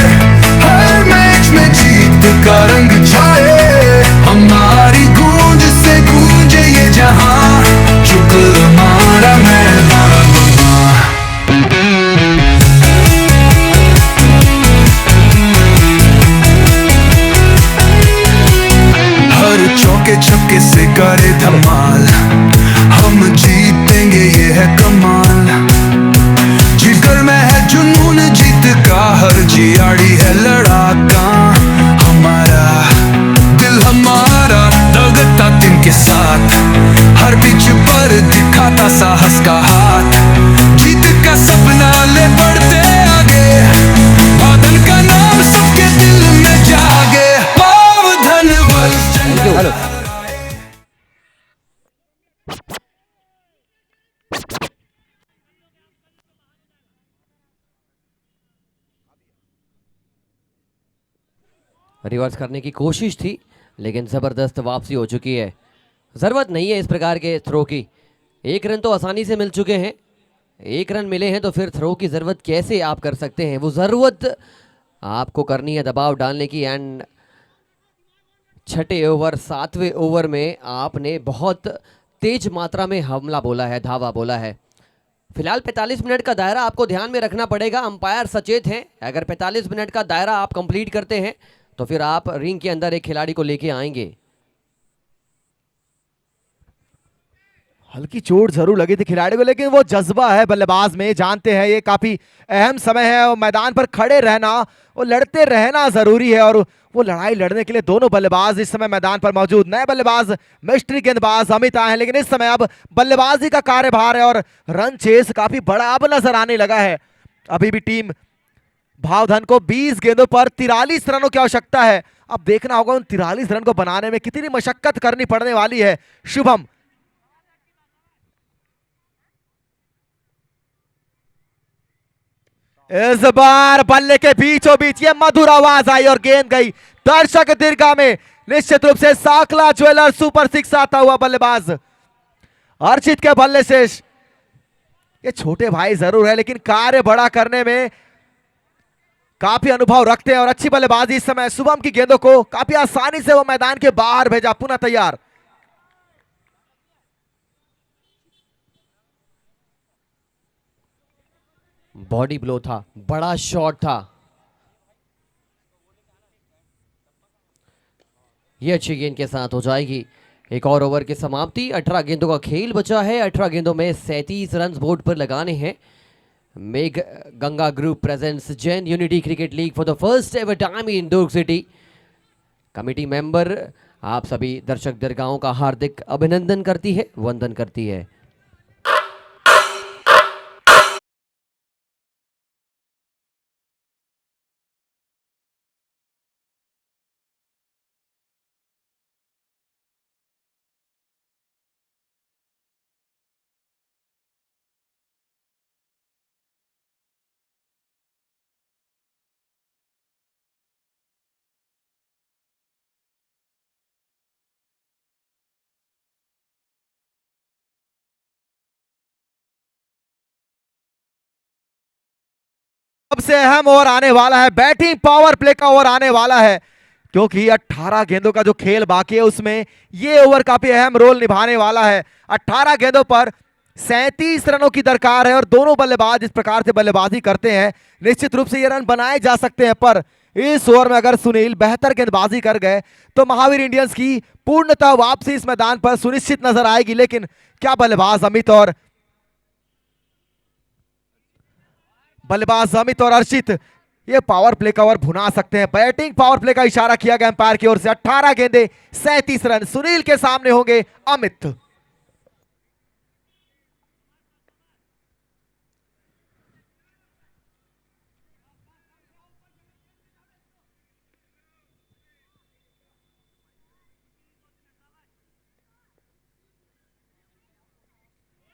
हर मैच में जीत का रंग छाए। हमारी गूंज से गूंजे ये जहां, शुक्र हमारा मेहमान। चौके छक्के से करे धमाल, हम जीतेंगे ये है कमाल। जिगर में है जुनून जीत का, हर जियाड़ी है लड़ाका हमारा। दिल हमारा दगता टीम के साथ, हर पिच पर दिखाता साहस का हाथ। जीत का सपना ले बढ़ते आगे, बादल का नाम सबके दिल में जागे। पावधन हेलो रिवर्स करने की कोशिश थी लेकिन जबरदस्त वापसी हो चुकी है। जरूरत नहीं है इस प्रकार के थ्रो की, एक रन तो आसानी से मिल चुके हैं। एक रन मिले हैं तो फिर थ्रो की जरूरत कैसे आप कर सकते हैं? वो जरूरत आपको करनी है दबाव डालने की। एंड छठे ओवर 7वें ओवर में आपने बहुत तेज मात्रा में हमला बोला है, धावा बोला है। फिलहाल 45 मिनट का दायरा आपको ध्यान में रखना पड़ेगा। अंपायर सचेत हैं, अगर 45 मिनट का दायरा आप कंप्लीट करते हैं तो फिर आप रिंग के अंदर एक खिलाड़ी को लेके आएंगे। हल्की चोट जरूर लगी थी खिलाड़ी को, लेकिन वो जज्बा है बल्लेबाज में, जानते हैं ये काफी अहम समय है और मैदान पर खड़े रहना और लड़ते रहना जरूरी है। और वो लड़ाई लड़ने के लिए दोनों बल्लेबाज इस समय मैदान पर मौजूद। नए बल्लेबाज मिस्ट्री गेंदबाज अमित आए हैं, लेकिन इस समय अब बल्लेबाजी का कार्यभार है और रन चेस काफी बड़ा अब नजर आने लगा है। अभी भी टीम भावधन को 20 गेंदों पर 43 रनों की आवश्यकता है। अब देखना होगा उन 43 रन को बनाने में कितनी मशक्कत करनी पड़ने वाली है। शुभम इस बार बल्ले के बीचों बीच ये मधुर आवाज आई और गेंद गई दर्शक दीर्घा में। निश्चित रूप से साकला ज्वेलर सुपर 6 आता हुआ बल्लेबाज अर्चित के बल्ले से। ये छोटे भाई जरूर है लेकिन कार्य बड़ा करने में काफी अनुभव रखते हैं और अच्छी बल्लेबाजी इस समय। शुभम की गेंदों को काफी आसानी से वो मैदान के बाहर भेजा, पुनः तैयार। बॉडी ब्लो था, बड़ा शॉट था। ये अच्छी गेंद के साथ हो जाएगी। एक और ओवर की समाप्ति। 18 गेंदों का खेल बचा है। 18 गेंदों में 37 रन बोर्ड पर लगाने हैं। मेघ Ganga group presents Jain unity cricket league for the first ever time in Durg city. Committee member आप सभी दर्शक दीर्घाओं का हार्दिक अभिनंदन करती है, वंदन करती है। सबसे अहम ओवर आने वाला है, बैटिंग पावर प्ले का ओवर आने वाला है, क्योंकि 18 गेंदों का जो खेल बाकी है उसमें ये ओवर काफी अहम रोल निभाने वाला है। 18 गेंदों पर 37 रनों की दरकार है और दोनों बल्लेबाज इस प्रकार से बल्लेबाजी करते हैं निश्चित रूप से ये रन बनाए जा सकते हैं। पर इस ओवर में अगर सुनील बेहतर गेंदबाजी कर गए तो महावीर इंडियंस की पूर्णतः वापसी इस मैदान पर सुनिश्चित नजर आएगी। लेकिन क्या बल्लेबाज अमित और बल्लेबाज अमित और अर्चित ये पावर प्ले का ओवर भुना सकते हैं। बैटिंग पावर प्ले का इशारा किया गया अंपायर की ओर से। 18 गेंदे 37 रन। सुनील के सामने होंगे अमित।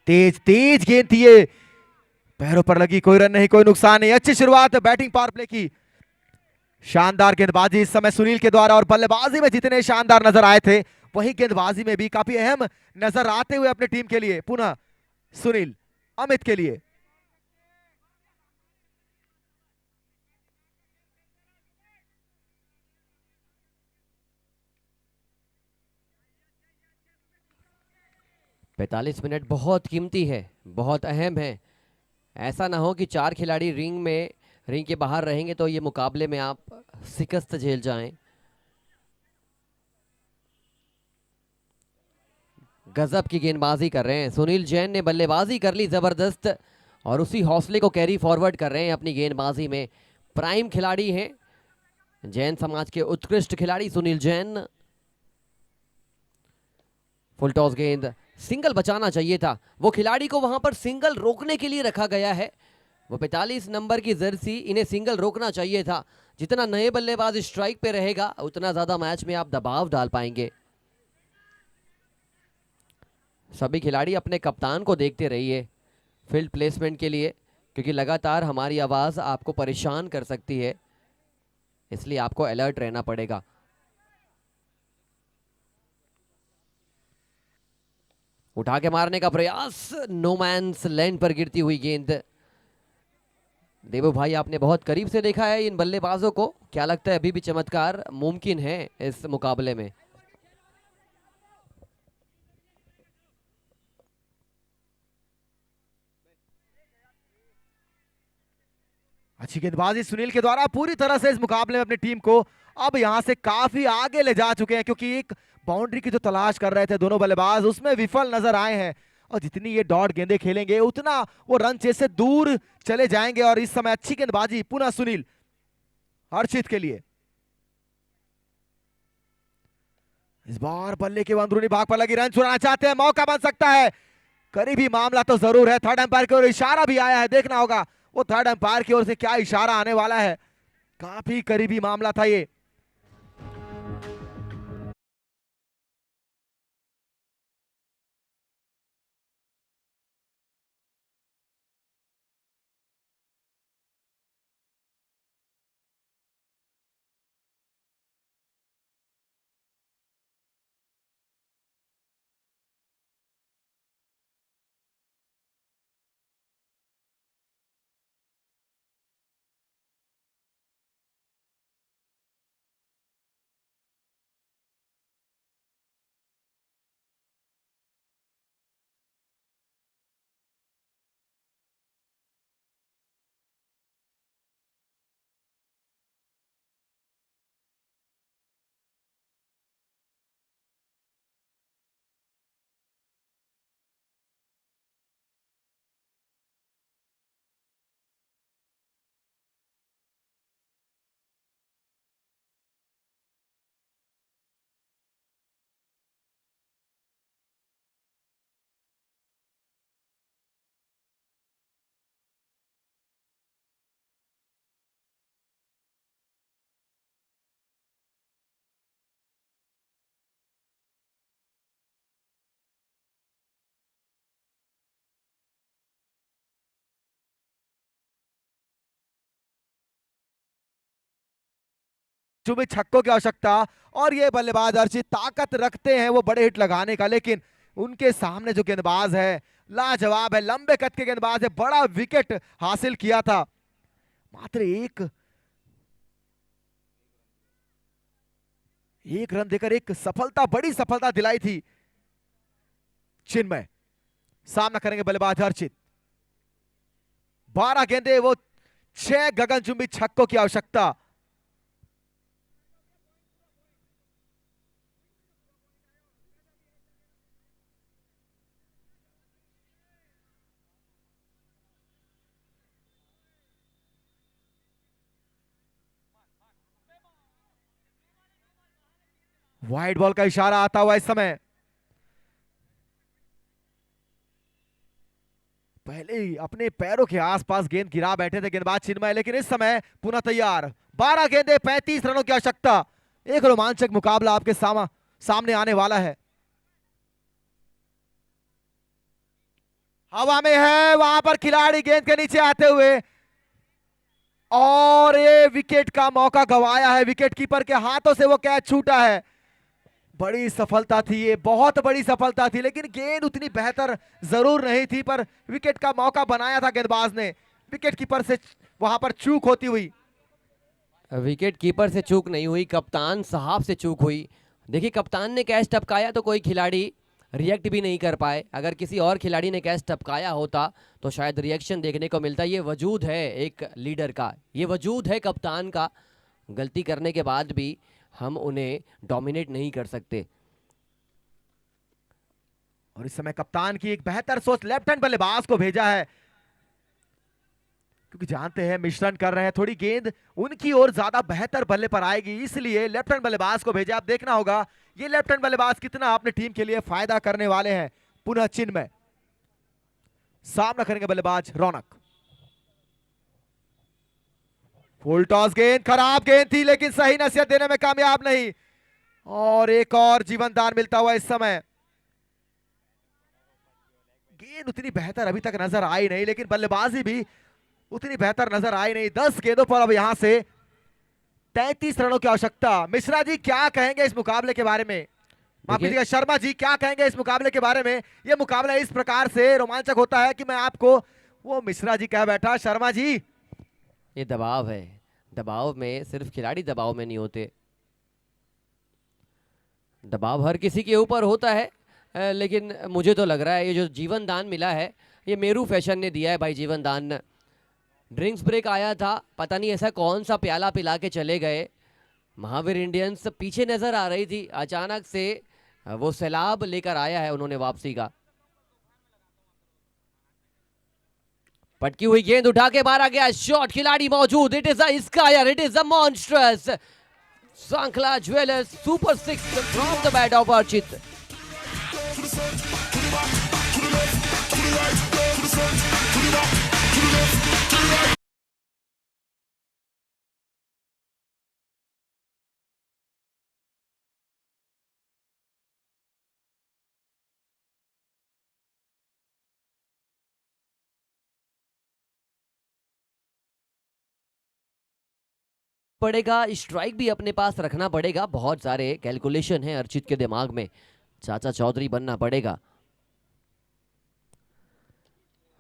तेज तेज गेंद थी ये, पैरों पर लगी, कोई रन नहीं, कोई नुकसान नहीं। अच्छी शुरुआत बैटिंग पावर प्ले की। शानदार गेंदबाजी इस समय सुनील के द्वारा, और बल्लेबाजी में जितने शानदार नजर आए थे वही गेंदबाजी में भी काफी अहम नजर आते हुए अपने टीम के लिए। पुनः सुनील अमित के लिए। पैंतालीस मिनट बहुत कीमती है, बहुत अहम है। ऐसा ना हो कि 4 खिलाड़ी रिंग के बाहर रहेंगे तो ये मुकाबले में आप शिकस्त झेल जाएं। गजब की गेंदबाजी कर रहे हैं सुनील जैन ने, बल्लेबाजी कर ली जबरदस्त, और उसी हौसले को कैरी फॉरवर्ड कर रहे हैं अपनी गेंदबाजी में। प्राइम खिलाड़ी हैं जैन समाज के, उत्कृष्ट खिलाड़ी सुनील जैन। फुल टॉस गेंद, सिंगल बचाना चाहिए था। वो खिलाड़ी को वहां पर सिंगल रोकने के लिए रखा गया है। वो 45 नंबर की जर्सी, इन्हें सिंगल रोकना चाहिए था। जितना नए बल्लेबाज स्ट्राइक पे रहेगा उतना ज्यादा मैच में आप दबाव डाल पाएंगे। सभी खिलाड़ी अपने कप्तान को देखते रहिए फील्ड प्लेसमेंट के लिए, क्योंकि लगातार हमारी आवाज आपको परेशान कर सकती है, इसलिए आपको अलर्ट रहना पड़ेगा। उठा के मारने का प्रयास, नो मैंस लैंड पर गिरती हुई गेंद। देवू भाई आपने बहुत करीब से देखा है इन बल्लेबाजों को, क्या लगता है अभी भी चमत्कार मुमकिन है इस मुकाबले में? अच्छी गेंदबाजी सुनील के द्वारा, पूरी तरह से इस मुकाबले में अपनी टीम को अब यहां से काफी आगे ले जा चुके हैं, क्योंकि एक बाउंड्री की जो तलाश कर रहे थे दोनों बल्लेबाज उसमें विफल नजर आए हैं। और जितनी ये डॉट गेंदें खेलेंगे उतना वो रन चेस से दूर चले जाएंगे। और इस समय अच्छी गेंदबाजी पुनः सुनील हर्षित के लिए। इस बार बल्ले के अंदरूनी भाग पर लगी, रन चुराना चाहते हैं, मौका बन सकता है। करीबी मामला तो जरूर है। थर्ड अंपायर की ओर इशारा भी आया है, देखना होगा वो थर्ड अंपायर की ओर से क्या इशारा आने वाला है। काफी करीबी मामला था ये। में छक्कों की आवश्यकता, और ये बल्लेबाज अर्चित ताकत रखते हैं वो बड़े हिट लगाने का, लेकिन उनके सामने जो गेंदबाज है लाजवाब है, लंबे कद के गेंदबाज है, बड़ा विकेट हासिल किया था। मात्र एक रन देकर एक सफलता, बड़ी सफलता दिलाई थी चिन्मय। सामना करेंगे बल्लेबाज हर्षित। 12 गेंदे, वो 6 गगनचुंबी छक्कों की आवश्यकता। वाइड बॉल का इशारा आता हुआ इस समय। पहले ही अपने पैरों के आसपास गेंद गिरा बैठे थे गेंदबाज चिन्मय, लेकिन इस समय पुनः तैयार। 12 गेंदे 35 रनों की आवश्यकता। एक रोमांचक मुकाबला आपके सामने आने वाला है। हवा में है, वहां पर खिलाड़ी गेंद के नीचे आते हुए, और ये विकेट का मौका गंवाया है। विकेट कीपर के हाथों से वो कैच छूटा है। बड़ी सफलता थी ये, बहुत बड़ी सफलता थी, लेकिन गेंद उतनी बेहतर जरूर नहीं थी, पर विकेट का मौका बनाया था गेंदबाज ने। विकेट कीपर से वहां पर चूक होती हुई। विकेट कीपर से चूक नहीं हुई, कप्तान साहब से चूक हुई। देखिए, कप्तान ने कैच टपकाया तो कोई खिलाड़ी रिएक्ट भी नहीं कर पाए। अगर किसी और खिलाड़ी ने कैच टपकाया होता तो शायद रिएक्शन देखने को मिलता। ये वजूद है एक लीडर का, ये वजूद है कप्तान का। गलती करने के बाद भी हम उन्हें डोमिनेट नहीं कर सकते। और इस समय कप्तान की एक बेहतर सोच, लेफ्ट हैंड बल्लेबाज को भेजा है, क्योंकि जानते हैं मिश्रण कर रहे हैं, थोड़ी गेंद उनकी ओर ज्यादा बेहतर बल्ले पर आएगी, इसलिए लेफ्ट हैंड बल्लेबाज को भेजा। अब देखना होगा ये लेफ्ट हैंड बल्लेबाज कितना अपने टीम के लिए फायदा करने वाले हैं। पुनः चिन्मय, सामना करेंगे बल्लेबाज रौनक। फुल टॉस गेंद, खराब गेंद थी, लेकिन सही नसीहत देने में कामयाब नहीं, और एक और जीवन दान मिलता हुआ इस समय। गेंद उतनी बेहतर अभी तक नजर आई नहीं, लेकिन बल्लेबाजी भी उतनी बेहतर नजर आई नहीं। 10 गेंदों पर अब यहां से 33 रनों की आवश्यकता। मिश्रा जी क्या कहेंगे इस मुकाबले के बारे में? माफ देखिए, कीजिएगा, शर्मा जी क्या कहेंगे इस मुकाबले के बारे में? यह मुकाबला इस प्रकार से रोमांचक होता है कि मैं आपको, वो मिश्रा जी कह बैठा, शर्मा जी। ये दबाव है। दबाव में सिर्फ खिलाड़ी दबाव में नहीं होते, दबाव हर किसी के ऊपर होता है। लेकिन मुझे तो लग रहा है ये जो जीवन दान मिला है, ये मेरू फैशन ने दिया है भाई जीवन दान। ड्रिंक्स ब्रेक आया था, पता नहीं ऐसा कौन सा प्याला पिला के चले गए। महावीर इंडियंस पीछे नजर आ रही थी, अचानक से वो सैलाब लेकर आया है उन्होंने वापसी का। पटकी हुई गेंद उठा के मारा गया शॉट, खिलाड़ी मौजूद। It is a square, it is a monstrous. Sankhla jewellers super 6 from the bat of Archit. पड़ेगा, स्ट्राइक भी अपने पास रखना पड़ेगा। बहुत सारे कैलकुलेशन है अर्चित के दिमाग में, चाचा चौधरी बनना पड़ेगा।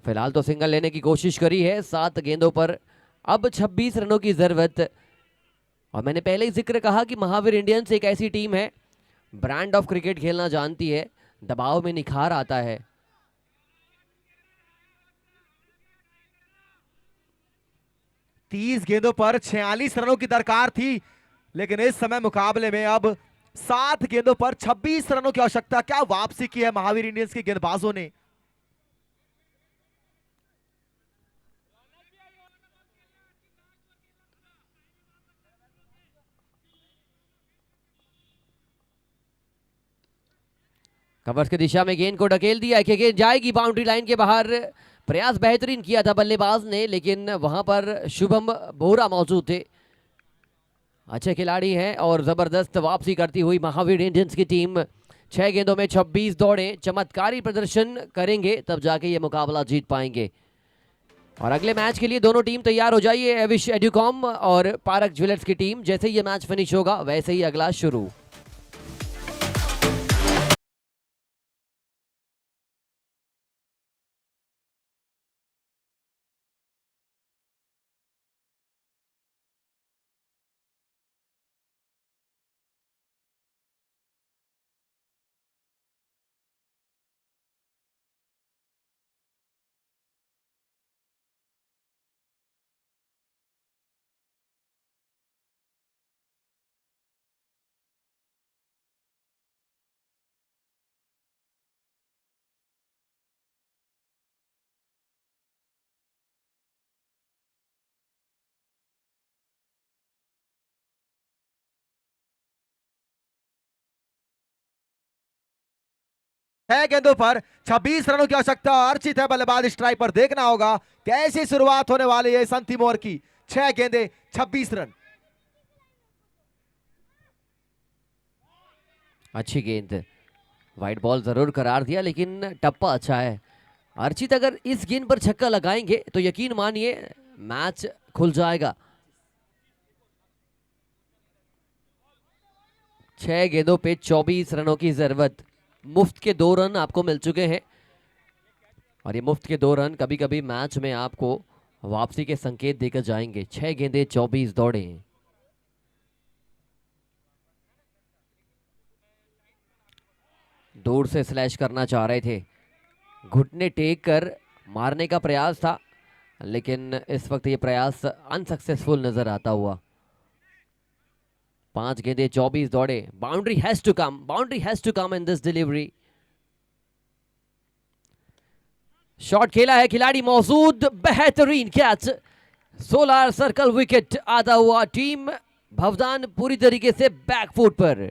फिलहाल तो सिंगल लेने की कोशिश करी है 7 गेंदों पर, अब 26 रनों की जरूरत। और मैंने पहले ही जिक्र कहा कि महावीर इंडियंस एक ऐसी टीम है, ब्रांड ऑफ क्रिकेट खेलना जानती है, दबाव में निखार आता है। 30 गेंदों पर 46 रनों की दरकार थी, लेकिन इस समय मुकाबले में अब 7 गेंदों पर 26 रनों की आवश्यकता। क्या वापसी की है महावीर इंडियंस के गेंदबाजों ने। कवर्स की दिशा में गेंद को ढकेल दिया है कि गेंद जाएगी बाउंड्री लाइन के बाहर। प्रयास बेहतरीन किया था बल्लेबाज ने, लेकिन वहां पर शुभम बोरा मौजूद थे। अच्छे खिलाड़ी हैं और जबरदस्त वापसी करती हुई महावीर इंडियंस की टीम 6 गेंदों में 26 दौड़े, चमत्कारी प्रदर्शन करेंगे तब जाके ये मुकाबला जीत पाएंगे। और अगले मैच के लिए दोनों टीम तैयार हो जाइए। एविश एड्यूकॉम और पारक ज्वेलर्स की टीम, जैसे ही ये मैच फिनिश होगा वैसे ही अगला शुरू। 6 गेंदों पर 26 रनों की आवश्यकता। अर्चित है बल्लेबाज स्ट्राइक पर, देखना होगा कैसी शुरुआत होने वाली है इस अंतिम ओवर की। 6 गेंदे 26 रन। अच्छी गेंद, वाइड बॉल जरूर करार दिया लेकिन टप्पा अच्छा है। अर्चित अगर इस गेंद पर छक्का लगाएंगे तो यकीन मानिए मैच खुल जाएगा। 6 गेंदों पे 24 रनों की जरूरत। मुफ्त के 2 रन आपको मिल चुके हैं और ये मुफ्त के 2 रन कभी कभी मैच में आपको वापसी के संकेत देकर जाएंगे। 6 गेंदे 24 दौड़े। दूर से स्लैश करना चाह रहे थे, घुटने टेक कर मारने का प्रयास था लेकिन इस वक्त ये प्रयास अनसक्सेसफुल नजर आता हुआ। 5 गेंदे 24 दौड़े। Boundary has to come, boundary has to come in this delivery. Shot खेला है, खिलाड़ी मौजूद, बेहतरीन कैच। सोलर सर्कल विकेट आता हुआ। टीम भवदान पूरी तरीके से बैकफुट पर।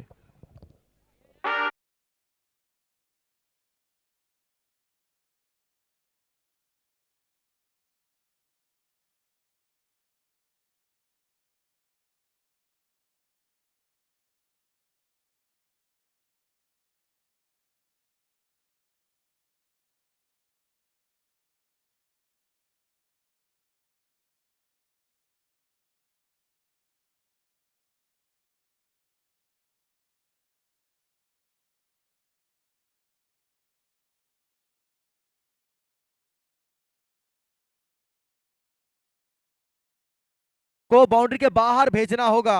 को बाउंड्री के बाहर भेजना होगा।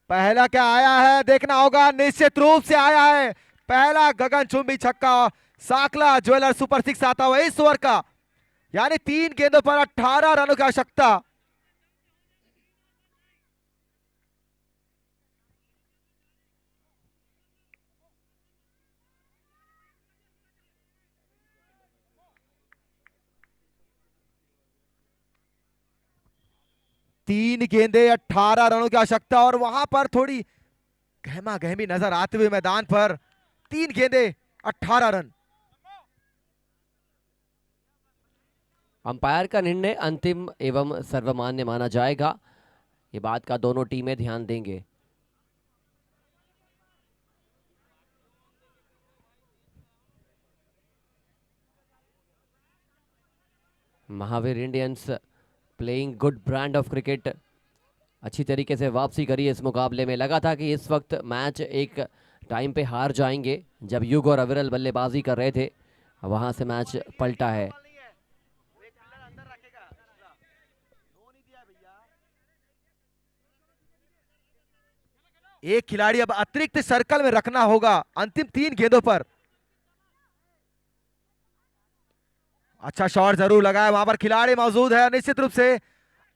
पहला क्या आया है देखना होगा, निश्चित रूप से आया है पहला गगनचुंबी छक्का। साकला ज्वेलर सुपर 6 आता हुआ इस ओवर का, यानी 3 गेंदों पर 18 रनों की आवश्यकता। तीन गेंदे 18 रनों की आवश्यकता और वहां पर थोड़ी गहमा गहमी नजर आते हुए मैदान पर। 3 गेंदे 18 रन। अंपायर का निर्णय अंतिम एवं सर्वमान्य माना जाएगा, ये बात का दोनों टीमें ध्यान देंगे। Mahavir Indians playing good brand of cricket, अच्छी तरीके से वापसी करी इस मुकाबले में। लगा था कि इस वक्त मैच एक टाइम पे हार जाएंगे, जब युग और अविरल बल्लेबाजी कर रहे थे वहां से मैच पलटा है। एक खिलाड़ी अब अतिरिक्त सर्कल में रखना होगा अंतिम 3 गेंदों पर। अच्छा शॉट जरूर लगाया, वहां पर खिलाड़ी मौजूद है। निश्चित रूप से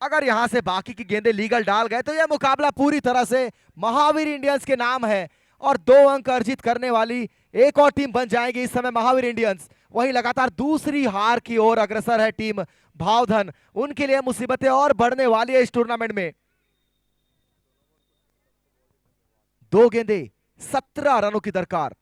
अगर यहां से बाकी की गेंदें लीगल डाल गए तो यह मुकाबला पूरी तरह से महावीर इंडियंस के नाम है और 2 अंक अर्जित करने वाली एक और टीम बन जाएगी इस समय महावीर इंडियंस। वही लगातार दूसरी हार की ओर अग्रसर है टीम भावधन। उनके लिए मुसीबतें और बढ़ने वाली है इस टूर्नामेंट में। 2 गेंदे 17 रनों की दरकार।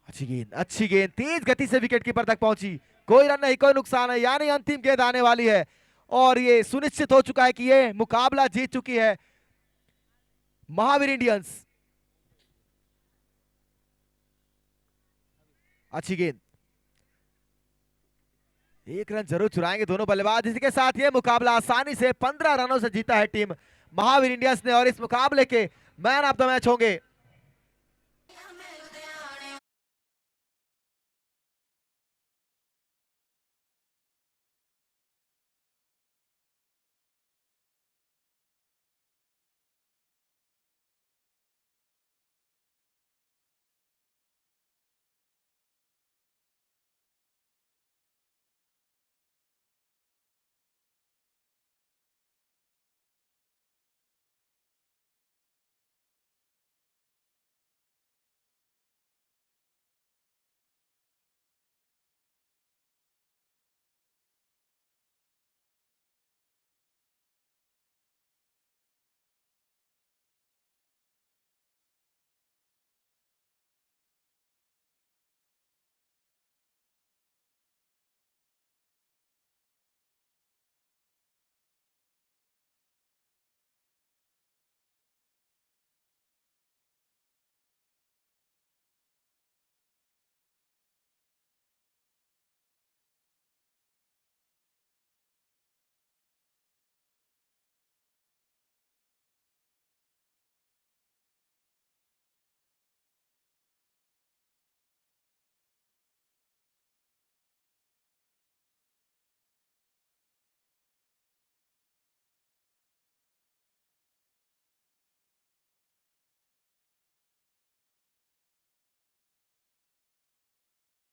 अच्छी गेंद तेज गति से विकेट कीपर तक पहुंची। कोई रन नहीं, कोई नुकसान है, यानी अंतिम गेंद आने वाली है और ये सुनिश्चित हो चुका है कि ये मुकाबला जीत चुकी है महावीर इंडियंस। अच्छी गेंद, 1 रन जरूर चुराएंगे दोनों बल्लेबाज। इसी के साथ ये मुकाबला आसानी से 15 रनों से जीता है टीम महावीर इंडियंस ने और इस मुकाबले के मैन ऑफ द मैच होंगे